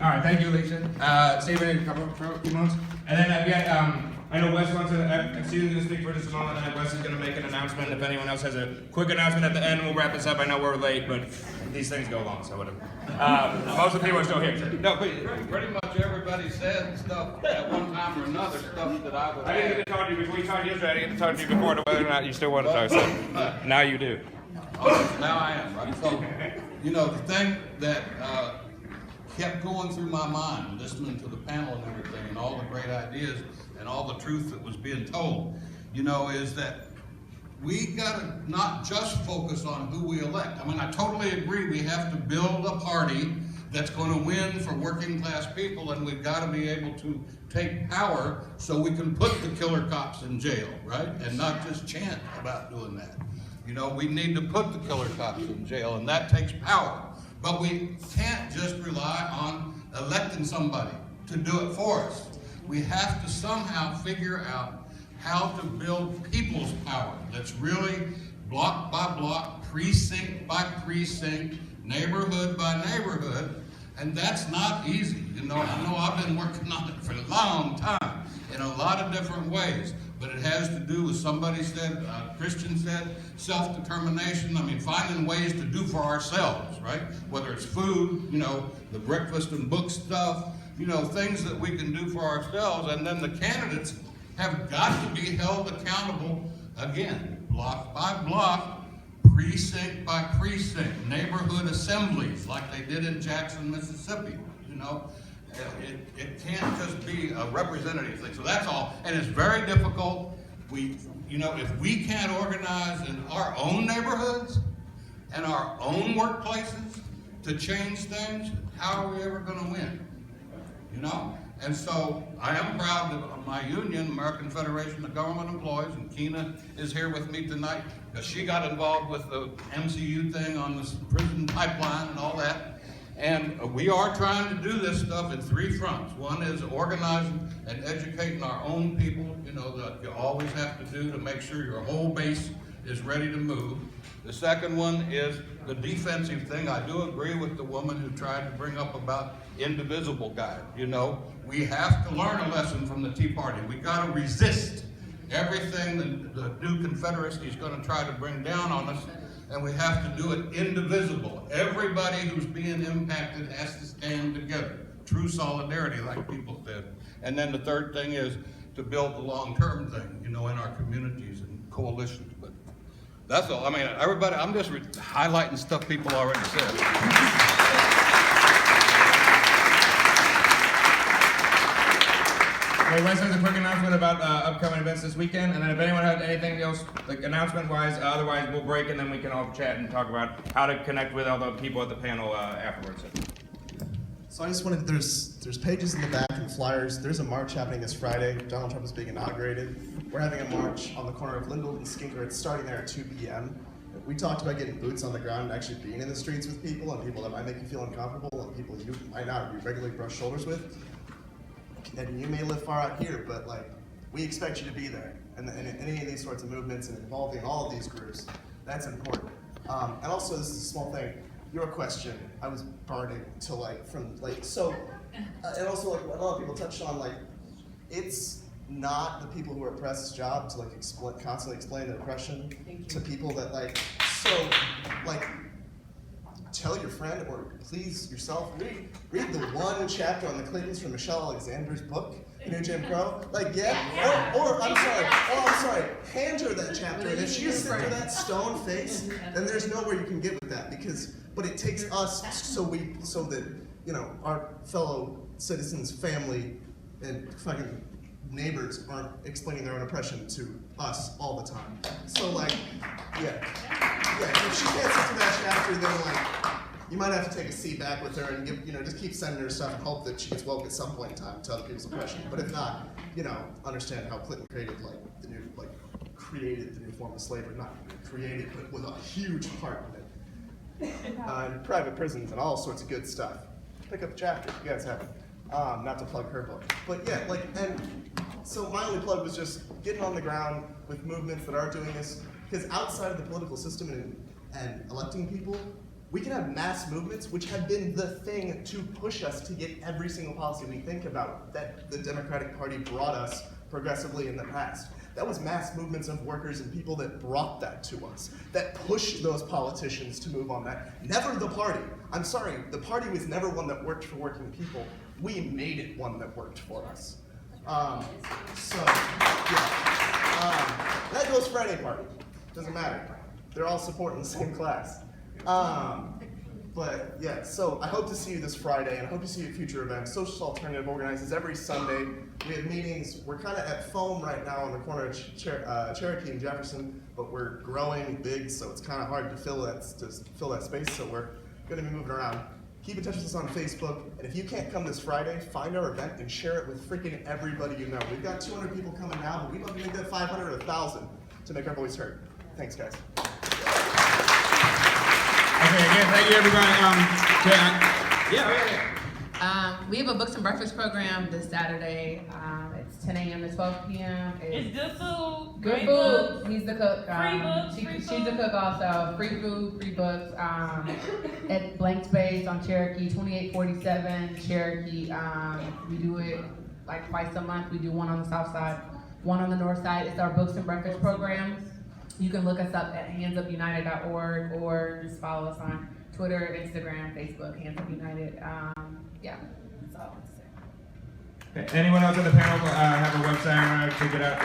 Speaker 1: All right, thank you, Alicia. Stephen, a couple of few moments. And then I know Wes wants to, Susan's going to speak for just a moment, and then Wes is going to make an announcement. If anyone else has a quick announcement at the end, we'll wrap this up. I know we're late, but these things go long, so whatever. Most of the people are still here. No, please.
Speaker 21: Pretty much everybody said stuff at one time or another, stuff that I would
Speaker 1: I didn't get to talk to you before you talked yesterday. I didn't get to talk to you before to whether or not you still want to talk. So now you do.
Speaker 21: Oh, now I am, right? So, the thing that kept going through my mind, listening to the panel and everything, and all the great ideas and all the truth that was being told, is that we gotta not just focus on who we elect. I mean, I totally agree we have to build a party that's gonna win for working class people, and we've gotta be able to take power so we can put the killer cops in jail, right? And not just chant about doing that. We need to put the killer cops in jail, and that takes power. But we can't just rely on electing somebody to do it for us. We have to somehow figure out how to build people's power that's really block by block, precinct by precinct, neighborhood by neighborhood, and that's not easy. I know I've been working on it for a long time in a lot of different ways, but it has to do with, somebody said, Christian said, self-determination. I mean, finding ways to do for ourselves, right? Whether it's food, the breakfast and book stuff, things that we can do for ourselves, and then the candidates have got to be held accountable, again, block by block, precinct by precinct, neighborhood assemblies like they did in Jackson, Mississippi, It can't just be a representative thing. So that's all, and it's very difficult. If we can't organize in our own neighborhoods and our own workplaces to change things, how are we ever going to win? And so I am proud of my union, American Federation of Government Employees, and Keena is here with me tonight because she got involved with the MCU thing on the prison pipeline and all that. And we are trying to do this stuff in three fronts. One is organizing and educating our own people, that you always have to do to make sure your whole base is ready to move. The second one is the defensive thing. I do agree with the woman who tried to bring up about indivisible guide. We have to learn a lesson from the Tea Party. We got to resist everything the new Confederacy is going to try to bring down on us, and we have to do it indivisible. Everybody who's being impacted has to stand together. True solidarity, like people said. And then the third thing is to build the long-term thing, in our communities and coalitions. But that's all. I mean, everybody, I'm just highlighting stuff people already said.
Speaker 1: Well, Wes has a quick announcement about upcoming events this weekend, and then if anyone has anything else, like announcement-wise, otherwise we'll break and then we can all chat and talk about how to connect with all the people at the panel afterwards.
Speaker 3: So I just wanted, there's pages in the back and flyers. There's a march happening this Friday. Donald Trump is being inaugurated. We're having a march on the corner of Lingold and Skinker. It's starting there at 2 p.m. We talked about getting boots on the ground and actually being in the streets with people, and people that might make you feel uncomfortable, and people you might not regularly brush shoulders with. And you may live far out here, but we expect you to be there. And any of these sorts of movements and involving all of these groups, that's important. And also, this is a small thing. Your question, I was burning to and also like what a lot of people touched on, like it's not the people who are oppressed's job to like constantly explain the oppression to people that tell your friend or please yourself, read the one chapter on the Clintons from Michelle Alexander's book, New Jim Crow. Or I'm sorry, hand her that chapter, and if she is sitting with that stone face, then there's nowhere you can get with that but it takes us so that our fellow citizens, family, and fucking neighbors aren't explaining their own oppression to us all the time. So if she can't sit through that chapter, then you might have to take a seat back with her and just keep sending her stuff and hope that she gets woke at some point in time to other people's oppression. But if not, understand how Clinton created the new form of slavery, not created, but with a huge part in it. And private prisons and all sorts of good stuff. Pick up a chapter if you guys haven't. Not to plug her book. But so my only plug was just getting on the ground with movements that are doing this, because outside of the political system and electing people, we can have mass movements, which have been the thing to push us to get every single policy we think about that the Democratic Party brought us progressively in the past. That was mass movements of workers and people that brought that to us, that pushed those politicians to move on that. Never the party. I'm sorry, the party was never one that worked for working people. We made it one that worked for us. That goes for any party. Doesn't matter. They're all supporting the same class. So I hope to see you this Friday, and I hoke to see you at future events. Social Alternative organizes every Sunday. We have meetings. We're kind of at foam right now on the corner of Cherokee and Jefferson, but we're growing big, so it's kind of hard to fill that space. So we're going to be moving around. Keep in touch with us on Facebook, and if you can't come this Friday, find our event and share it with freaking everybody you know. We've got 200 people coming now, but we'd love to make that 500 or 1,000 to make our voice heard. Thanks, guys.
Speaker 1: Okay, again, thank you, everybody.
Speaker 9: We have a Books and Breakfast program this Saturday. It's 10 a.m. to 12 p.m.
Speaker 8: It's good food.
Speaker 9: Good
Speaker 8: great
Speaker 9: food.
Speaker 8: books.
Speaker 9: He's the cook.
Speaker 8: Free books.
Speaker 9: She's a cook also. Free food, free books. At Blank Space on Cherokee, 2847 Cherokee. We do it like twice a month. We do one on the south side, one on the north side. It's our Books and Breakfast program. You can look us up at handsupunited.org or just follow us on Twitter, Instagram, Facebook, Hands Up United. That's all I want to say.
Speaker 1: Okay. Anyone else on the panel have a website to get out?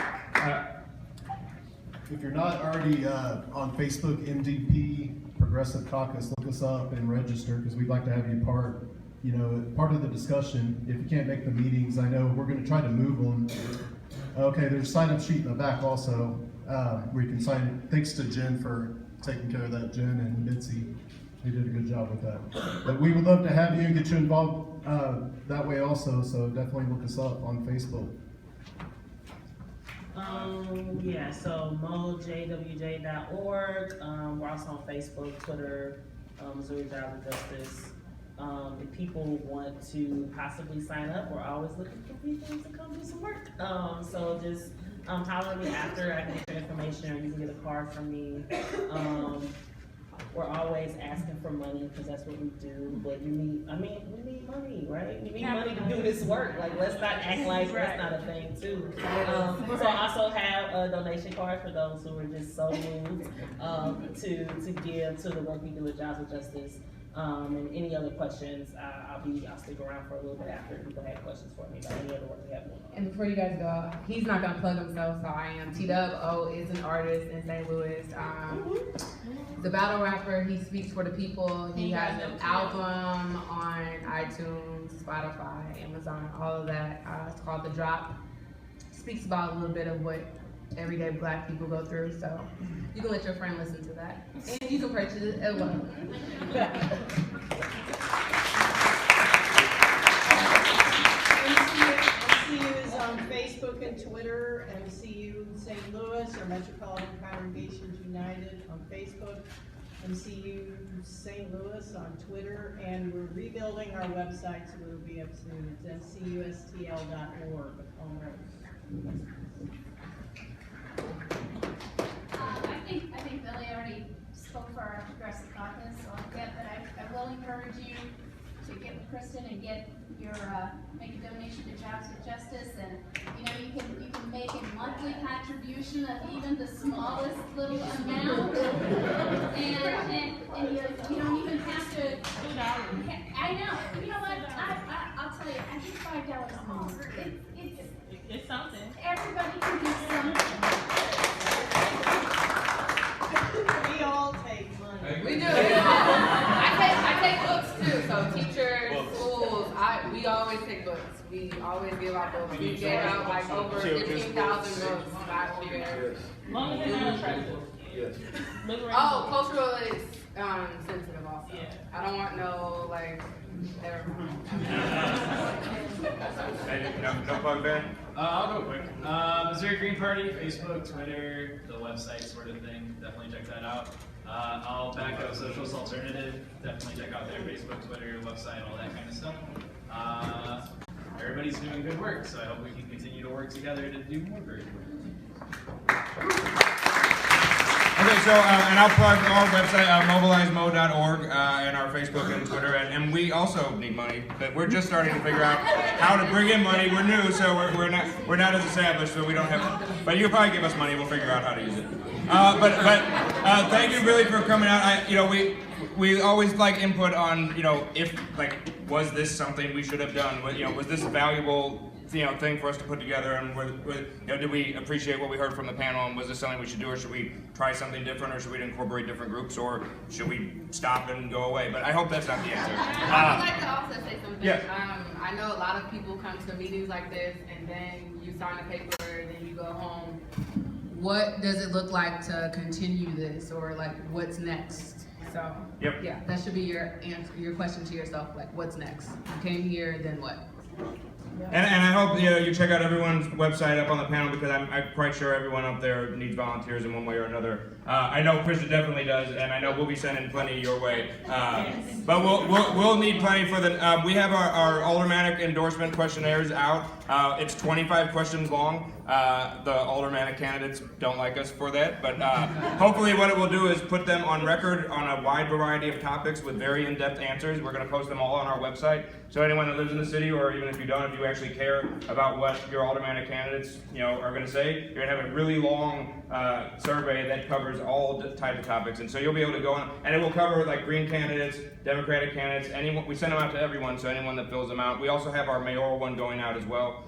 Speaker 10: If you're not already on Facebook, MDP Progressive Caucus, look us up and register, because we'd like to have you part of the discussion. If you can't make the meetings, I know we're going to try to move them. Okay, there's a sign-up sheet in the back also, where you can sign. Thanks to Jen for taking care of that, Jen and Mitzi. They did a good job with that. But we would love to have you and get you involved that way also, so definitely look us up on Facebook.
Speaker 11: So mojwj.org. We're also on Facebook, Twitter, Missouri Jobs for Justice. If people want to possibly sign up, we're always looking for people to come do some work. So just holler at me after. I can get your information, or you can get a card from me. We're always asking for money, because that's what we do. But we need money, right? We need money to do this work. Like, let's not act like that's not a thing too. So I also have a donation card for those who are just so moved to give to the work we do at Jobs with Justice. And any other questions, I'll stick around for a little bit after people have questions for me about any other work we have going on.
Speaker 9: And before you guys go, he's not gonna plug himself, so I am. T-Dub is an artist in St. Louis. The battle rapper, he speaks for the people. He has an album on iTunes, Spotify, Amazon, all of that. It's called The Drop. Speaks about a little bit of what everyday Black people go through, so you can let your friend listen to that. And you can purchase it as well.
Speaker 12: MCU is on Facebook and Twitter. MCU St. Louis, or Metropolitan Congregations United on Facebook. MCU St. Louis on Twitter, and we're rebuilding our website, so it'll be up soon. It's mcustl.org.
Speaker 13: I think Billy already spoke for our
Speaker 15: encourage you to get with Kristen and get your, make a donation to Jobs with Justice. And, you know, you can make a monthly contribution of even the smallest little amount. And you don't even have to, I know, you know what, I'll tell you, I think $5 a month,
Speaker 8: It's something.
Speaker 15: everybody can do something.
Speaker 12: We all take money.
Speaker 9: We do. I take books too. So teachers, schools, we always take books. We always give out books. We gave out like over 15,000 books last year.
Speaker 8: Long as they're not oppressive.
Speaker 7: Yes.
Speaker 9: Oh, cultural is sensitive also.
Speaker 8: Yeah.
Speaker 9: I don't want no like.
Speaker 1: No plug, Ben?
Speaker 14: I'll go quick. Missouri Green Party, Facebook, Twitter, the website sort of thing. Definitely check that out. I'll back up Socialist Alternative. Definitely check out their Facebook, Twitter, website, all that kind of stuff. Everybody's doing good work, so I hope we can continue to work together to do more great work.
Speaker 1: Okay, so, and I'll plug our website, mobilizemo.org, and our Facebook and Twitter, and we also need money, but we're just starting to figure out how to bring in money. We're new, so we're not as established, so we don't have, but you'll probably give us money, we'll figure out how to use it. But thank you really for coming out. We always like input on, if, was this something we should have done? Was this a valuable thing for us to put together, and did we appreciate what we heard from the panel, and was this something we should do, or should we try something different, or should we incorporate different groups, or should we stop and go away? But I hope that's not the answer.
Speaker 9: I would like to also say something.
Speaker 1: Yeah.
Speaker 9: I know a lot of people come to meetings like this, and then you sign a paper, then you go home. What does it look like to continue this, or what's next? So yeah, that should be your answer, your question to yourself. What's next? You came here, then what?
Speaker 1: And I hope you check out everyone's website up on the panel, because I'm quite sure everyone up there needs volunteers in one way or another. I know Krista definitely does, and I know we'll be sending plenty your way. But we'll need plenty for the. We have our aldermanic endorsement questionnaires out. It's 25 questions long. The aldermanic candidates don't like us for that, but hopefully what it will do is put them on record on a wide variety of topics with very in-depth answers. We're going to post them all on our website, so anyone that lives in the city, or even if you don't, if you actually care about what your aldermanic candidates are going to say, you're going to have a really long survey that covers all types of topics, and so you'll be able to go on, and it will cover Green candidates, Democratic candidates, anyone. We send them out to everyone, so anyone that fills them out. We also have our mayoral one going out as well.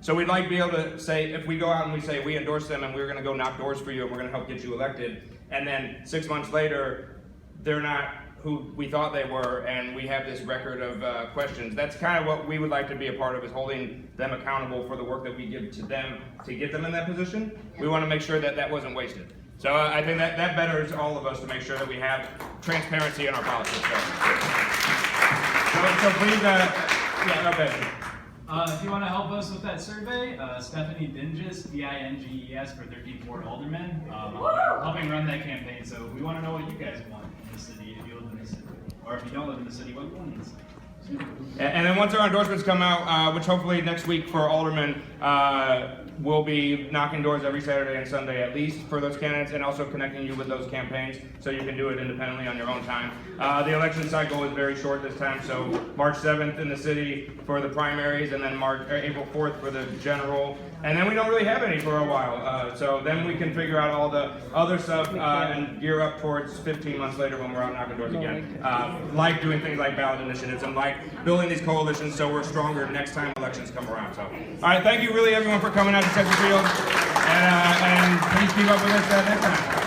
Speaker 1: So we'd like to be able to say, if we go out and we say we endorse them and we're going to go knock doors for you and we're going to help get you elected, and then 6 months later they're not who we thought they were, and we have this record of questions. That's kind of what we would like to be a part of, is holding them accountable for the work that we give to them to get them in that position. We want to make sure that that wasn't wasted. So I think that betters all of us to make sure that we have transparency in our politics. So please, okay.
Speaker 14: If you want to help us with that survey, Stephanie Dinges, D-I-N-G-E-S, for 13th Ward Alderman, helping run that campaign. So we want to know what you guys want in the city, if you live in the city. Or if you don't live in the city, what you want in the city.
Speaker 1: And then once our endorsements come out, which hopefully next week for Alderman, we'll be knocking doors every Saturday and Sunday at least for those candidates, and also connecting you with those campaigns so you can do it independently on your own time. The election cycle is very short this time, so March 7th in the city for the primaries, and then April 4th for the general, and then we don't really have any for a while. So then we can figure out all the other stuff and gear up towards 15 months later when we're out knocking doors again. Like doing things like ballot initiatives and like building these coalitions so we're stronger next time elections come around. So, all right, thank you really everyone for coming out to Chesterfield, and please keep up with us next time.